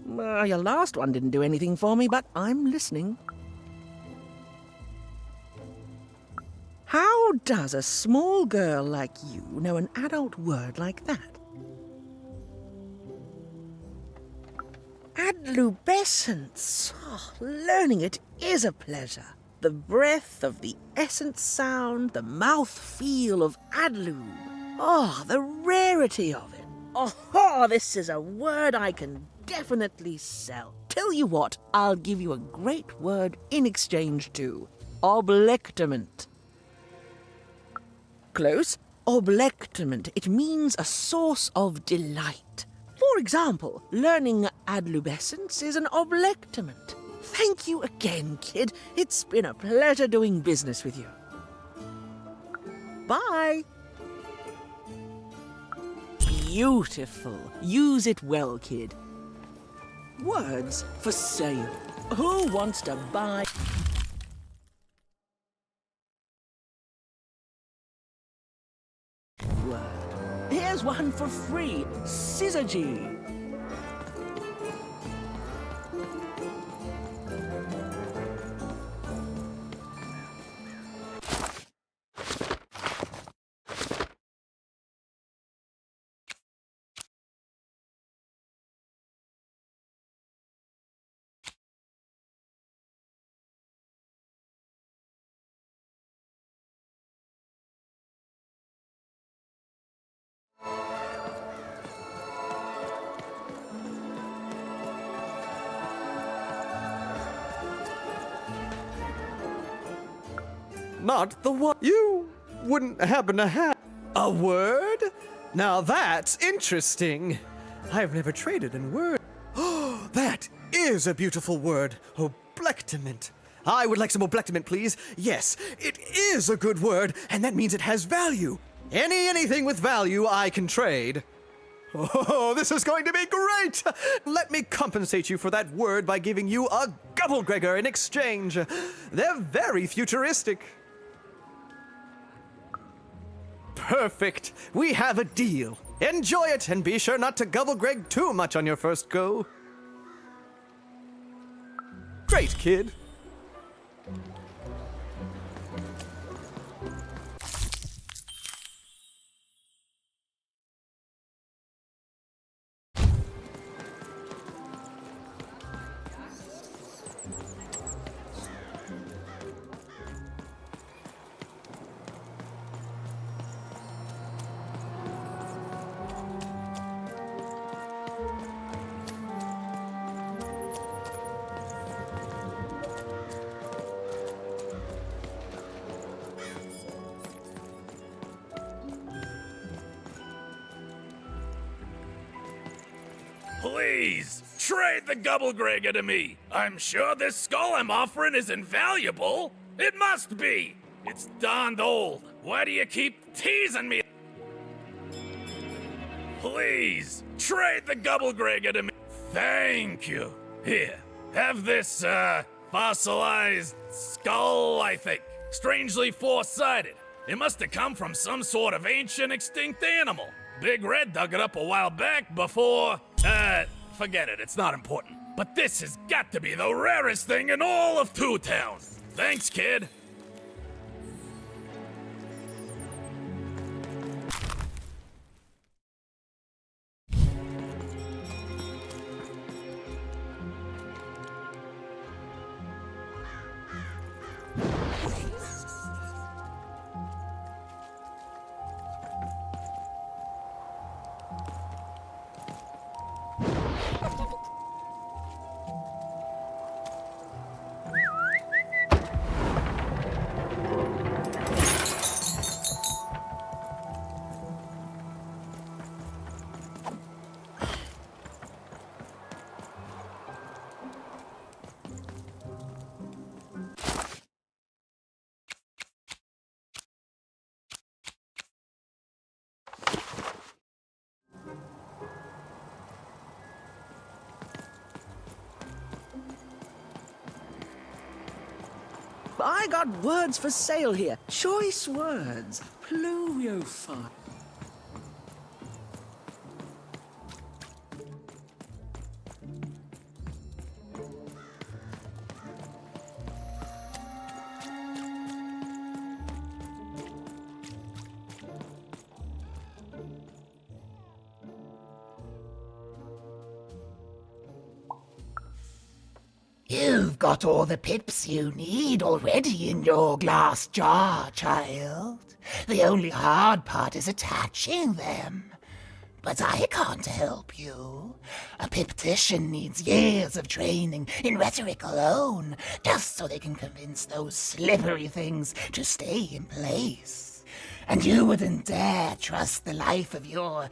Well, your last one didn't do anything for me, but I'm listening. How does a small girl like you know an adult word like that? Adlubescence. Oh, learning it is a pleasure. The breath of the essence sound, the mouth feel of adlube. Oh, the rarity of it. Oh, this is a word I can definitely sell. Tell you what, I'll give you a great word in exchange too. Oblectament. Close. Oblectament. It means a source of delight. For example, learning adlubescence is an oblectament. Thank you again, kid. It's been a pleasure doing business with you. Bye. Beautiful. Use it well, kid. Words for sale. Who wants to buy? Word. Here's one for free. Syzygy. Not the one. You wouldn't happen to have a word? Now that's interesting. I've never traded in words. Oh, that is a beautiful word. Oblectament. I would like some oblectament, please. Yes, it is a good word, and that means it has value. Anything with value I can trade. Oh, this is going to be great! Let me compensate you for that word by giving you a Gubblegregor in exchange. They're very futuristic. Perfect. We have a deal. Enjoy it, and be sure not to Gubblegreg too much on your first go. Great, kid. Please, trade the Gubblegregor to me. I'm sure this skull I'm offering is invaluable. It must be. It's darned old. Why do you keep teasing me? Please, trade the Gubblegregger to me. Thank you. Here, have this, fossilized skull, I think. Strangely four-sided. It must have come from some sort of ancient extinct animal. Big Red dug it up a while back before... forget it, it's not important. But this has got to be the rarest thing in all of Two Town. Thanks, kid. I got words for sale here. Choice words. Pluviophile. You've got all the pips you need already in your glass jar, child. The only hard part is attaching them. But I can't help you. A piptician needs years of training in rhetoric alone, just so they can convince those slippery things to stay in place. And you wouldn't dare trust the life of your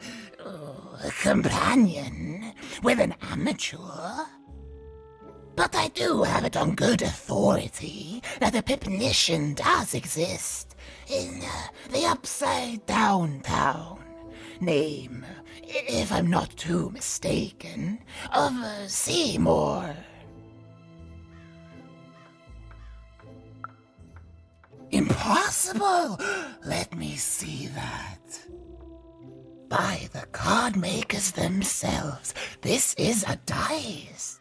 companion with an amateur. But I do have it on good authority that a pipnician does exist in the Upside Down Town. Name, if I'm not too mistaken, of Seymour. Impossible! Let me see that. By the card makers themselves, this is a dice.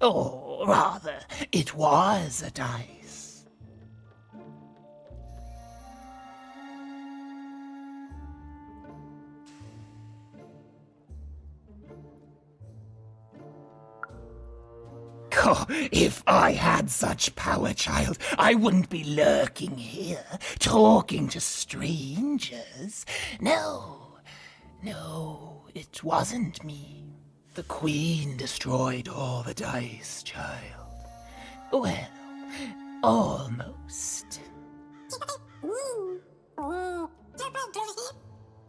Or rather, it was a dice. Oh, if I had such power, child, I wouldn't be lurking here, talking to strangers. No, it wasn't me. The Queen destroyed all the dice, child. Well, almost.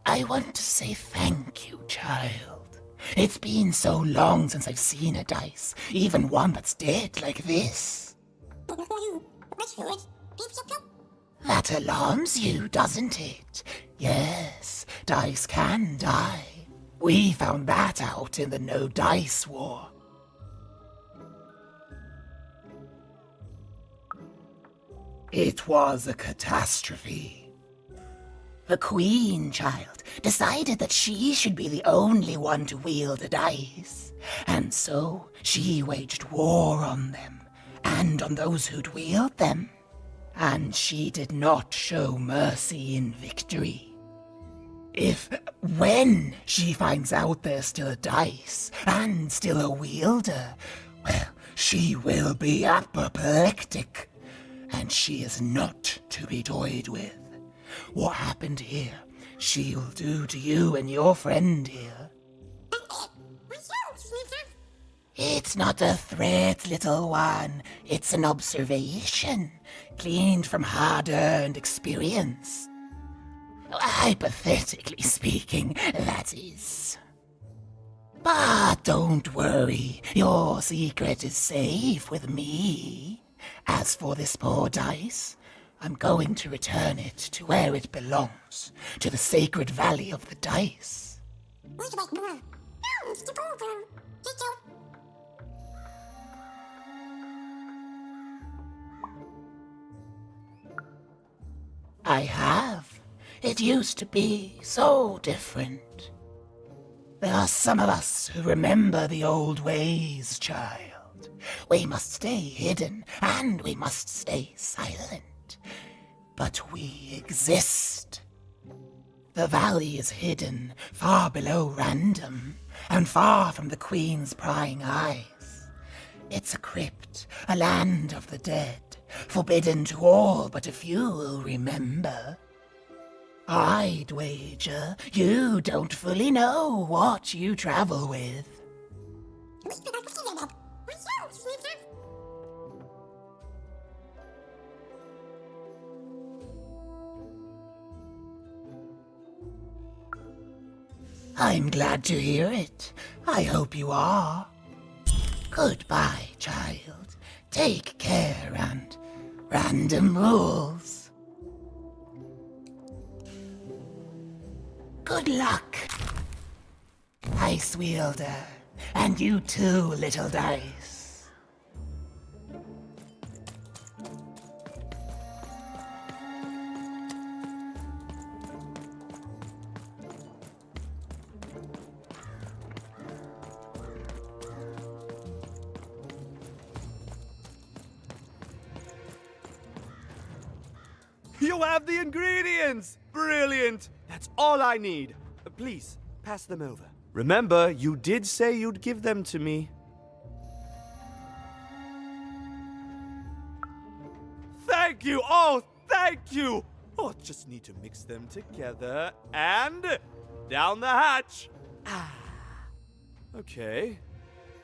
I want to say thank you, child. It's been so long since I've seen a dice, even one that's dead like this. That alarms you, doesn't it? Yes, dice can die. We found that out in the No Dice War. It was a catastrophe. The Queen, child, decided that she should be the only one to wield a dice, and so she waged war on them, and on those who'd wield them. And she did not show mercy in victory. When she finds out there's still a dice, and still a wielder, well, she will be apoplectic, and she is not to be toyed with. What happened here, she'll do to you and your friend here. It's not a threat, little one. It's an observation, gleaned from hard-earned experience. Hypothetically speaking, that is. But don't worry, your secret is safe with me. As for this poor dice, I'm going to return it to where it belongs, to the sacred valley of the dice. I have. It used to be so different. There are some of us who remember the old ways, child. We must stay hidden, and we must stay silent. But we exist. The valley is hidden, far below Random, and far from the Queen's prying eyes. It's a crypt, a land of the dead, forbidden to all but a few will remember. I'd wager you don't fully know what you travel with. I'm glad to hear it. I hope you are. Goodbye, child. Take care and Random rules. Good luck, Ice Wielder, and you too, little dice. You have the ingredients! Brilliant! That's all I need. Please, pass them over. Remember, you did say you'd give them to me. Thank you! Oh, thank you! Oh, just need to mix them together and down the hatch. Ah. Okay.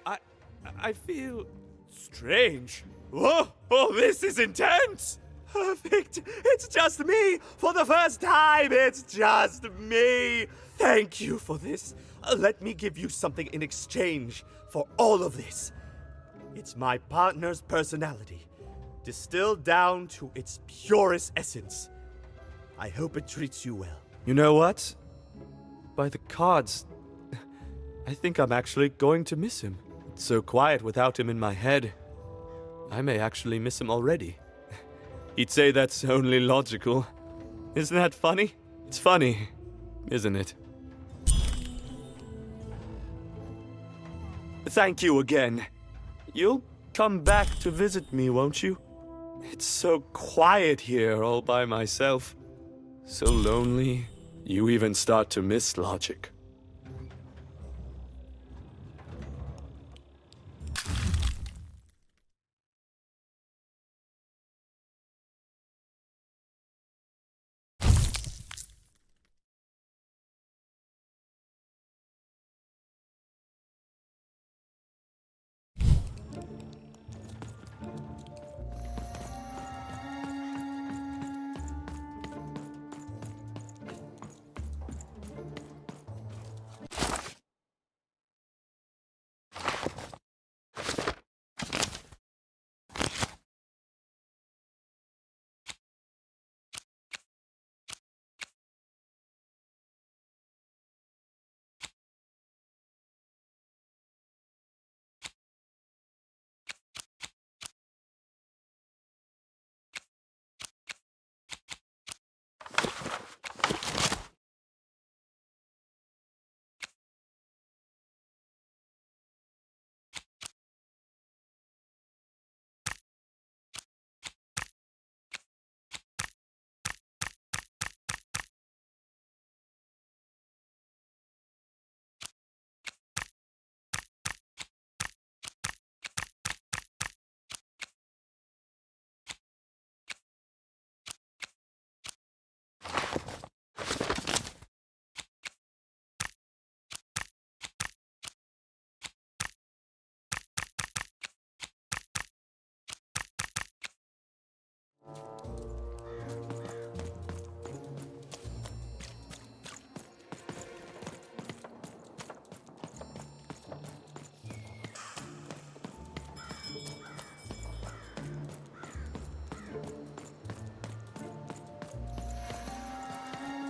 I feel strange. Whoa! Oh, this is intense! Perfect! It's just me! For the first time, it's just me! Thank you for this. Let me give you something in exchange for all of this. It's my partner's personality, distilled down to its purest essence. I hope it treats you well. You know what? By the cards, I think I'm actually going to miss him. It's so quiet without him in my head. I may actually miss him already. He'd say that's only logical. Isn't that funny? It's funny, isn't it? Thank you again. You'll come back to visit me, won't you? It's so quiet here all by myself. So lonely. You even start to miss logic.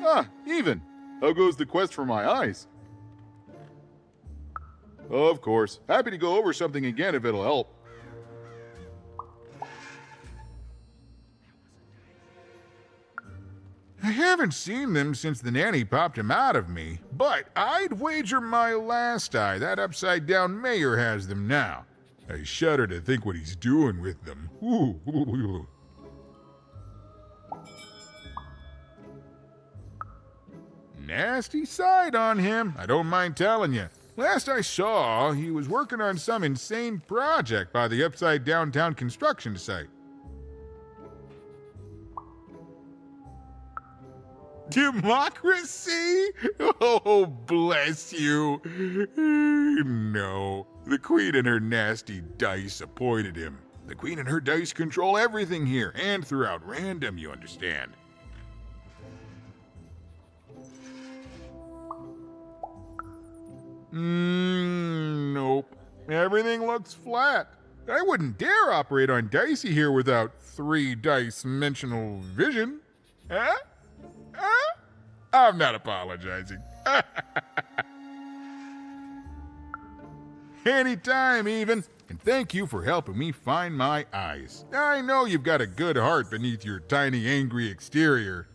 Ah, Even. How goes the quest for my eyes? Of course. Happy to go over something again if it'll help. I haven't seen them since the nanny popped him out of me, but I'd wager my last eye that upside-down mayor has them now. I shudder to think what he's doing with them. Ooh. Nasty side on him, I don't mind telling you. Last I saw, he was working on some insane project by the upside downtown construction site. Democracy? Oh, bless you. No, the Queen and her nasty dice appointed him. The Queen and her dice control everything here, and throughout Random, you understand. Nope. Everything looks flat. I wouldn't dare operate on Dicey here without 3-dimensional vision. Huh? I'm not apologizing. Anytime, even. And thank you for helping me find my eyes. I know you've got a good heart beneath your tiny, angry exterior.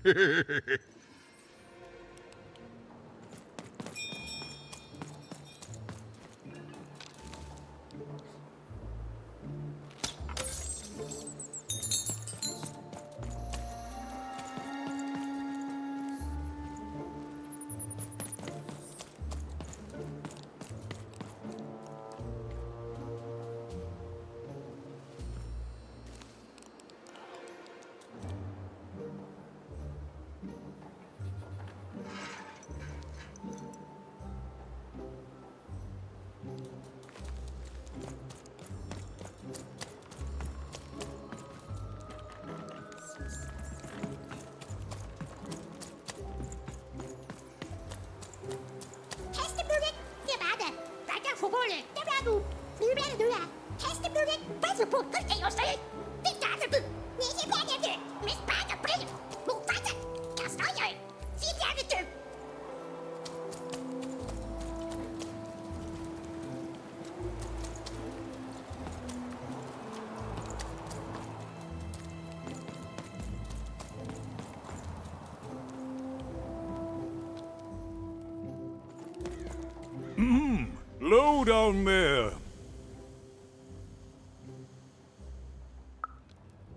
Low down there.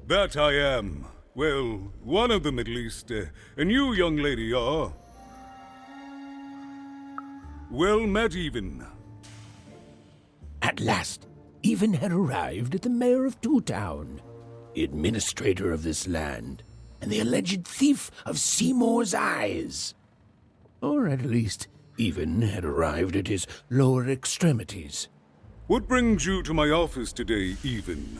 That I am. Well, one of them at least. And you, young lady, are... well met, Even. At last, Even had arrived at the mayor of Two Town, the administrator of this land, and the alleged thief of Seymour's eyes. Or at least, Even had arrived at his lower extremities. What brings you to my office today, Even?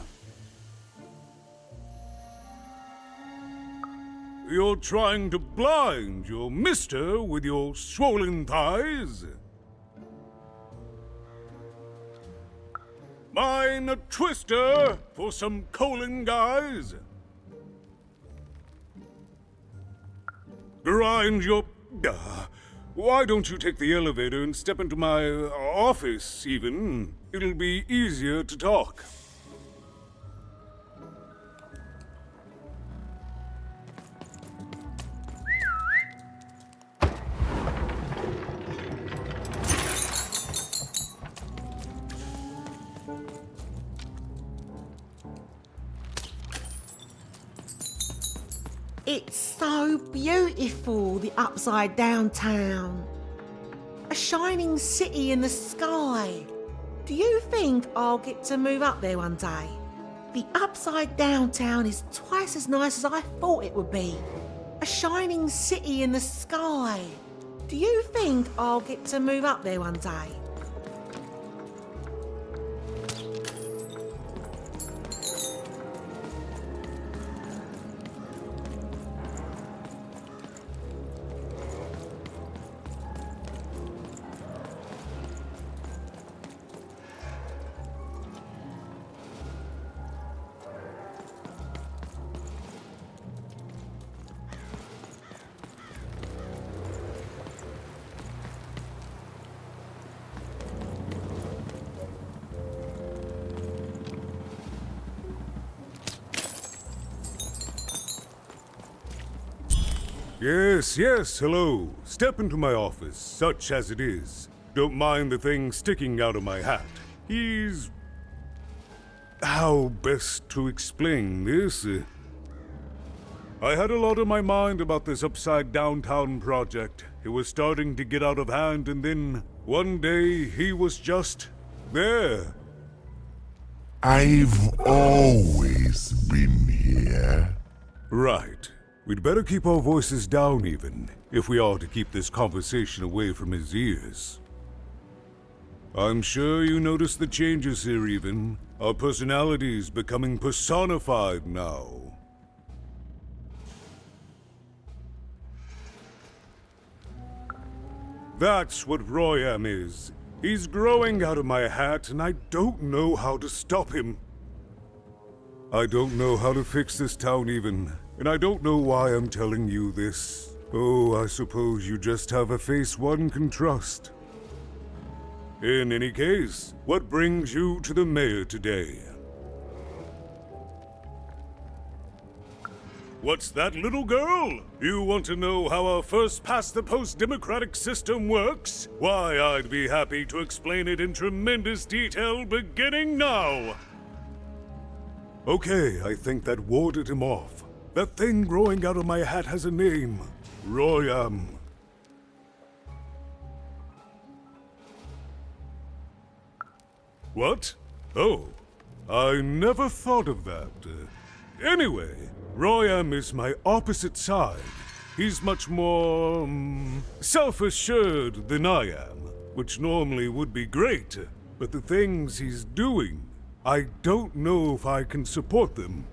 You're trying to blind your mister with your swollen thighs? Mine a twister for some colon guys? Grind your... why don't you take the elevator and step into my office, Even? It'll be easier to talk. It's so beautiful, the upside down town. A shining city in the sky. Do you think I'll get to move up there one day? The upside down town is twice as nice as I thought it would be. A shining city in the sky. Do you think I'll get to move up there one day? Yes, yes, hello. Step into my office, such as it is. Don't mind the thing sticking out of my hat. He's... How best to explain this? I had a lot on my mind about this Upside Downtown project. It was starting to get out of hand, and then one day he was just there. I've always been here. Right. We'd better keep our voices down even, if we are to keep this conversation away from his ears. I'm sure you noticed the changes here even. Our personalities becoming personified now. That's what Royam is. He's growing out of my hat, and I don't know how to stop him. I don't know how to fix this town even, and I don't know why I'm telling you this. Oh, I suppose you just have a face one can trust. In any case, what brings you to the mayor today? What's that, little girl? You want to know how our first-past-the-post democratic system works? Why, I'd be happy to explain it in tremendous detail beginning now. Okay, I think that warded him off. That thing growing out of my hat has a name. Royam. What? Oh, I never thought of that. Anyway, Royam is my opposite side. He's much more, self-assured than I am, which normally would be great, but the things he's doing, I don't know if I can support them.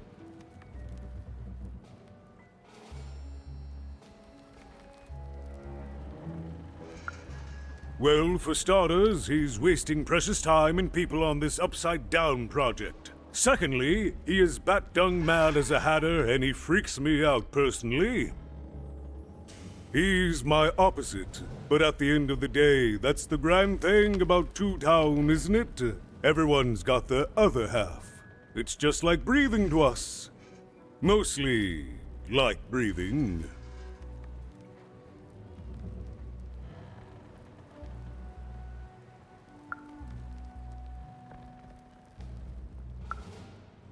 Well, for starters, he's wasting precious time and people on this Upside Down project. Secondly, he is bat-dung mad as a hatter, and he freaks me out personally. He's my opposite, but at the end of the day, that's the grand thing about Two Town, isn't it? Everyone's got the other half. It's just like breathing to us. Mostly like breathing.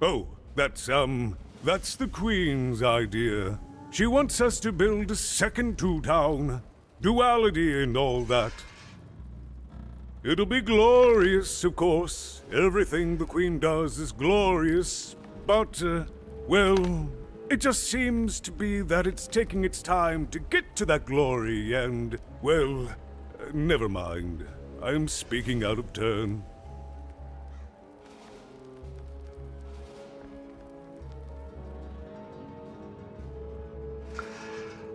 Oh, that's the Queen's idea. She wants us to build a second Two Town. Duality and all that. It'll be glorious, of course. Everything the Queen does is glorious. But, well, it just seems to be that it's taking its time to get to that glory and, well, never mind. I'm speaking out of turn.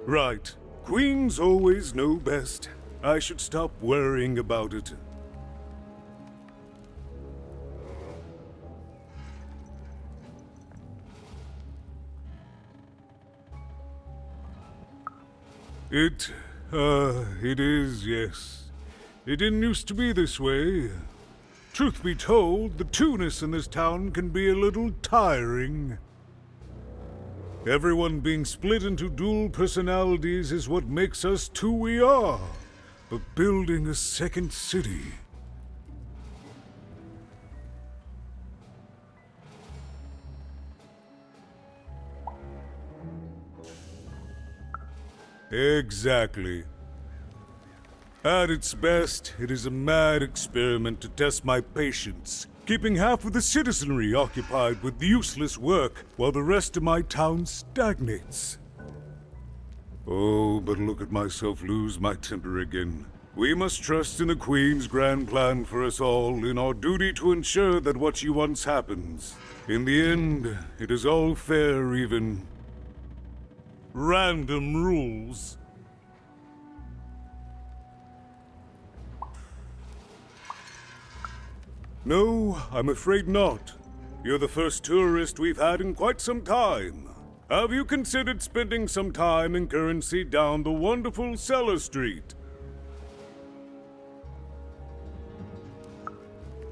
Right. Queens always know best. I should stop worrying about it. It is, yes. It didn't used to be this way. Truth be told, the two-ness in this town can be a little tiring. Everyone being split into dual personalities is what makes us who we are. But building a second city... Exactly. At its best, it is a mad experiment to test my patience, keeping half of the citizenry occupied with useless work while the rest of my town stagnates. Oh, but look at myself lose my temper again. We must trust in the Queen's grand plan for us all, in our duty to ensure that what she wants happens. In the end, it is all fair, even. Random rules. No, I'm afraid not. You're the first tourist we've had in quite some time. Have you considered spending some time in currency down the wonderful Cellar Street?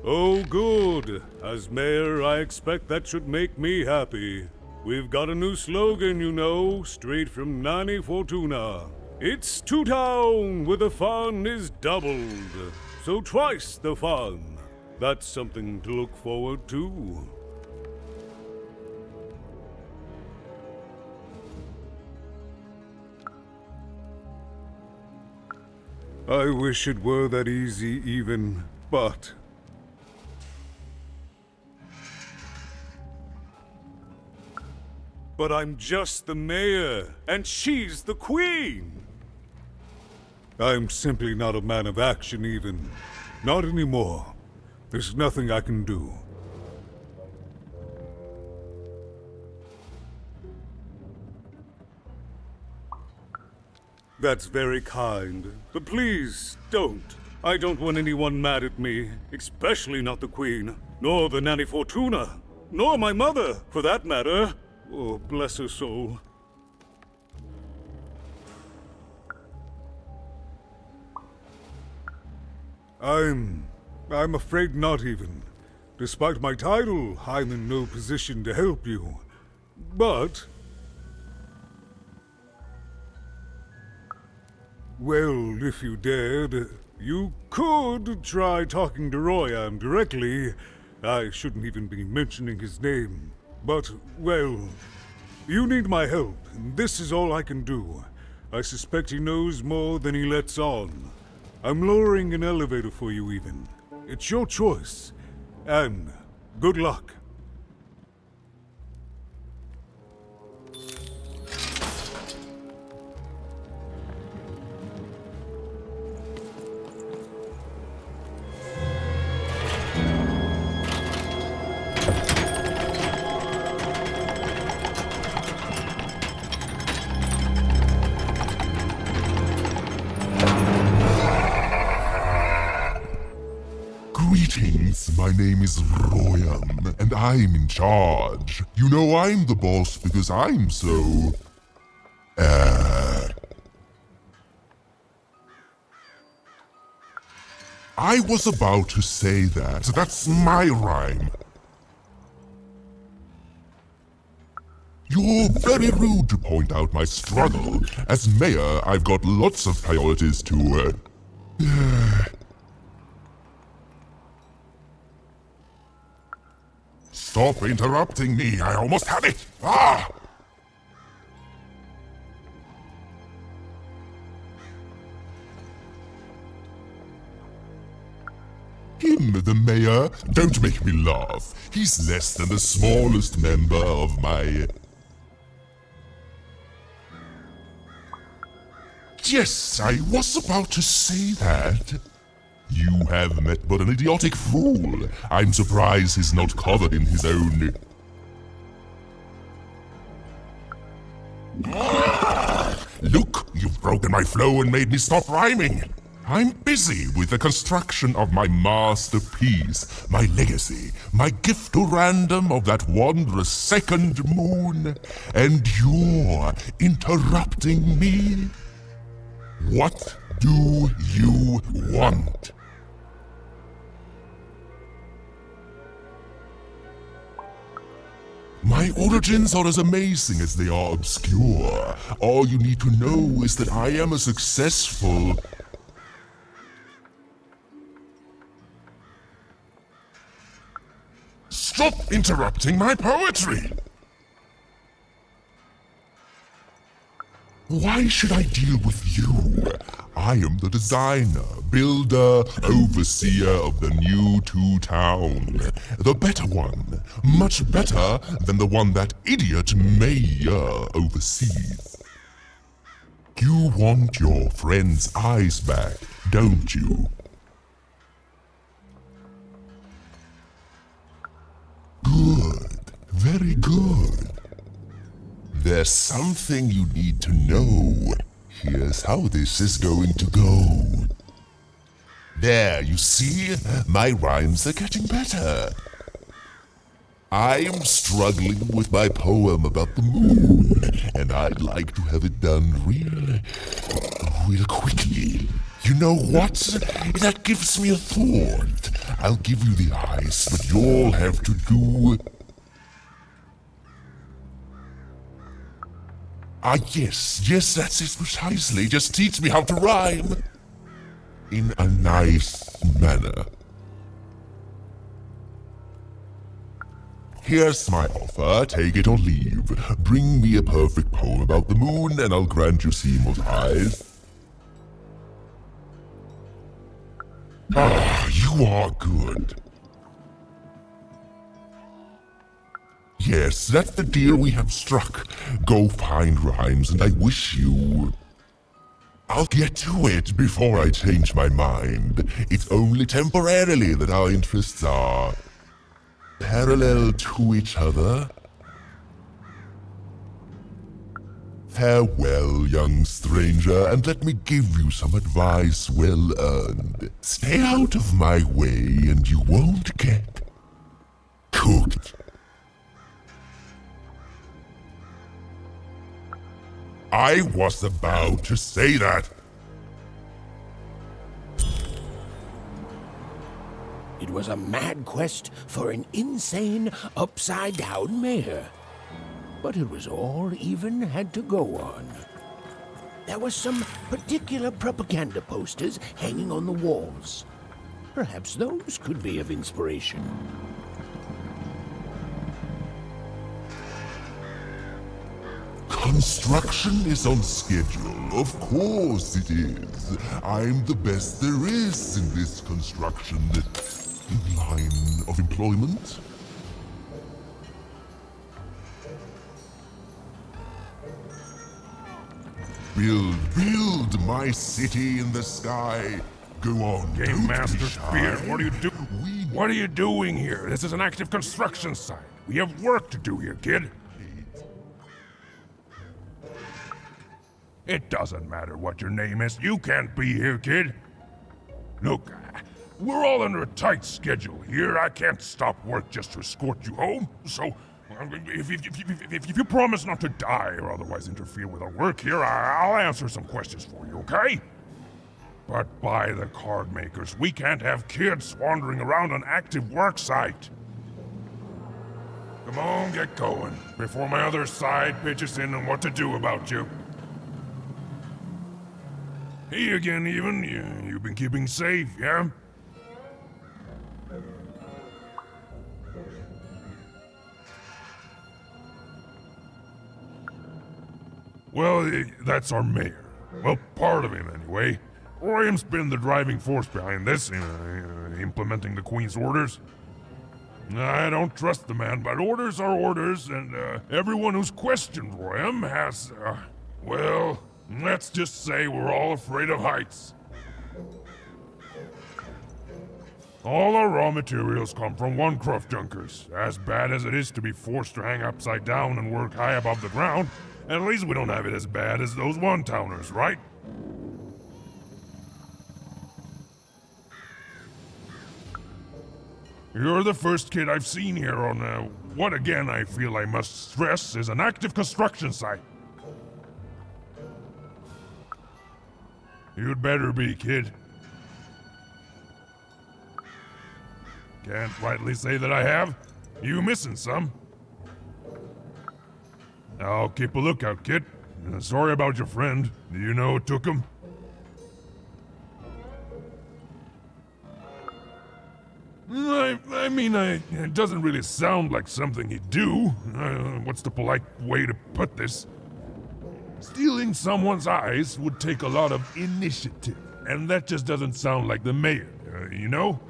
Oh, good. As mayor, I expect that should make me happy. We've got a new slogan, you know, straight from Nanny Fortuna. It's Two Town where the fun is doubled. So twice the fun. That's something to look forward to. I wish it were that easy even, but... But I'm just the mayor, and she's the queen! I'm simply not a man of action even. Not anymore. There's nothing I can do. That's very kind, but please don't. I don't want anyone mad at me, especially not the Queen, nor the Nanny Fortuna, nor my mother, for that matter. Oh, bless her soul. I'm afraid not even. Despite my title, I'm in no position to help you. But... well, if you dared, you could try talking to Royan directly. I shouldn't even be mentioning his name. But, well, you need my help, and this is all I can do. I suspect he knows more than he lets on. I'm lowering an elevator for you even. It's your choice. And good luck. Greetings, my name is Royan, and I'm in charge. You know I'm the boss because I'm so... I was about to say that. That's my rhyme. You're very rude to point out my struggle. As mayor, I've got lots of priorities to, Stop interrupting me, I almost had it! Ah! Him, the mayor? Don't make me laugh. He's less than the smallest member of my... Yes, I was about to say that. You have met but an idiotic fool. I'm surprised he's not covered in his own... Look, you've broken my flow and made me stop rhyming. I'm busy with the construction of my masterpiece, my legacy, my gift to random of that wondrous second moon, and you're interrupting me? What do you want? My origins are as amazing as they are obscure. All you need to know is that I am a successful... Stop interrupting my poetry! Why should I deal with you? I am the designer, builder, overseer of the new Two Town. The better one. Much better than the one that idiot mayor oversees. You want your friend's eyes back, don't you? Good. Very good. There's something you need to know. Here's how this is going to go. There, you see? My rhymes are getting better. I'm struggling with my poem about the moon, and I'd like to have it done real quickly. You know what? That gives me a thought. I'll give you the ice, but you'll have to do... Ah, yes, that's it precisely. Just teach me how to rhyme. In a nice manner. Here's my offer, take it or leave. Bring me a perfect poem about the moon, and I'll grant you Seymour's eyes. Ah, you are good. Yes, that's the deal we have struck. Go find rhymes, and I wish you... I'll get to it before I change my mind. It's only temporarily that our interests are... parallel to each other. Farewell, young stranger, and let me give you some advice well earned. Stay out of my way, and you won't get cooked. I was about to say that. It was a mad quest for an insane, upside-down mayor. But it was all even had to go on. There were some particular propaganda posters hanging on the walls. Perhaps those could be of inspiration. Construction is on schedule. Of course it is. I'm the best there is in this construction line of employment. Build my city in the sky. Go on, Game Master Spear, what are you doing here? This is an active construction site. We have work to do here, kid. It doesn't matter what your name is. You can't be here, kid. Look, we're all under a tight schedule here. I can't stop work just to escort you home. So, if you promise not to die or otherwise interfere with our work here, I'll answer some questions for you, okay? But by the card makers, we can't have kids wandering around an active work site. Come on, get going, before my other side pitches in on what to do about you. Hey again, even. You've been keeping safe, yeah? Well, that's our mayor. Well, part of him, anyway. Royham's been the driving force behind this, implementing the Queen's orders. I don't trust the man, but orders are orders, and everyone who's questioned Royham has, well, let's just say we're all afraid of heights. All our raw materials come from One-Cruft Junkers. As bad as it is to be forced to hang upside down and work high above the ground, at least we don't have it as bad as those one-towners, right? You're the first kid I've seen here on, what again I feel I must stress is an active construction site. You'd better be, kid. Can't rightly say that I have. You missing some. I'll keep a lookout, kid. Sorry about your friend. Do you know who took him? I mean, it doesn't really sound like something he'd do. What's the polite way to put this? Stealing someone's eyes would take a lot of initiative, and that just doesn't sound like the mayor, you know?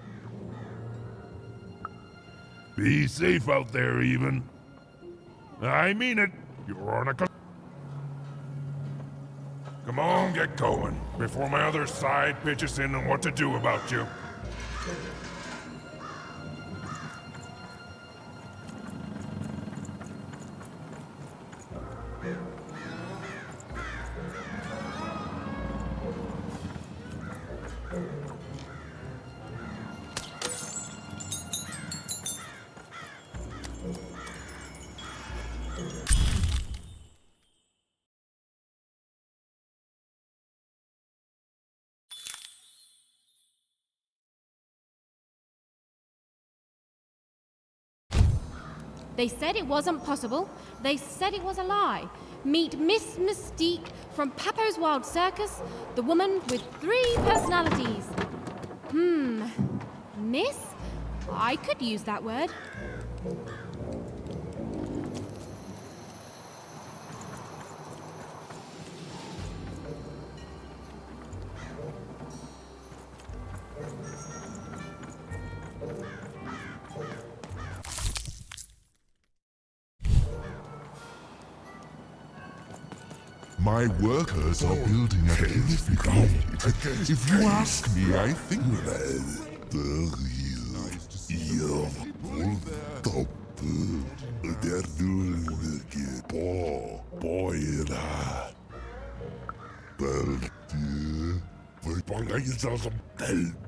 Be safe out there, even. I mean it. You're on a... Come on, get going, before my other side pitches in on what to do about you. They said it wasn't possible. They said it was a lie. Meet Miss Mystique from Papo's Wild Circus, the woman with 3 personalities. Miss? I could use that word. My workers are building a purifier. If you ask me, I think the real top. They're doing the boy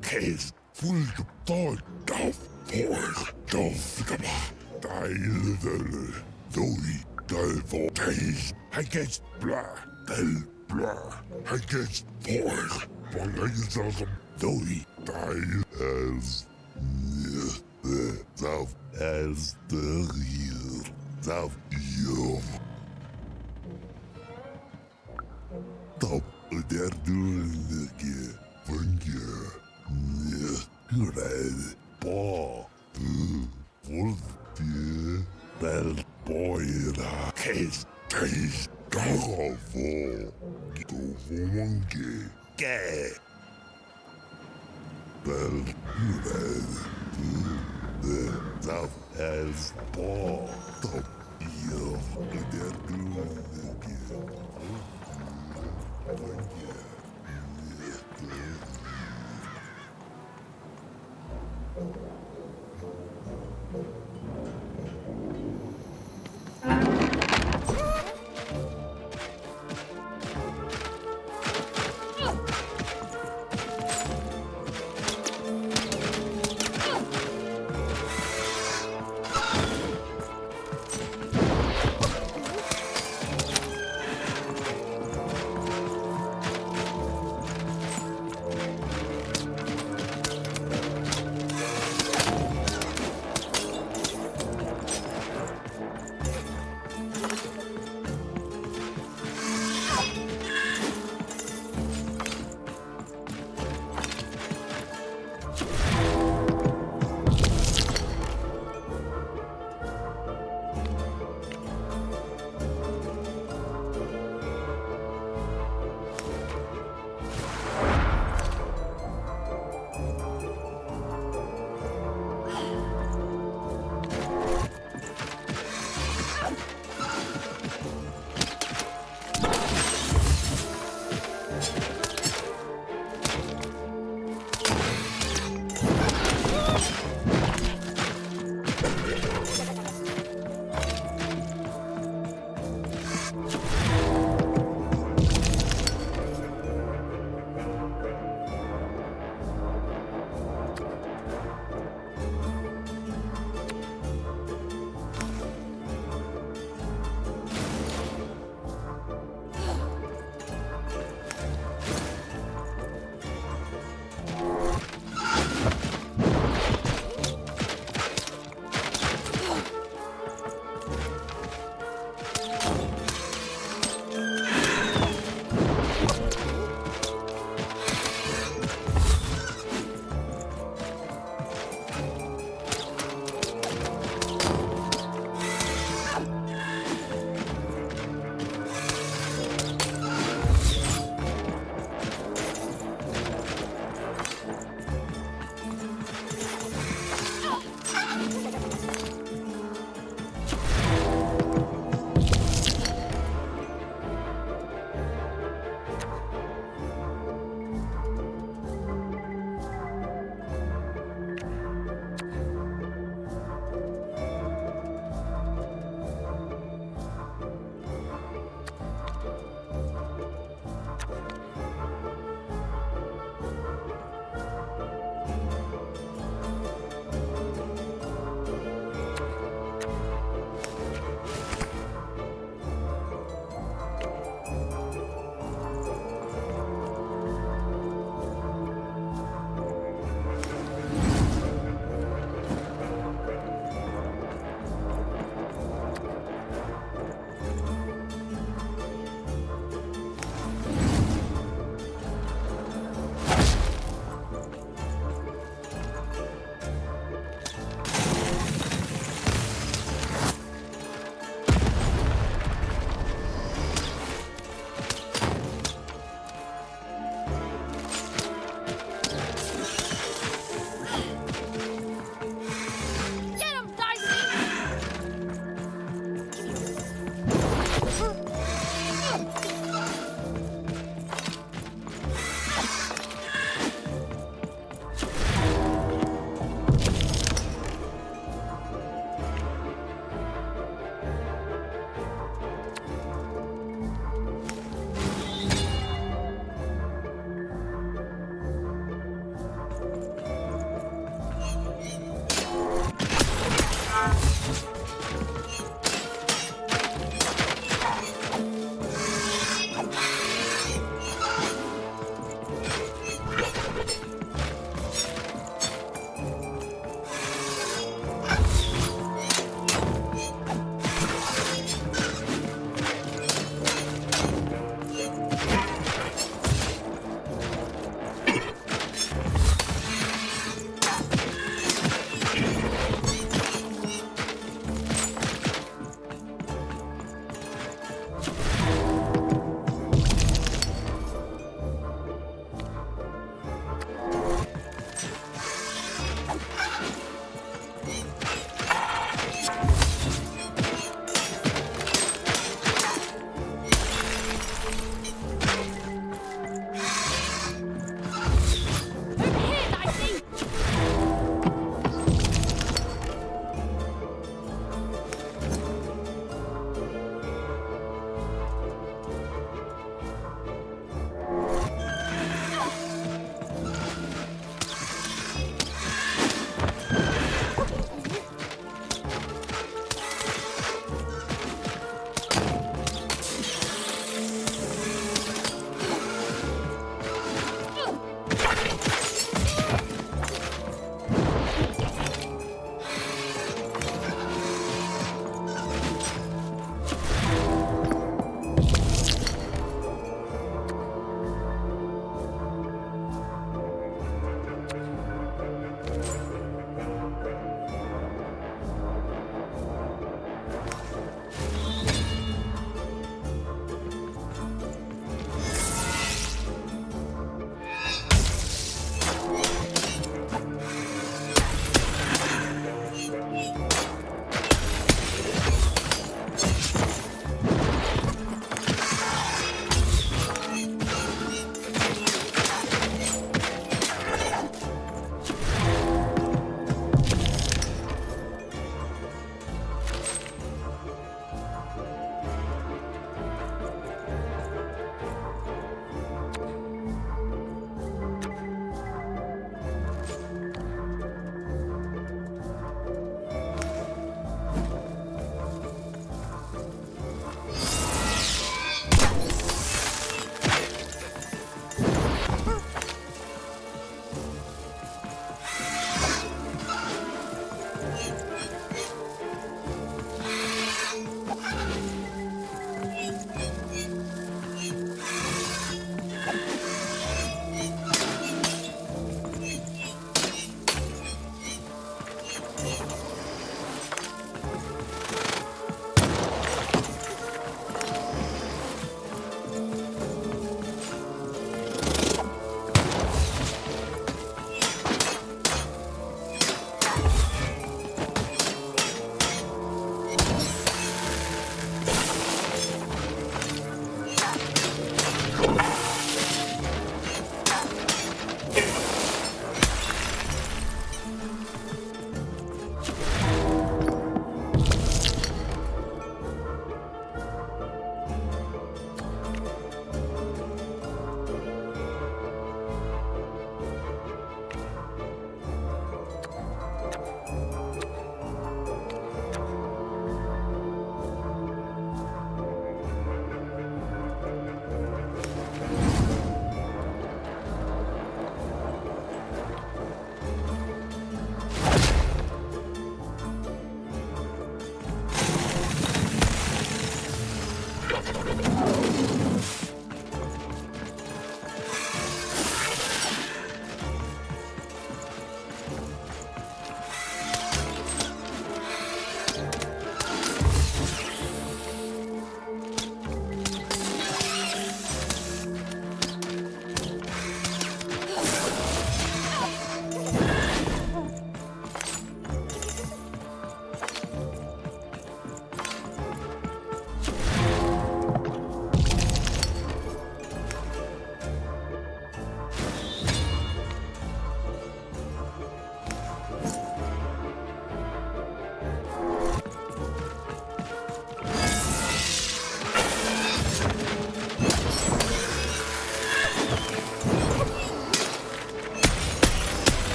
case full of I guess blah, blah, I guess pork, as the real of you. Top, they're doing the case taste powerful. Monkey. The as ball. Top, they're doing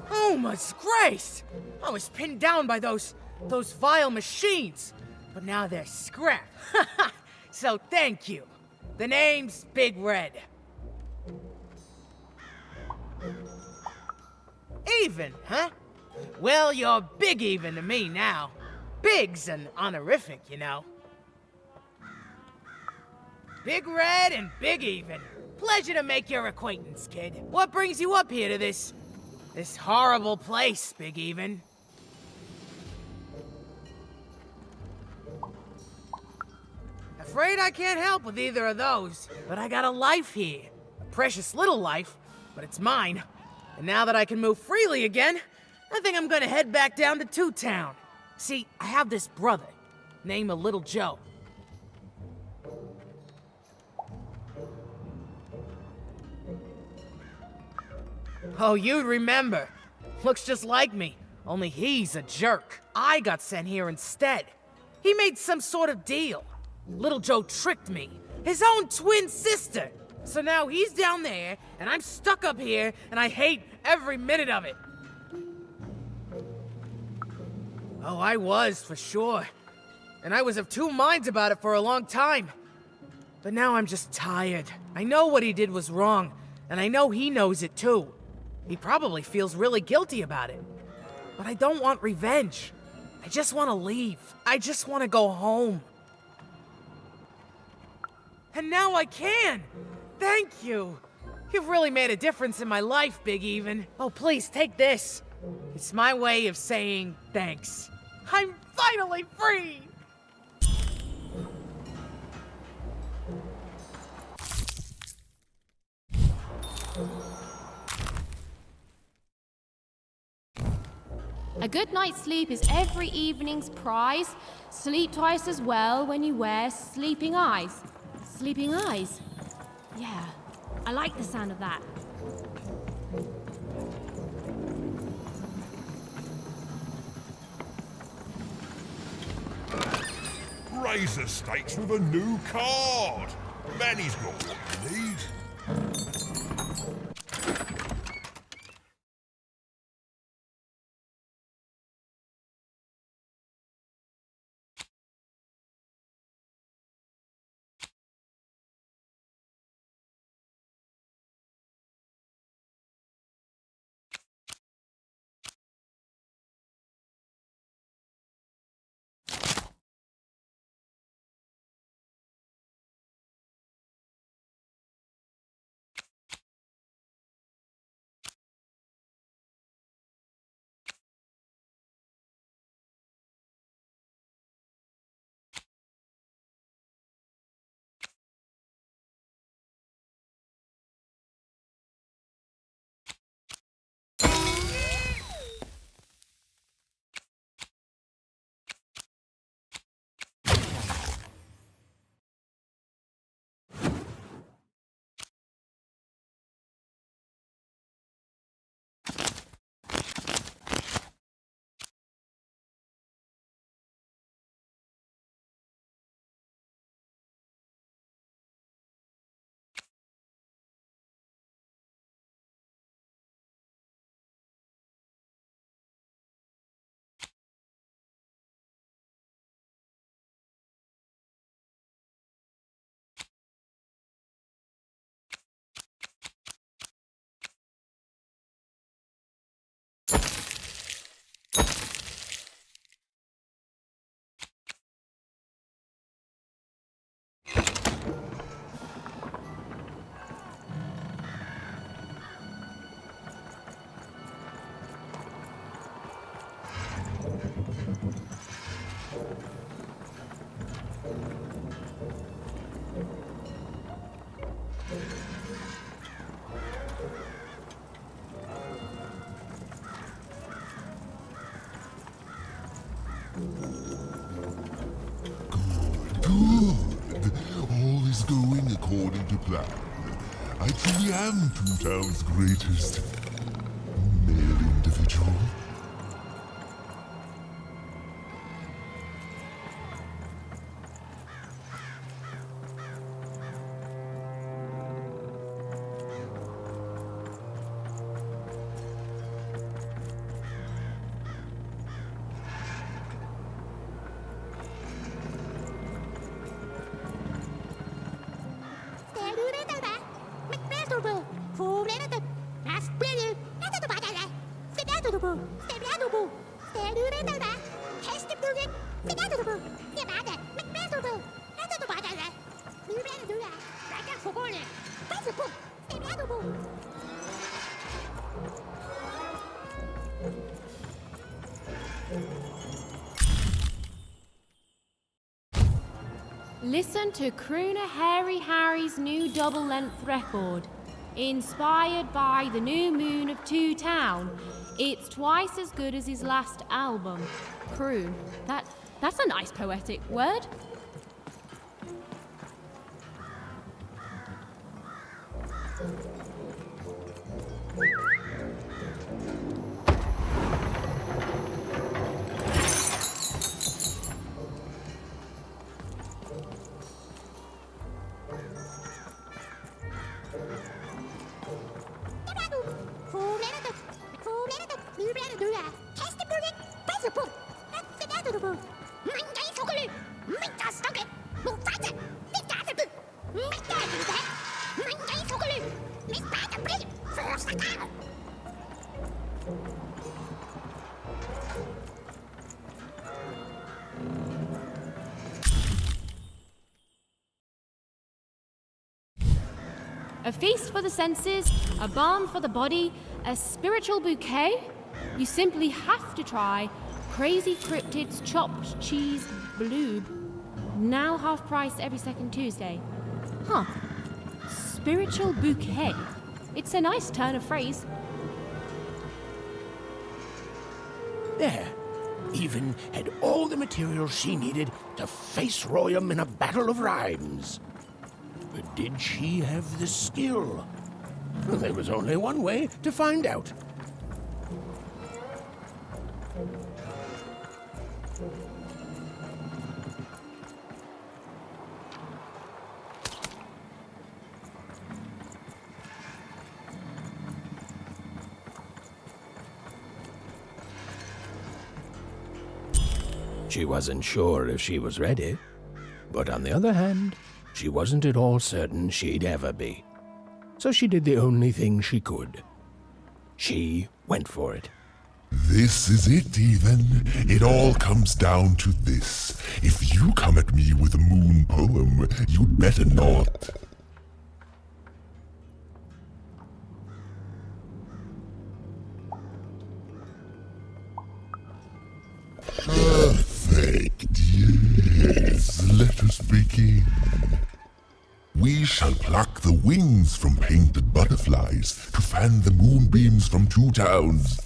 Oh my grace! I was pinned down by those vile machines, but now they're scrap. So thank you. The name's Big Red. Even, huh? Well, you're Big Even to me now. Big's an honorific, you know. Big Red and Big Even. Pleasure to make your acquaintance, kid. What brings you up here to this horrible place, Big Even? Afraid I can't help with either of those, but I got a life here. A precious little life, but it's mine. And now that I can move freely again, I think I'm gonna head back down to Two Town. See, I have this brother, named Little Joe. Oh, you'd remember. Looks just like me, only he's a jerk. I got sent here instead. He made some sort of deal. Little Joe tricked me, his own twin sister. So now he's down there, and I'm stuck up here, and I hate every minute of it. Oh, I was, for sure. And I was of two minds about it for a long time. But now I'm just tired. I know what he did was wrong, and I know he knows it too. He probably feels really guilty about it. But I don't want revenge. I just want to leave. I just want to go home. And now I can! Thank you! You've really made a difference in my life, Big Even. Oh, please, take this. It's my way of saying thanks. I'm finally free! A good night's sleep is every evening's prize. Sleep twice as well when you wear sleeping eyes. Sleeping eyes? Yeah, I like the sound of that. Raise the stakes with a new card. Manny's got what you need. Good. All is going according to plan. I truly am Two Town's greatest male individual. Listen to Crooner Hairy Harry's new double-length record. Inspired by the new moon of Two Town. It's twice as good as his last album. Croon. That's a nice poetic word. A feast for the senses, a balm for the body, a spiritual bouquet? You simply have to try Crazy Cryptid's Chopped Cheese Bloob. Now half price every second Tuesday. Huh. Spiritual bouquet. It's a nice turn of phrase. There. Even had all the material she needed to face Royum in a battle of rhymes. But did she have the skill? There was only one way to find out. She wasn't sure if she was ready, but on the other hand, she wasn't at all certain she'd ever be. So she did the only thing she could. She went for it. This is it, even. It all comes down to this. If you come at me with a moon poem, you'd better not. Perfect, yes. Let us begin. We shall pluck the wings from painted butterflies to fan the moonbeams from Two Towns.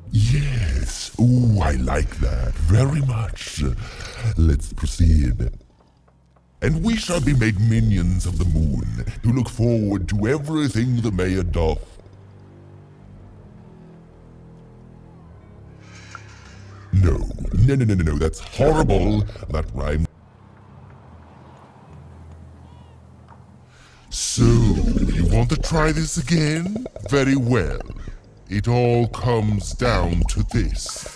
Yes, ooh, I like that very much. Let's proceed. And we shall be made minions of the moon to look forward to everything the mayor doth. No, that's horrible. That rhymes. So, you want to try this again? Very well. It all comes down to this.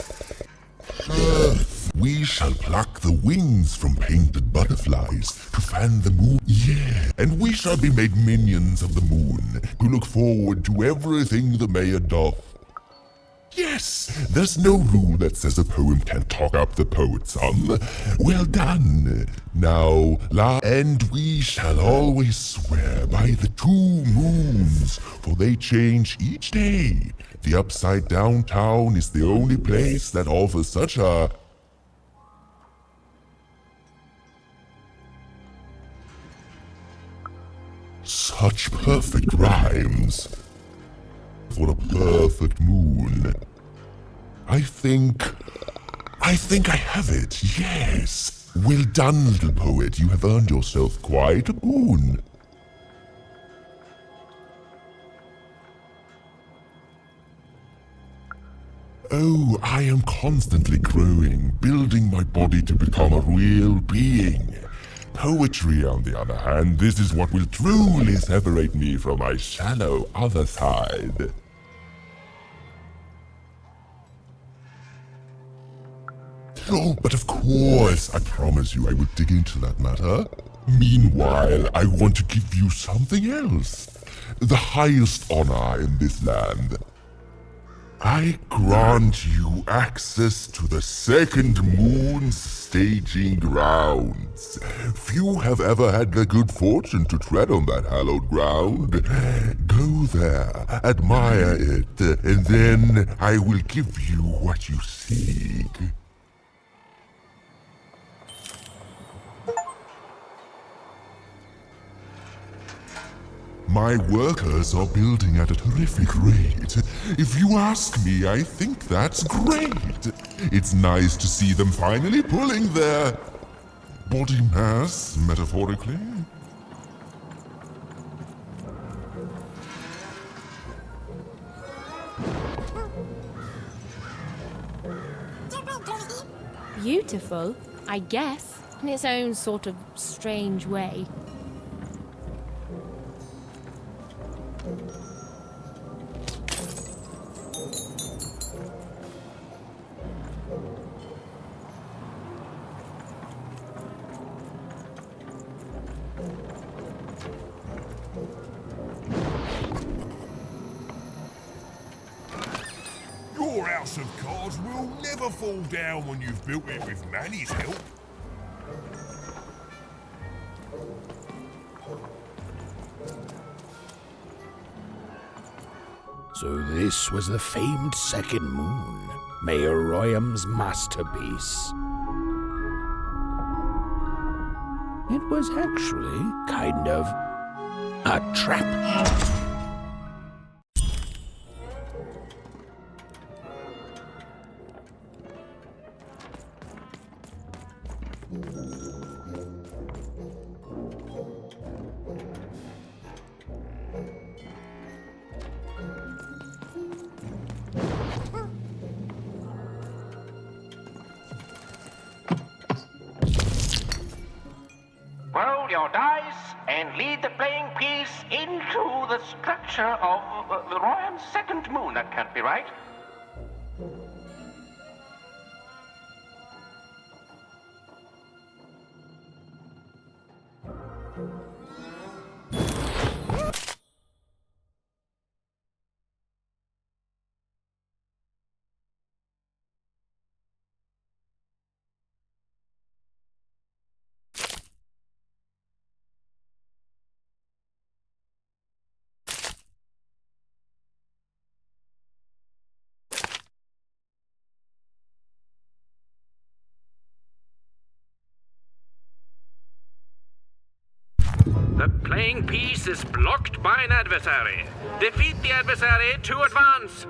We shall pluck the wings from painted butterflies to fan the moon. Yeah, and we shall be made minions of the moon to look forward to everything the mayor doth. Yes, there's no rule that says a poem can't talk up the poet, son. Well done. Now, and we shall always swear by the 2 moons, for they change each day. The Upside Down Town is the only place that offers such a... such perfect rhymes. For a perfect moon. I think I have it, yes. Well done, little poet. You have earned yourself quite a moon. Oh, I am constantly growing, building my body to become a real being. Poetry, on the other hand, this is what will truly separate me from my shallow other side. Oh, but of course, I promise you I will dig into that matter. Meanwhile, I want to give you something else. the highest honor in this land. I grant you access to the Second Moon staging grounds. Few have ever had the good fortune to tread on that hallowed ground. Go there, admire it, and then I will give you what you seek. My workers are building at a terrific rate. If you ask me, I think that's great. It's nice to see them finally pulling their body mass, metaphorically. Beautiful, I guess, in its own sort of strange way. Your house of cards will never fall down when you've built it with Manny's help. So this was the famed Second Moon, Mayor Royham's masterpiece. It was actually kind of a trap. Roll your dice and lead the playing piece into the structure of the Royham's Second Moon. That can't be right. The playing piece is blocked by an adversary. Defeat the adversary to advance.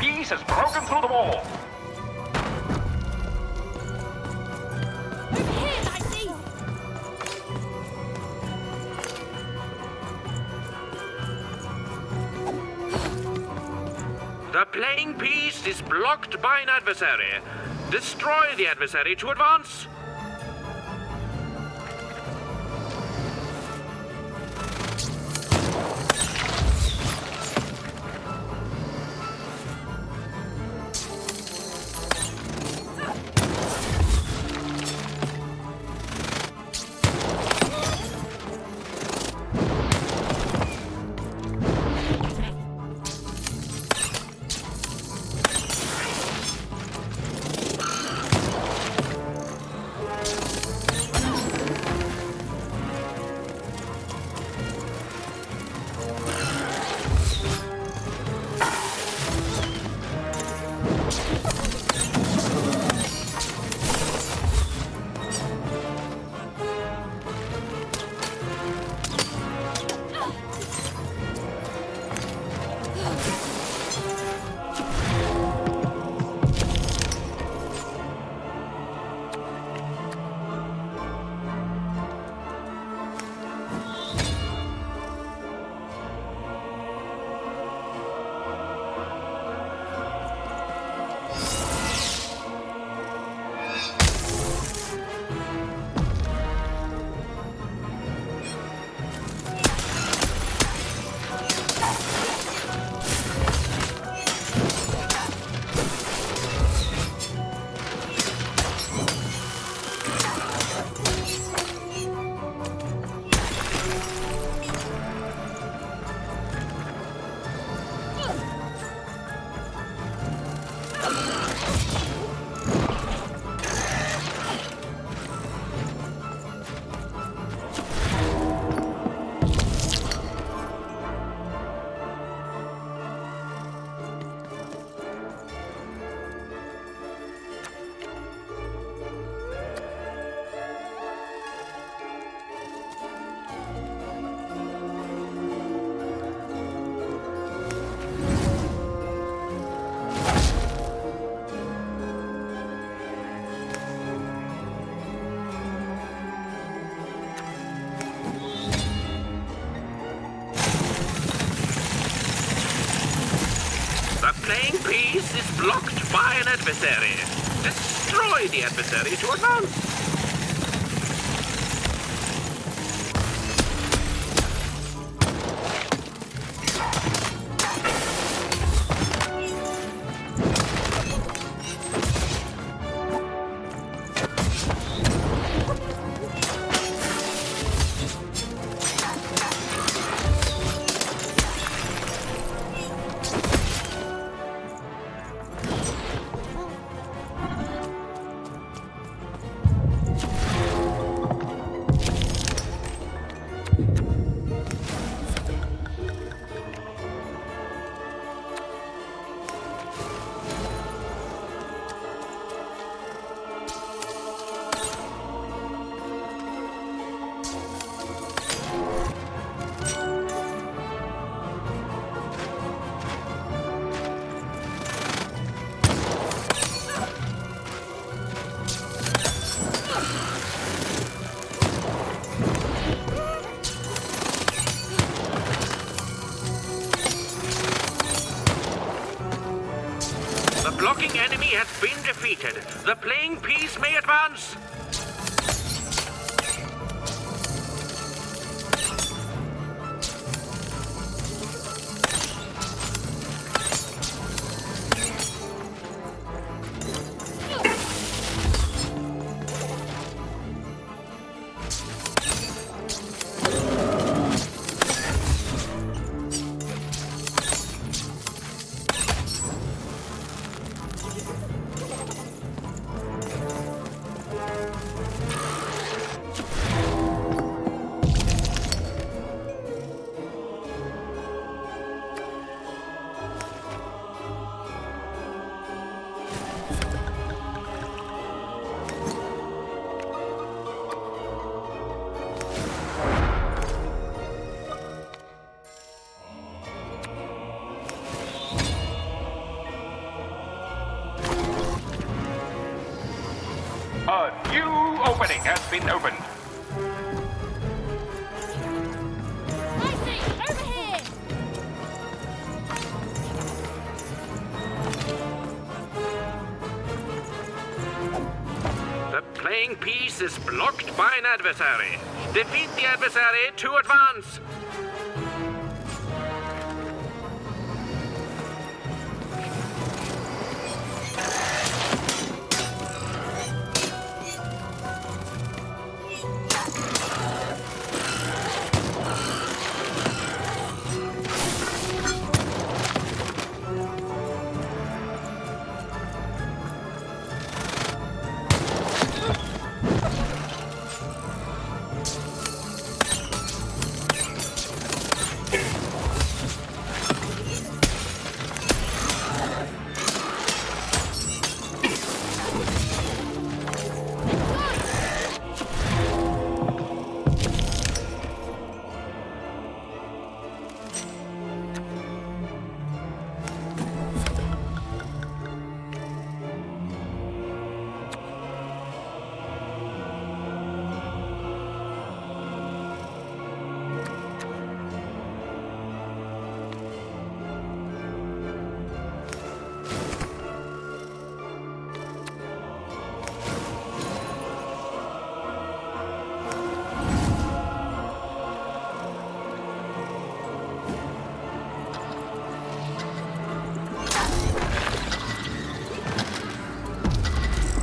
peace has broken through the wall. The playing piece is blocked by an adversary. Destroy the adversary to advance. Playing piece is blocked by an adversary. Destroy the adversary to advance. The blocking enemy has been defeated. The playing piece may advance. has been opened. Isaac, over here! The playing piece is blocked by an adversary. Defeat the adversary to advance.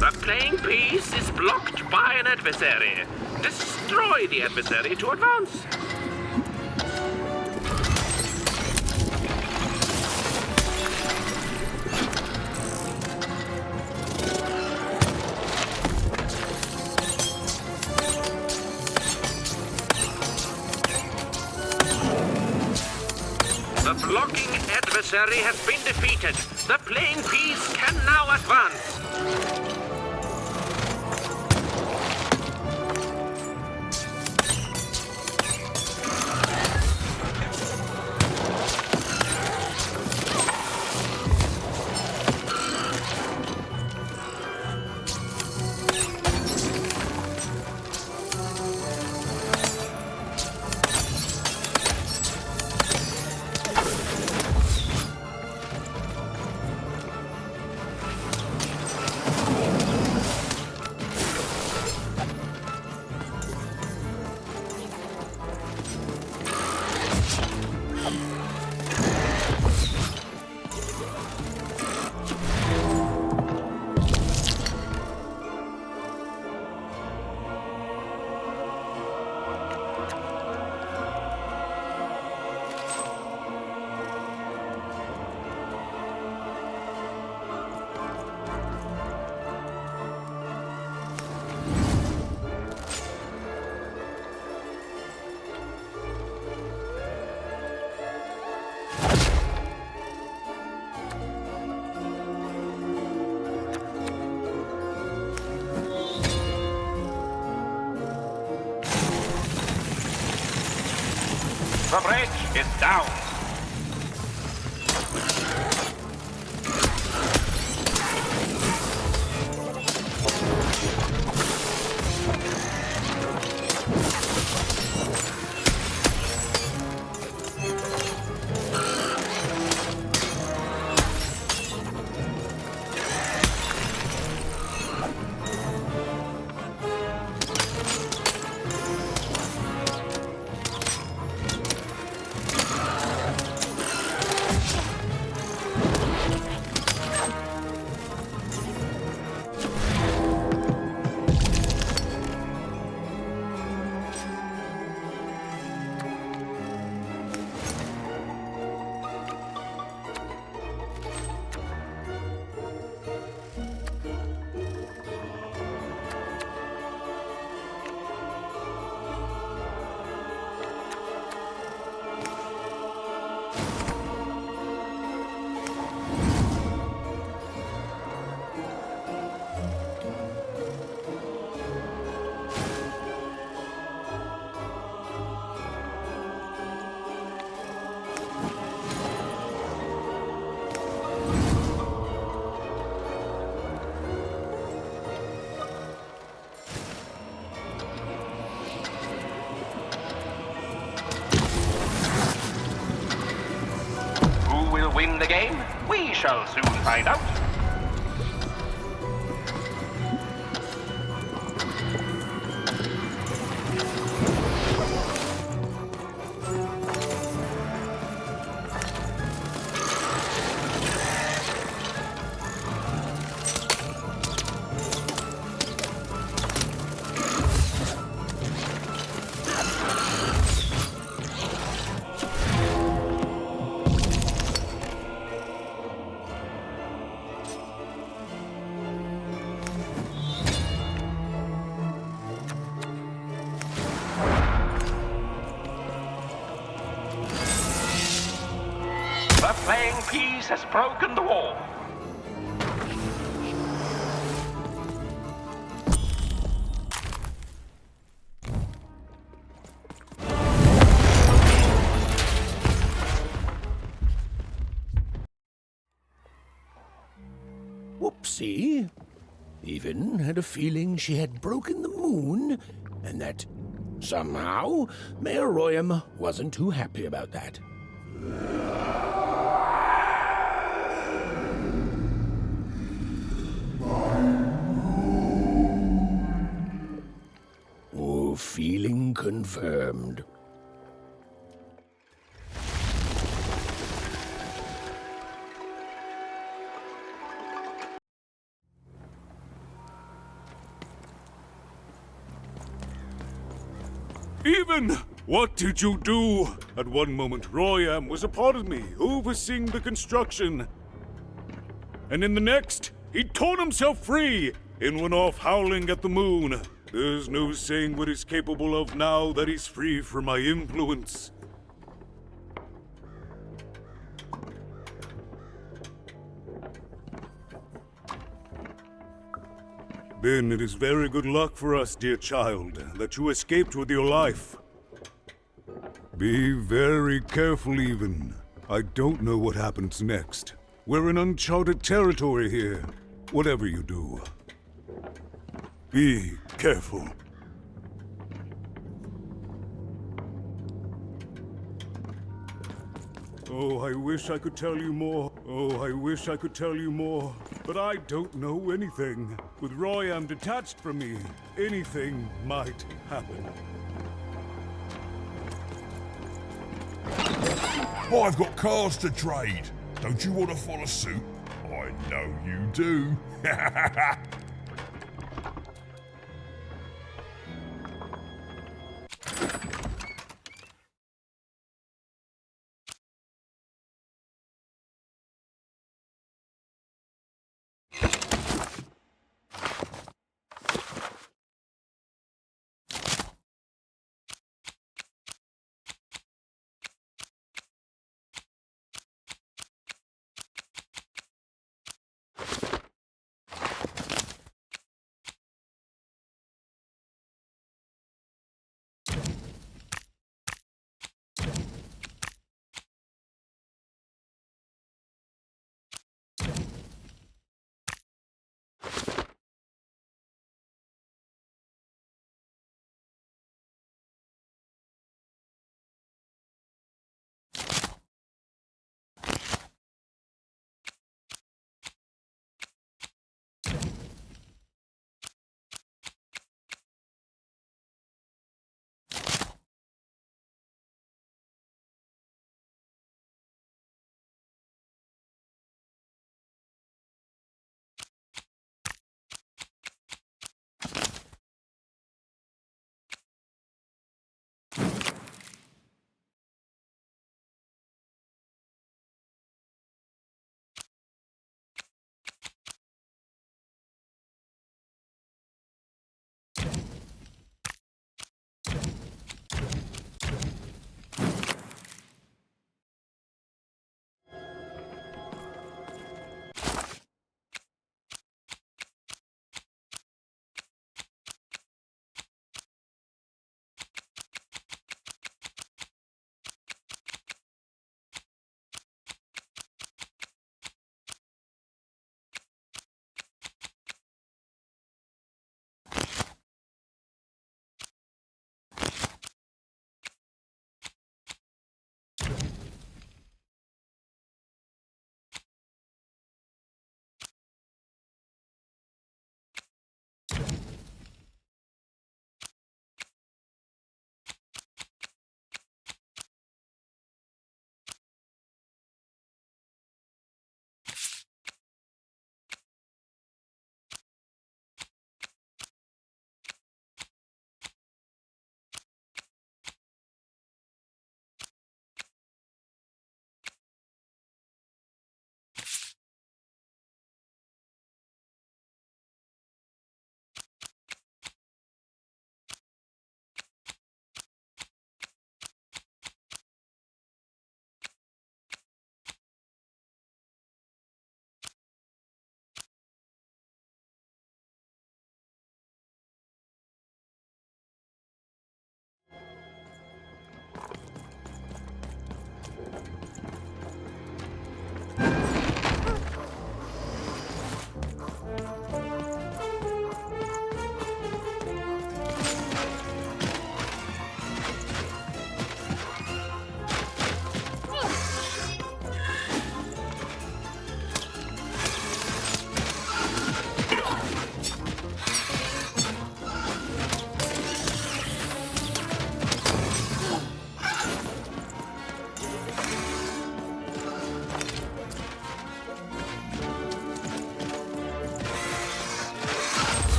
The playing piece is blocked by an adversary. Destroy the adversary to advance. The blocking adversary has been defeated. The playing piece can now advance. The bridge is down. win the game? We shall soon find out. The playing piece has broken the wall. Whoopsie. Even had a feeling she had broken the moon, and that somehow Mayor Royam wasn't too happy about that. Oh, feeling confirmed. Even! What did you do? At one moment, Royam was a part of me, overseeing the construction. And in the next, he'd torn himself free and went off howling at the moon. There's no saying what he's capable of now that he's free from my influence. Then it is very good luck for us, dear child, that you escaped with your life. Be very careful, Even. I don't know what happens next. We're in uncharted territory here, whatever you do. Be careful. Oh, I wish I could tell you more. Oh, I wish I could tell you more. But I don't know anything. With Royam detached from me, anything might happen. I've got cars to trade. Don't you want to follow suit? I know you do.